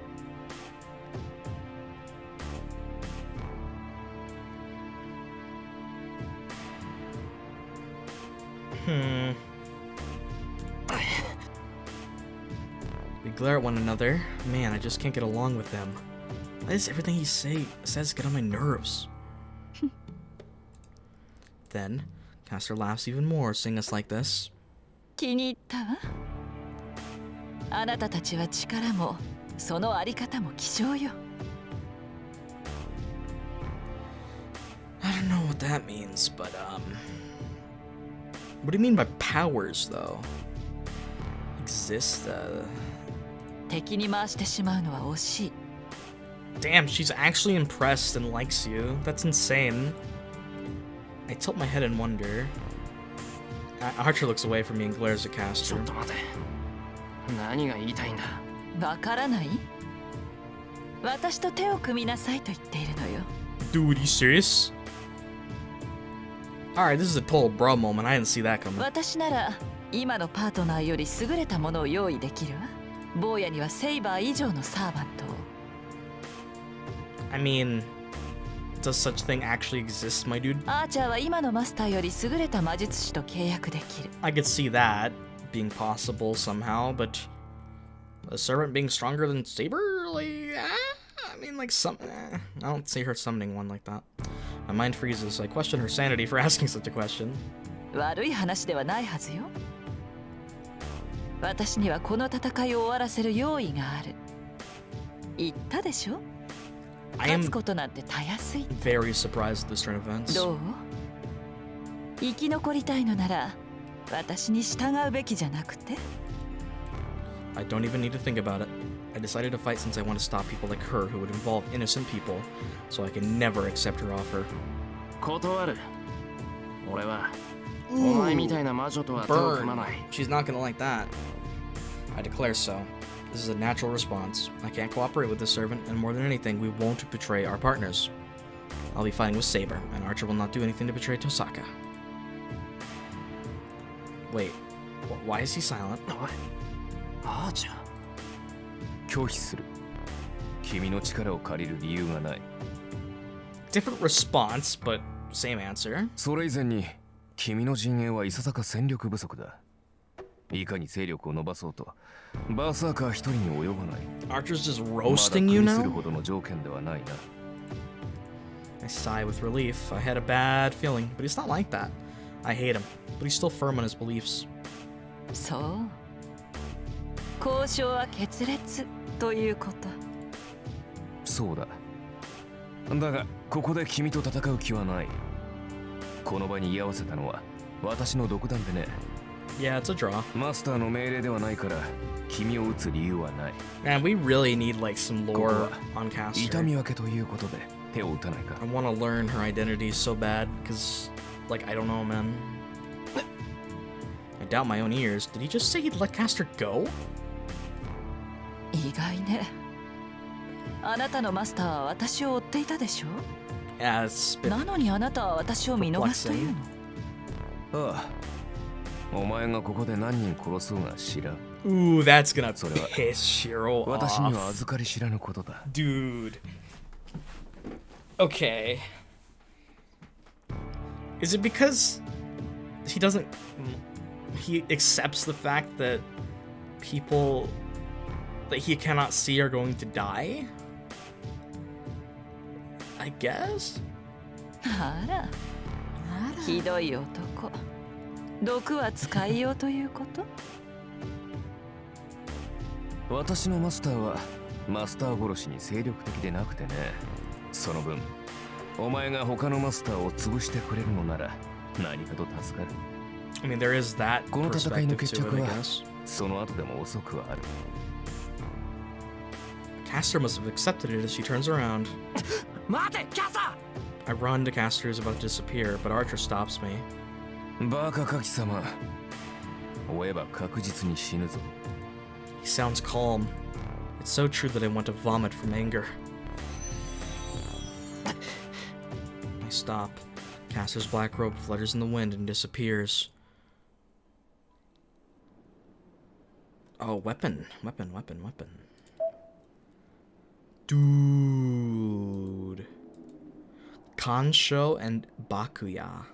We glare at one another. Man, I just can't get along with them. Why does everything he says get on my nerves? Then, Caster laughs even more, seeing us like this. 気に入ったわ。あなたたちは力もそのあり方も希少よ。I don't know what that means, but what do you mean by powers, though? Exist? 敵に回してしまうのは惜しい。Damn, she's actually impressed and likes you. That's insane. I tilt my head in wonder. Archer looks away from me and glares at ち Caster. ょっと待て。何が言いたいんだ。わからない？私と手を組みなさいと言っているのよ。Dude, you serious? Alright, this is a total bro moment. I didn't see that coming. 私なら今のパートナーより優れたものを用意できるわ。坊やにはセイバー以上のサーバントを。I mean, does such thing actually exist, my dude? アーチャーは今のマスターより優れた魔術師と契約できる。I could see that being possible somehow, but a servant being stronger than Saber? Like, I mean, like, I don't see her summoning one like that. My mind freezes. I question her sanity for asking such a question. 悪い話ではないはずよ。私にはこの戦いを終わらせる用意がある。言ったでしょ？ I 勝 am つことなんてたやすい。 very surprised at this turn of events. どう？生き残りたいのなら私に従うべきじゃなくて？ I don't even need to think about it. I decided to fight since I want to stop people like her who would involve innocent people, so I can never accept her offer. 断る。俺はお前みたいな魔女とは手を組ま Burn. ない。 She's not gonna like that. I declare so. This is a natural response. I can't cooperate with this servant, and more than anything, we won't betray our partners. I'll be fighting with Saber, and Archer will not do anything to betray Tosaka. Wait, why is he silent? おい、あーちゃん。拒否する。君の力を借りる理由がない。 Different response, but same answer. それ以前に君の陣営はいささか戦力不足だ。いかに勢力を伸ばそうとバーサーカー一人に及ばない。 Archer's just まだ roasting you 苦にする now? ほどの条件ではないな。 I sigh with relief. I had a bad feeling, but he's not like that. I hate him, but he's still firm on his beliefs. そう。交渉は決裂ということ。そうだ。だがここで君と戦う気はない。この場に居合わせたのは私の独断でね。 Yeah, it's a draw. マスターの命令ではないから君を撃つ理由はない。 Man, we really need like some lore on 痛 Caster. み分けということで手を打たないか。 I want to learn her identity so bad, because, like, I don't know, man. I doubt my own ears. Did he just say he'd let Caster go? 意外ね。あなたのマスターは私を追っていたでしょ？ Yeah, it's a bit なのにあなたは私を見逃すというの？ああ、お前がここで何人殺そうが知らん。 Ooh, that's gonna それは piss Shirou 私には off. 預かり知らぬことだ。 Dude. Okay. Is it because he doesn't... he accepts the fact that people that he cannot see are going to die? I guess? あら、ひどい男。毒は使いようということ？私のマスターはマスター殺しに精力的でなくてね。その分お前が他のマスターを潰してくれるのなら何かと助かる。 I mean, there is that この戦いの perspective 決 to 着 it, は I guess. その後でも遅くはある。 Caster must have accepted it as she turns around. 待て、キャスタ I run to Caster, who's about to disappear, but Archer stops me. バカカキ様、追えば確実に死ぬぞ。 He sounds calm. It's so true that I want to vomit from anger. I stop. Caster's black robe flutters in the wind and disappears. Oh, weapon. Weapon. Dude. Kansho and Bakuya.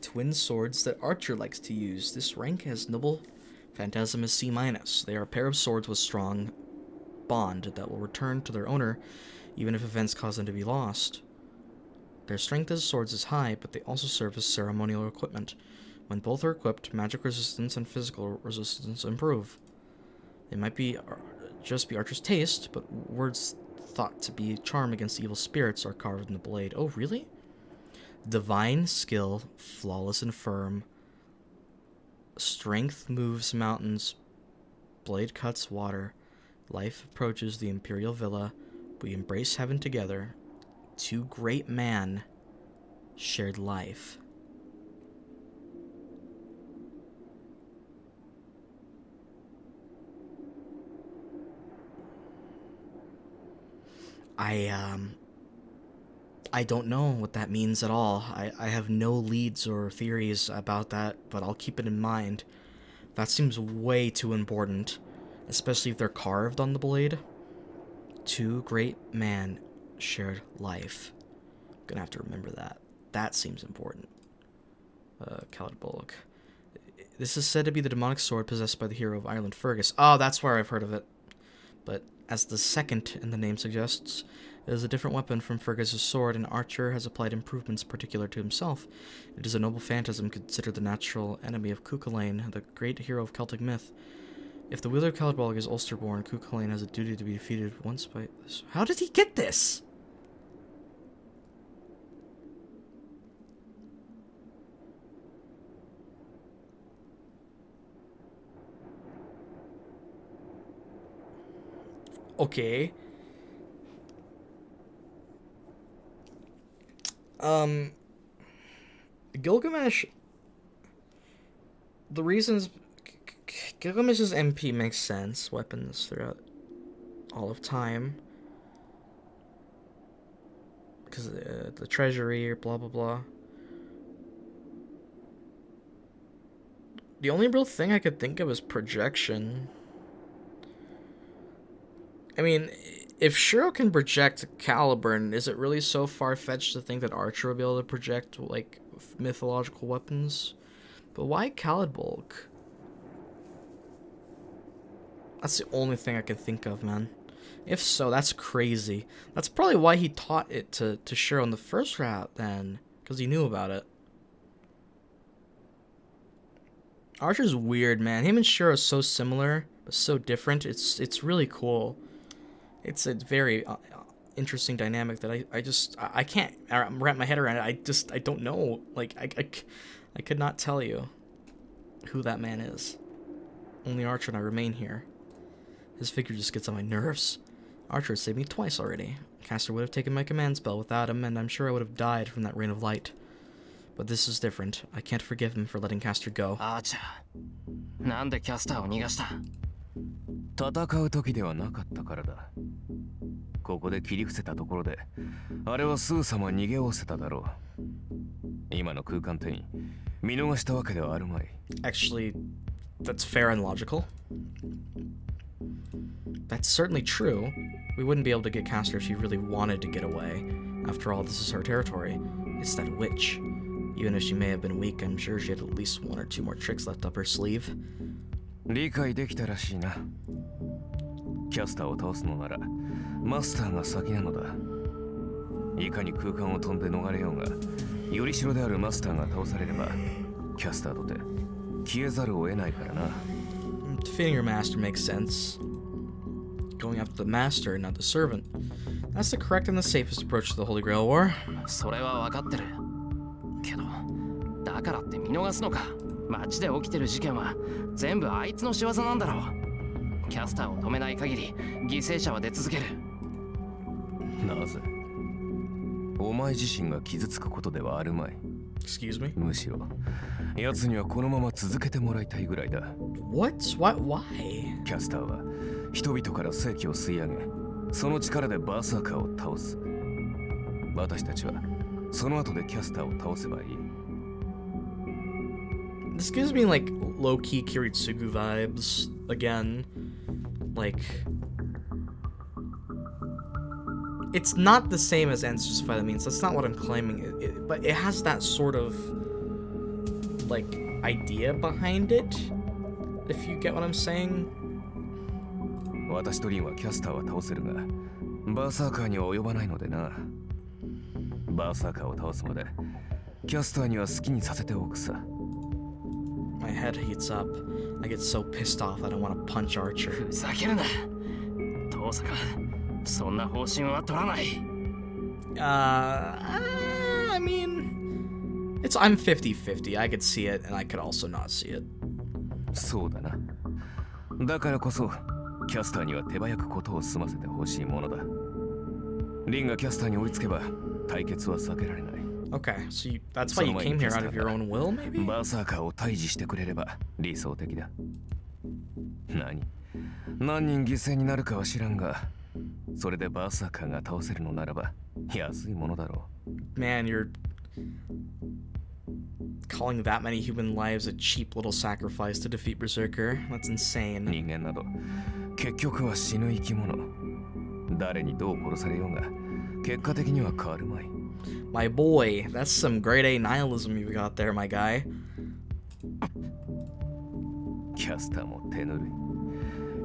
Twin swords that Archer likes to use. This rank has noble phantasm is C-. They are a pair of swords with strong bond that will return to their owner even if events cause them to be lost. Their strength as swords is high, but they also serve as ceremonial equipment. When both are equipped, magic resistance and physical resistance improve. They might be just be Archer's taste, but words thought to be a charm against evil spirits are carved in the blade. Oh, really? Divine skill, flawless and firm. Strength moves mountains. Blade cuts water. Life approaches the imperial villa. We embrace heaven together. Two great man shared life. I don't know what that means at all. I have no leads or theories about that, but I'll keep it in mind. That seems way too important, especially if they're carved on the blade. Two great men shared life. I'm gonna have to remember that. That seems important. Coward Bullock. This is said to be the demonic sword possessed by the hero of Ireland, Fergus. Oh, that's where I've heard of it. But as the second in the name suggests, it is a different weapon from Fergus's sword, and Archer has applied improvements particular to himself. It is a noble phantasm considered the natural enemy of Cuchulainn, the great hero of Celtic myth. If the wielder of Coward is Ulsterborn, Cuchulainn has a duty to be defeated once by this. How did he get this? Okay. Gilgamesh. The reasons Gilgamesh's MP makes sense. Weapons throughout all of time. Because the treasury or blah blah blah. The only real thing I could think of is projection. I mean, if Shirou can project Caliburn, is it really so far-fetched to think that Archer will be able to project, like, mythological weapons? But why Calidbolg? That's the only thing I can think of, man. If so, that's crazy. That's probably why he taught it to Shirou in the first route, then. Because he knew about it. Archer's weird, man. Him and Shirou are so similar, but so different. It's really cool. It's a very interesting dynamic that I can't wrap my head around it. I don't know. Like, I could not tell you who that man is. Only Archer and I remain here. His figure just gets on my nerves. Archer has saved me twice already. Caster would have taken my command spell without him, and I'm sure I would have died from that rain of light. But this is different. I can't forgive him for letting Caster go. アーチャー、なんでキャスターを逃がした？戦う時ではなかったからだ。ここで切り伏せたところで、あれはすぐさま逃げおせただろう。今の空間転移、見逃したわけではあるまい。 Actually, that's fair and logical. That's certainly true. We wouldn't be able to get Caster if she really wanted to get away. After all, this is her territory. It's that witch. Even if she may have been weak, I'm sure she had at least one or two more tricks left up her sleeve. 理解できたらしいな。キャスターを倒すのならマスターが先なのだ。いかに空間を飛んで逃れようが、よりしろであるマスターが倒されればキャスターとて消えざるを得ないからな。Defeating your master makes sense. Going after the master, not the servant. That's the correct and the safest approach to the Holy Grail War. それは分かってるけど、だからって見逃すのか。街で起きてる事件は全部あいつの仕業なんだろう。キャスターを止めない限り犠牲者は出続ける。なぜお前自身が傷つくことではあるまい。 Excuse me? むしろ奴にはこのまま続けてもらいたいぐらいだ。 What? Why? キャスターは人々から正気を吸い上げ、その力でバーサーカーを倒す。私たちはその後でキャスターを倒せばいい。 This gives me like low-key Kiritsugu vibes again. Like, it's not the same as ends justify the means. That's not what I'm claiming. But it has that sort of like idea behind it. If you get what I'm saying. 私とリンはキャスターは倒せるが、バーサーカーには及ばないのでな。バーサーカーを倒すまでキャスターには好きにさせておくさ。 My head heats up. I get so pissed off that I want to punch Archer. ふざけるな。遠坂、そんな方針は取らない。I mean, I'm 50-50. I could see it, and I could also not see it. そうだな。だからこそキャスターには手早くことを済ませてほしいものだ。リンがキャスターに追いつけば対決は避けられない。 Okay, so that's why you came here out of your own will, maybe? バーサーカーを退治してくれれば理想的だ。何人犠牲になるかは知らんが、それでバーサーカーが倒せるのならば安いものだろう。Man, you're calling that many human lives a cheap little sacrifice to defeat Berserker? That's insane. 人間など結局は死ぬ生き物。誰にどう殺されようが結果的には変わるまい。 My boy, that's some grade A nihilism you've got there, my guy. キャスターも手ぬる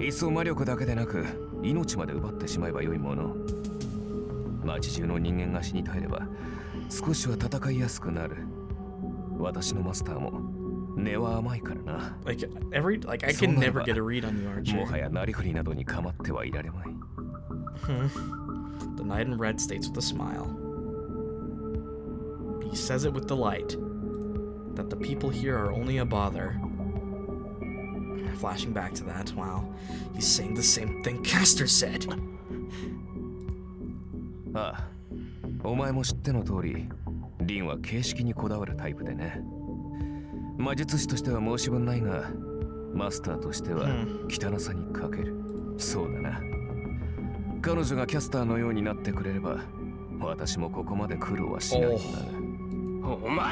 い。いっそ魔力だけでなく命まで奪ってしまえばよいもの。街中の人間が死に絶えれば少しは戦いやすくなる。私のマスターも根は甘いからな。Like I can never get a read on you, Archer. もはやなりふりなどに構ってはいられまい。The knight in red states with a smile. He says it with delight that the people here are only a bother. Flashing back to that, wow, he's saying the same thing Caster said. ああ、お前も知っての通り、リンは形式にこだわるタイプでね。魔術師としては申し分ないが、マスターとしては汚さに欠ける。そうだな。彼女がキャスターのようになってくれれば、私もここまで苦労はしないんだ。お前!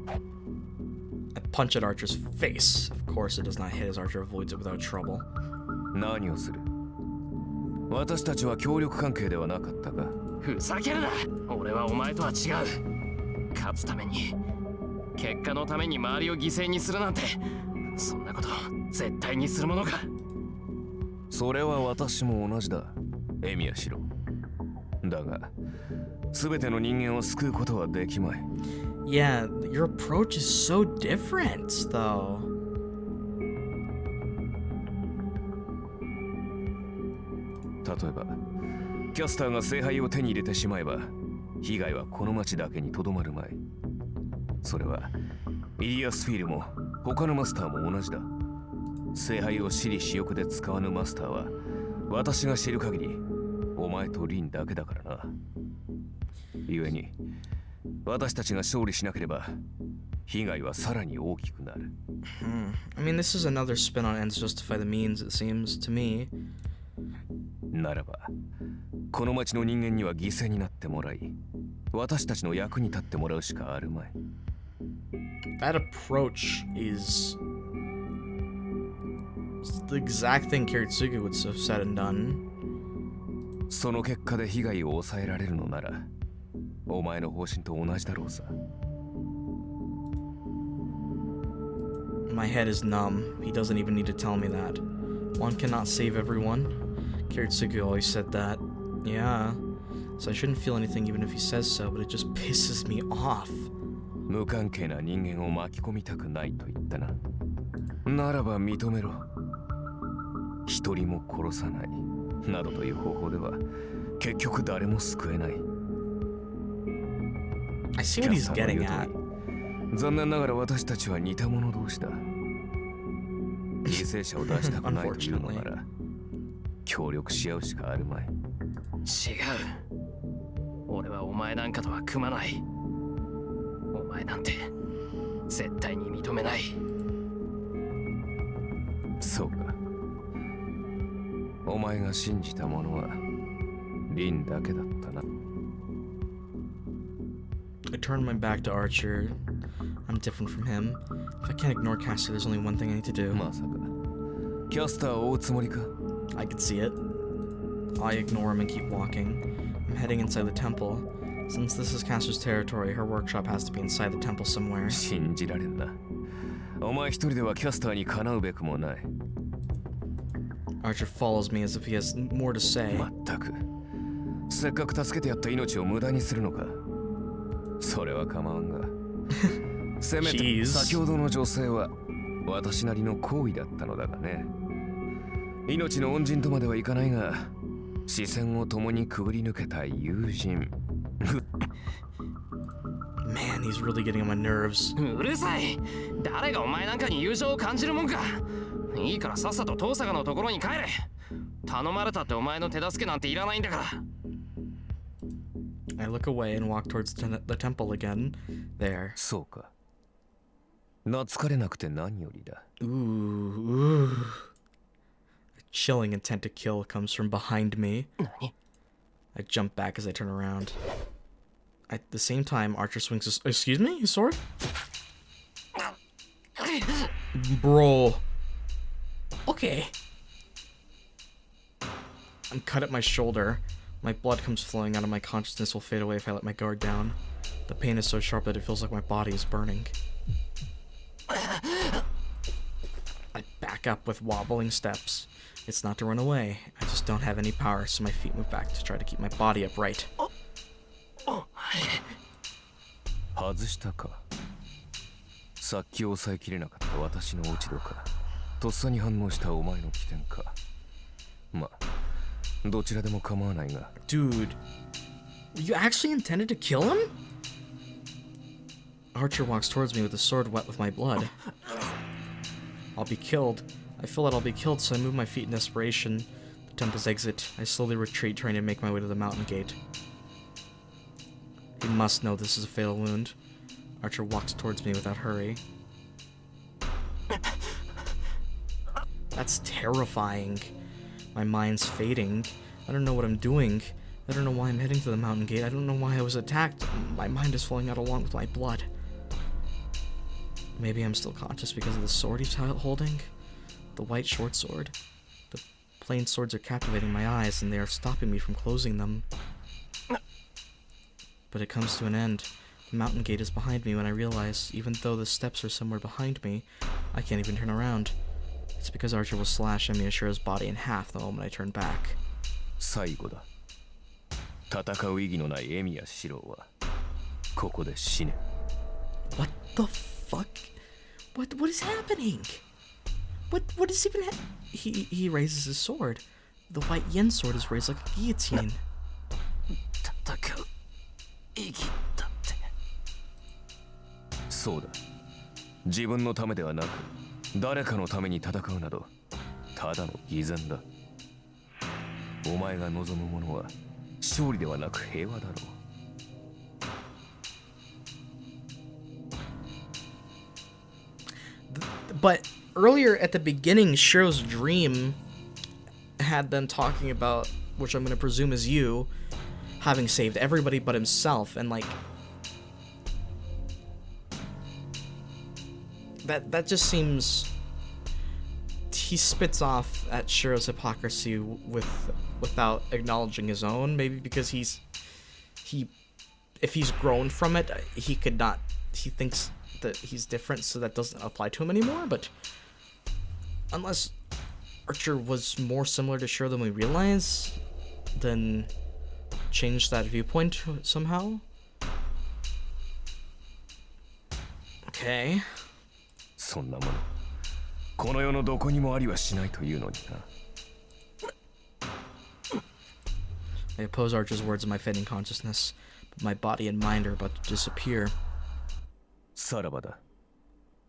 I punch at Archer's face. Of course, it does not hit as Archer avoids it without trouble. 何をする? 私たちは協力関係ではなかったか? ふざけるな! 俺はお前とは違う. 勝つために、結果のために周りを犠牲にするなんて、そんなこと絶対にするものか. それは私も同じだ。エミヤシロ。だが、すべての人間を救うことはできまい。Yeah, your approach is so different, though. 例えば、キャスターが聖杯を手に入れてしまえば、被害はこの町だけにとどまるまい。それは、イリアスフィールも他のマスターも同じだ。聖杯を私利私欲で使わぬマスターは、私が知る限り、お前とリンだけだからな。故に、私たちが勝利しなければ、被害はさらに大きくなる。I mean, this is another spin on ends justify the means, it seems to me. ならば、この町の人間には犠牲になってもらい、私たちの役に立ってもらうしかあるまい。That approach is the exact thing Kiritsugu would have said and done. その結果で被害を抑えられるのなら、お前の方針と同じだろうさ。My head is numb. He doesn't even need to tell me that. One cannot save everyone. Kiritsugu always said that. Yeah. So I shouldn't feel anything even if he says so, but it just pisses me off. 無関係な人間を巻き込みたくないと言ったな。ならば認めろ。一人も殺さない。などという方法では結局誰も救えない。I see what he's getting at. 残念ながら私たちは似た者同士だ。犠牲者を出したくないというのなら協力し合うしかあるまい。違う。俺はお前なんかとは組まない。お前なんて絶対に認めない。そうか。お前が信じたものはリンだけだったな。I turned my back to Archer. I'm different from him. If I can't ignore Caster, there's only one thing I need to do. まさかキャスターを追うつもりか。 I can see it. I ignore him and keep walking. I'm heading inside the temple. Since this is Caster's territory, her workshop has to be inside the temple somewhere. 信じられんな。お前一人ではキャスターにかなうべくもない。 Archer follows me as if he has more to say. まったく。せっかく助けてやった命を無駄にするのか。それは構わんが。せめて先ほどの女性は私なりの行為だったのだがね。命の恩人とまではいかないが、視線を共にくぐり抜けた友人。Man, he's really getting on my nerves. うるさい。誰がお前なんかに友情を感じるもんか。いいからさっさと遠坂のところに帰れ。頼まれたってお前の手助けなんていらないんだから。I look away and walk towards the temple again. There. そうか。懐かれなくて何よりだ。Ooh. A chilling intent to kill comes from behind me. 何? I jump back as I turn around. At the same time, Archer swings his... Excuse me? His sword? Bro. Okay. I'm cut at my shoulder. My blood comes flowing out of my consciousness will fade away if I let my guard down. The pain is so sharp that it feels like my body is burning. I back up with wobbling steps. It's not to run away. I just don't have any power, so my feet move back to try to keep my body upright. 外したか。さっき抑えきれなかった私の落ち度か。とっさに反応したお前の起点か。まあ、どちらでも構わないが。Dude, you actually intended to kill him? Archer walks towards me with the sword wet with my blood. I'll be killed. I feel that I'll be killed, so I move my feet in desperation. The temple's exit. I slowly retreat, trying to make my way to the mountain gate. He must know this is a fatal wound. Archer walks towards me without hurry. That's terrifying. My mind's fading. I don't know what I'm doing. I don't know why I'm heading to the mountain gate. I don't know why I was attacked. My mind is flowing out along with my blood. Maybe I'm still conscious because of the sword he's holding? The white short sword. The plain swords are captivating my eyes, and they are stopping me from closing them. But it comes to an end. The mountain gate is behind me when I realize, even though the steps are somewhere behind me, I can't even turn around. It's because Archer will slash Shirou's body in half the moment I turn back. 最後だ。戦う意義のないエミやシロはここで死ね。What the fuck? What is happening? What is even He raises his sword. The white yen sword is raised like a guillotine. 戦う意義だって。そうだ。自分のためではなく、誰かのために戦うなど、ただの偽善だ。お前が望むものは勝利ではなく平和だろう。But earlier at the beginning, Shirou's dream had them talking about, which I'm going to presume is you, having saved everybody but himself, and like, That just seems... He spits off at Shirou's hypocrisy without acknowledging his own. Maybe because if he's grown from it, he thinks that he's different, so that doesn't apply to him anymore. But unless Archer was more similar to Shirou than we realize, then change that viewpoint somehow. Okay. そんなものこの世のどこにもありはしないというのにな。I oppose Archer's words in my fading consciousness, but my body and mind are about to disappear. さらばだ。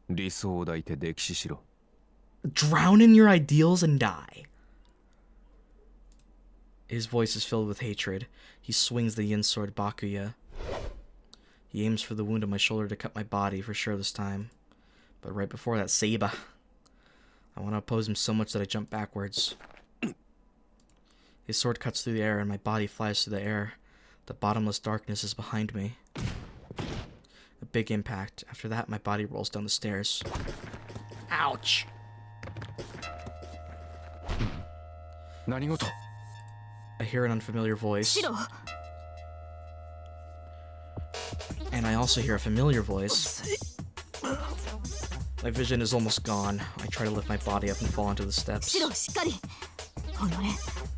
理想を抱いて溺死しろ。Drown in your ideals and die. His voice is filled with hatred. He swings the yin sword Bakuya. He aims for the wound on my shoulder to cut my body for sure this time. But right before that, Seiba. I want to oppose him so much that I jump backwards. His sword cuts through the air and my body flies through the air. The bottomless darkness is behind me. A big impact. After that, my body rolls down the stairs. Ouch! 何事? I hear an unfamiliar voice. Shirou! And I also hear a familiar voice. My vision is almost gone. I try to lift my body up and fall onto the steps. Shirou, しっかり。おのれ、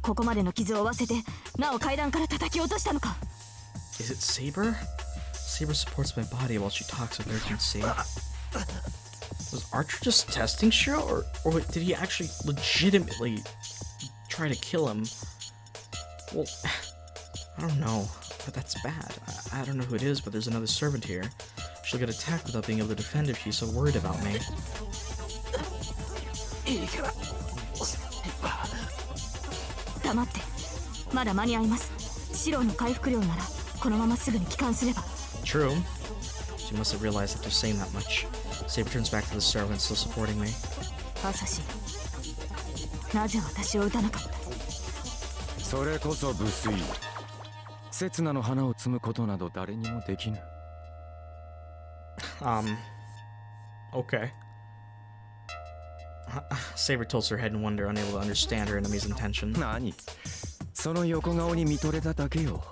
ここまでの傷を負わせて、なお階段から叩き落としたのか。Is it Saber? Saber supports my body while she talks with urgency. Was Archer just testing Shirou, or did he actually legitimately try to kill him? Well, I don't know, but that's bad. I don't know who it is, but there's another servant here. She'll get attacked without being able to defend if she's so worried about me. 黙って。まだ間に合います。シローの回復量ならこのまますぐに帰還すれば。 True. She must have realized after saying that much. Saber turns back to the servant, still supporting me. アサシ、なぜ私を撃たなかった？それこそ無粋。刹那の花を摘むことなど誰にもできぬ。Okay. Saber tilts her head in wonder, unable to understand her enemy's intention. 何? その横顔に見とれただけよ。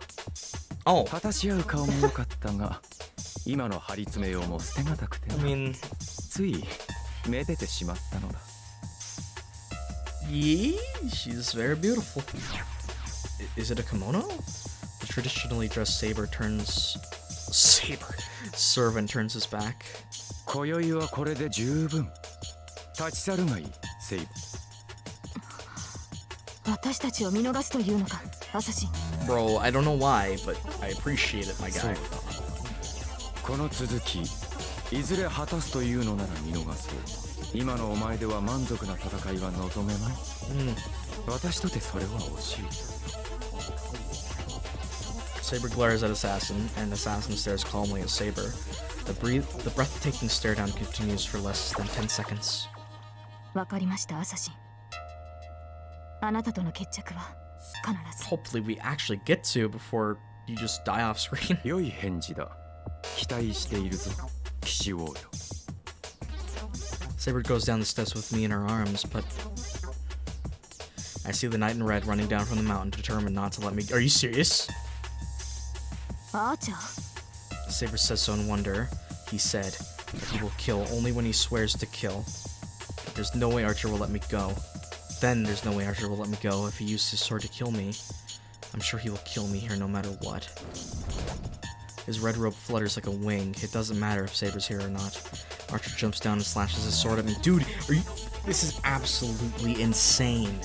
Oh. 果たし合う顔も良かったが、今の張り詰めようも捨てがたくて。I mean, ついめでてしまったのだ。yeah, she's very beautiful. Is it a kimono? The traditionally dressed servant turns his back. 今宵はこれで十分。立ち去るがいい、セイブ。私たちを見逃すというのか、アサシン。 Bro, I don't know why, but I appreciate it, my guy. この続き、いずれ果たすというのなら見逃そう。今のお前では満足な戦いは望めない。私とてそれは惜しい。Saber glares at Assassin, and Assassin stares calmly at Saber. The breathtaking stare down continues for less than 10 seconds. わかりました、アサシン。あなたとの決着は必ず。 Hopefully we actually get to before you just die off screen. 良い返事だ。期待しているぞ、騎士王よ。 Saber goes down the steps with me in her arms, but I see the knight in red running down from the mountain, determined not to let me. Are you serious? アーチャー。 Saber says so in wonder. He said that he will kill only when he swears to kill. There's no way Archer will let me go. Then there's no way Archer will let me go if he used his sword to kill me. I'm sure he will kill me here no matter what. His red robe flutters like a wing. It doesn't matter if Saber's here or not. Archer jumps down and slashes his sword at me. Dude, are you... This is absolutely insane.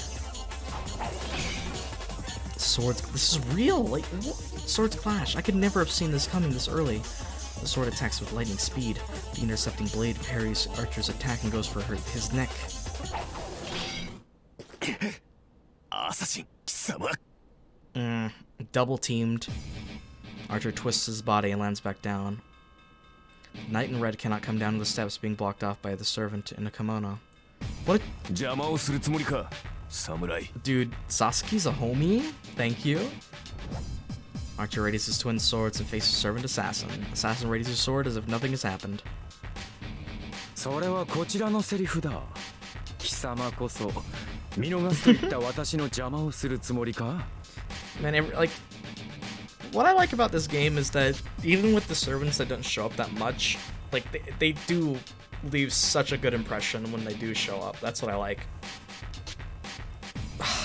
Swords... This is real! Like, what? Swords clash. I could never have seen this coming this early. The sword attacks with lightning speed. The intercepting blade parries Archer's attack and goes for his neck. アサシン、貴様。Double teamed. Archer twists his body and lands back down. Knight in red cannot come down the steps, being blocked off by the servant in a kimono. What? 邪魔をするつもりか、侍。 Dude, Sasuke's a homie? Thank you. Archer readies his twin swords and faces servant Assassin. Assassin readies his sword as if nothing has happened. それはこちらのセリフだ。貴様こそ見逃すといった私の邪魔をするつもりか？ Man, what I like about this game is that even with the servants that don't show up that much, like they do leave such a good impression when they do show up. That's what I like.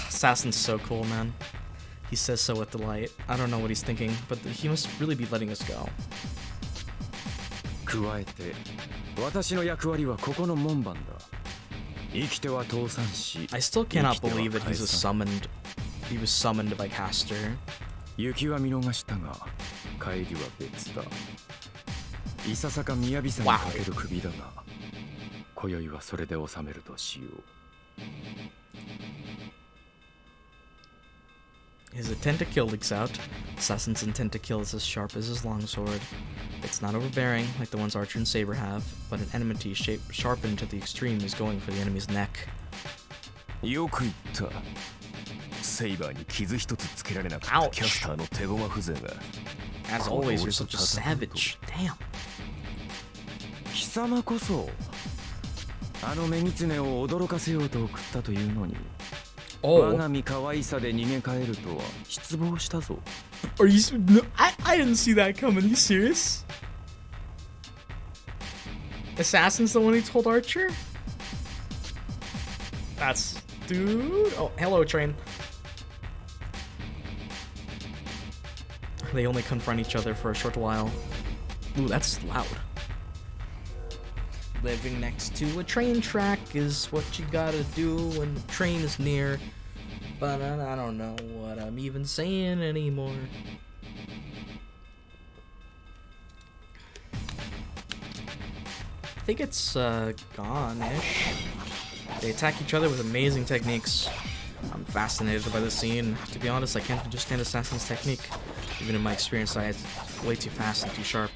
Assassin's so cool, man. He says so with delight. I don't know what he's thinking, but he must really be letting us go. 加えて私の役割はここの門番だ。生きては倒産し、 I still cannot believe that he was summoned by Caster. 雪は見逃したが帰りは別だ。いささか雅さにかける首だが、今宵はそれで収めるとしよう。 His intent to kill leaks out. Assassin's intent to kill is as sharp as his longsword. It's not overbearing like the ones Archer and Saber have, but an enmity sharpened to the extreme is going for the enemy's neck. よく言った。セイバーに傷一つつけられなかったキャスターの手駒風情が。As always, you're such a savage. Damn. 貴様こそあの女狐を驚かせようと送ったというのに。 我が身可愛さで逃げ帰るとは失望したぞ。 Are you? No, I didn't see that coming. Are you serious? Assassin's the one who told Archer? That's dude. Oh, hello, train. They only confront each other for a short while. Ooh, that's loud. Living next to a train track is what you gotta do when the train is near. But I don't know what I'm even saying anymore. I think it's gone-ish. They attack each other with amazing techniques. I'm fascinated by the scene. To be honest, I can't understand Assassin's technique. Even in my experience, I it's way too fast and too sharp.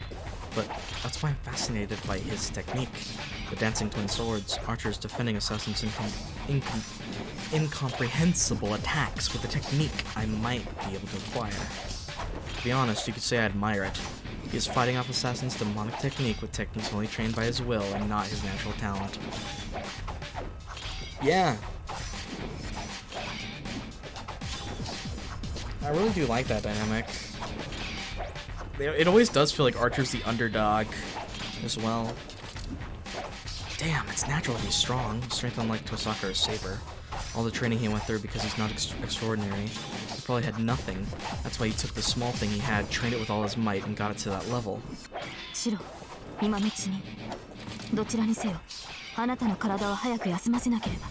But that's why I'm fascinated by his technique. The dancing twin swords, Archer's defending Assassin's incomprehensible attacks with a technique I might be able to acquire. To be honest, you could say I admire it. He is fighting off Assassin's demonic technique with techniques only trained by his will and not his natural talent. Yeah. I really do like that dynamic. It always does feel like Archer's the underdog as well. Damn, it's natural to be strong. Strength unlike Tosaka or Saber. All the training he went through because he's not extraordinary. He probably had nothing. That's why he took the small thing he had, trained it with all his might, and got it to that level. Shirou, 今のうちにどちらにせよ、あなたの体を早く休ませなければ。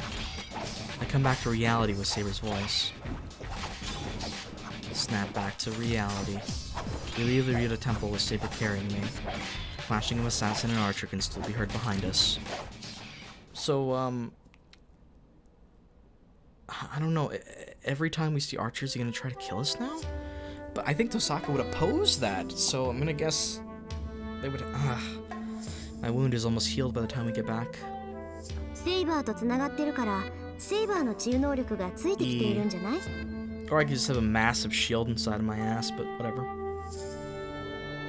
I come back to reality with Saber's voice. Snap back to reality. We leave the Ryuudou temple with Saber carrying me. The clashing of Assassin and Archer can still be heard behind us. So, I don't know. Every time we see Archer, is he gonna try to kill us now? But I think Tosaka would oppose that, so I'm gonna guess they would. My wound is almost healed by the time we get back. セイバーとつながってるから、セイバーの治癒能力がついてきているんじゃない？ Or I could just have a massive shield inside of my ass, but whatever.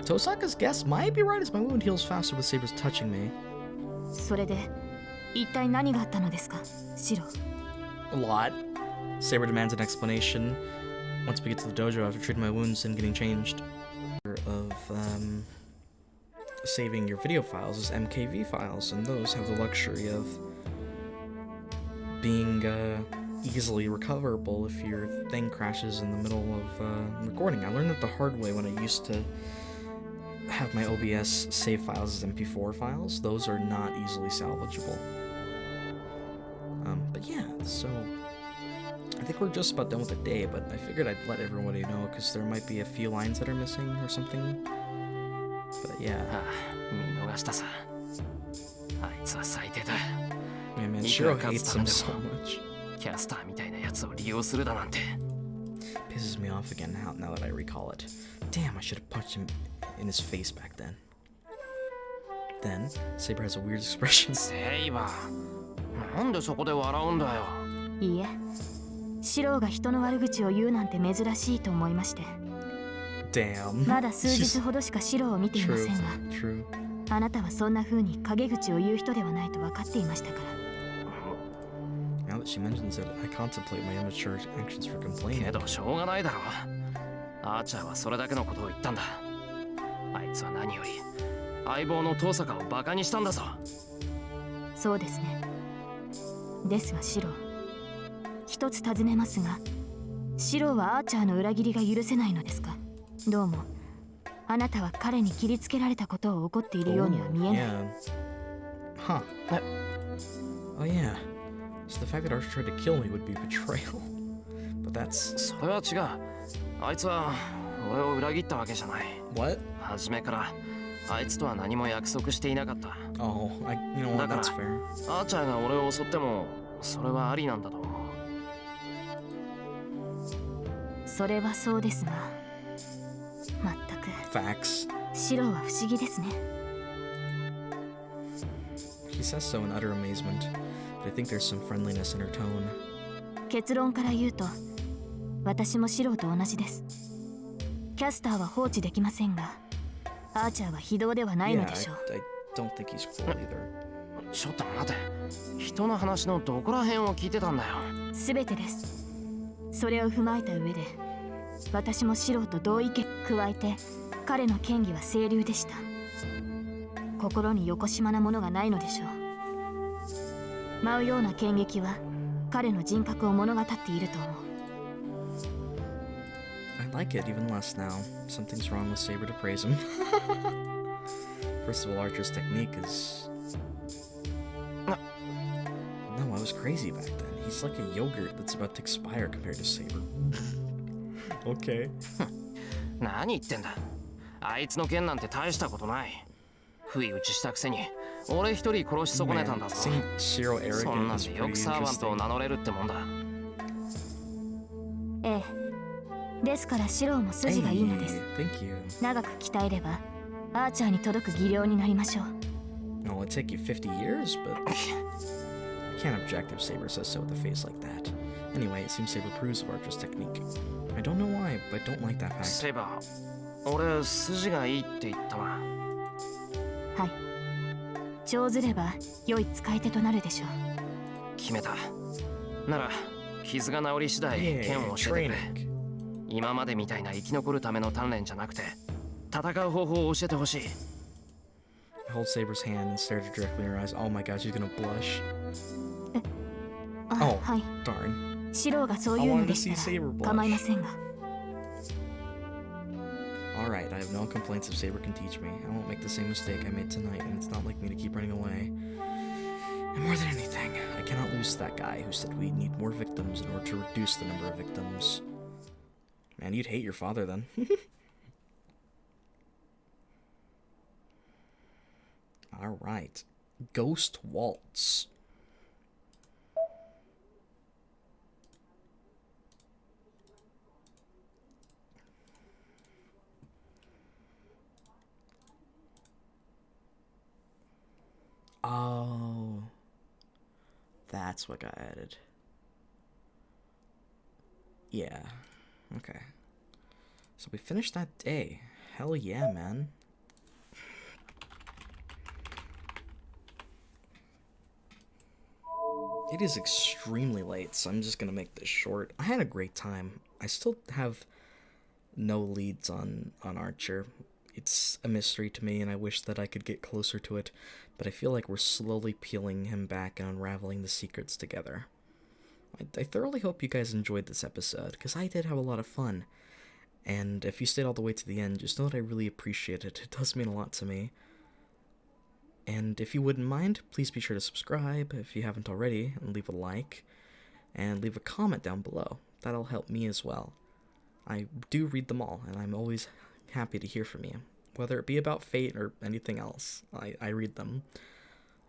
Tosaka's guess might be right as my wound heals faster with Saber's touching me. それで一体何があったのですか、シロ？ A lot. Saber demands an explanation. Once we get to the dojo after treating my wounds and getting changed. Of saving your video files as MKV files, and those have the luxury of being easily recoverable if your thing crashes in the middle of recording. I learned that the hard way when I used to have my OBS save files as MP4 files. Those are not easily salvageable. But yeah, so I think we're just about done with the day, but I figured I'd let everybody know because there might be a few lines that are missing or something. But yeah. 見逃したさ。あいつは最低だ。 Yeah, man, Shirou hates him so much. キャスターみたいなやつを利用するだなんて。 Pisses me off again now that I recall it. Damn, I should have punched him in his face back then. Then, Saber has a weird expression. セイバー、なんでそこで笑うんだよ。いいえ、シロが人の悪口を言うなんて珍しいと思いまして。 Damn. まだ数日ほどしかシロを見ていませんが、あなたはそんな風に陰口を言う人ではないと分かっていましたから。 Now that she mentions it, I contemplate my immature actions for complaining. けどしょうがないだろ。アーチャーはそれだけのことを言ったんだ。あいつは何より相棒の遠坂をバカにしたんだぞ。そうですね。ですがシロー、一つ尋ねますが、シローはアーチャーの裏切りが許せないのですか？どうもあなたは彼に切りつけられたことを怒っているようには見えない。Yeah. Huh. Oh yeah. So the fact that Archer tried to kill me would be betrayal. But that's... それは違う。あいつは俺を裏切ったわけじゃない。 What? 初めからあいつとは何も約束していなかった。 Oh, you know what? だから That's fair. アーチャーが俺を襲ってもそれはありなんだと思う。それはそうですが、まったく Facts. シローは不思議ですね。 She says so in utter amazement, but I think there's some friendliness in her tone. 結論から言うと、私もシローと同じです。キャスターは放置できませんが、アーチャーは非道ではないの Yeah, でしょう。 I don't think he's cruel either. ちょっと待て。人の話のどこら辺を聞いてたんだよ。すべてです。それを踏まえた上で、私もシローと同意見加えて、彼の嫌疑は清流でした。心によこしまなものがないのでしょう。舞うような剣撃は彼の人格を物語っていると思う。 I like it even less now. Something's wrong with Saber to praise him. First of all, Archer's technique is... No, I was crazy back then. He's like a yogurt that's about to expire compared to Saber. Okay. 何言ってんだ。あいつの剣なんて大したことない。不意打ちしたくせに俺一人殺し損ねたんだぞ。 Seeing Shirou そんな arrogant ん is でよ pretty くサーバントを interesting. 名乗れるってもんだ。ええ。ですからシローも筋がいいのです。 Hey, thank you. 長く鍛えればアーチャーに届く技量になりましょう。 No, it'll take you 50 years, but I can't object if Saber says so with a face like that. Anyway, it seems Saber approves of Archer's technique. I don't know why, but I don't like that fact. セイバー、俺筋がいいって言ったな。はい。長ずれば良い使い手となるでしょう。決めた。なら傷が治り次第 Yeah, 剣を教えてくれ。 training. 今までみたいな生き残るための鍛錬じゃなくて戦う方法を教えてほしい。 I hold Saber's hand and stare directly in her eyes. Oh my god, she's gonna blush. あ、 Oh, はい。 darn. シローがそういうのでしたら構いませんが。 Alright, I have no complaints if Saber can teach me. I won't make the same mistake I made tonight, and it's not like me to keep running away. And more than anything, I cannot lose to that guy who said we need more victims in order to reduce the number of victims. Man, you'd hate your father then. Alright. Ghost Waltz. Oh. That's what got added. Yeah. Okay. So we finished that day. Hell yeah, man. It is extremely late, so I'm just gonna make this short. I had a great time. I still have no leads on Archer. It's a mystery to me, and I wish that I could get closer to it, but I feel like we're slowly peeling him back and unraveling the secrets together. I thoroughly hope you guys enjoyed this episode, because I did have a lot of fun. And if you stayed all the way to the end, just know that I really appreciate it. It does mean a lot to me. And if you wouldn't mind, please be sure to subscribe if you haven't already, and leave a like, and leave a comment down below. That'll help me as well. I do read them all, and I'm always happy to hear from you. Whether it be about Fate or anything else, I read them.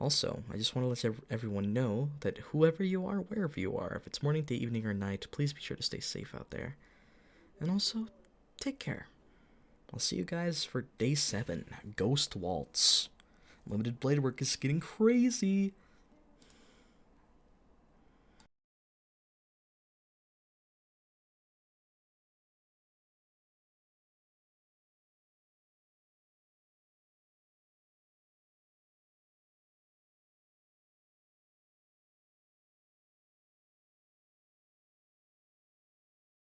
Also, I just want to let everyone know that whoever you are, wherever you are, if it's morning, day, evening, or night, please be sure to stay safe out there. And also, take care. I'll see you guys for Day 7, Ghost Waltz. Limited blade work is getting crazy.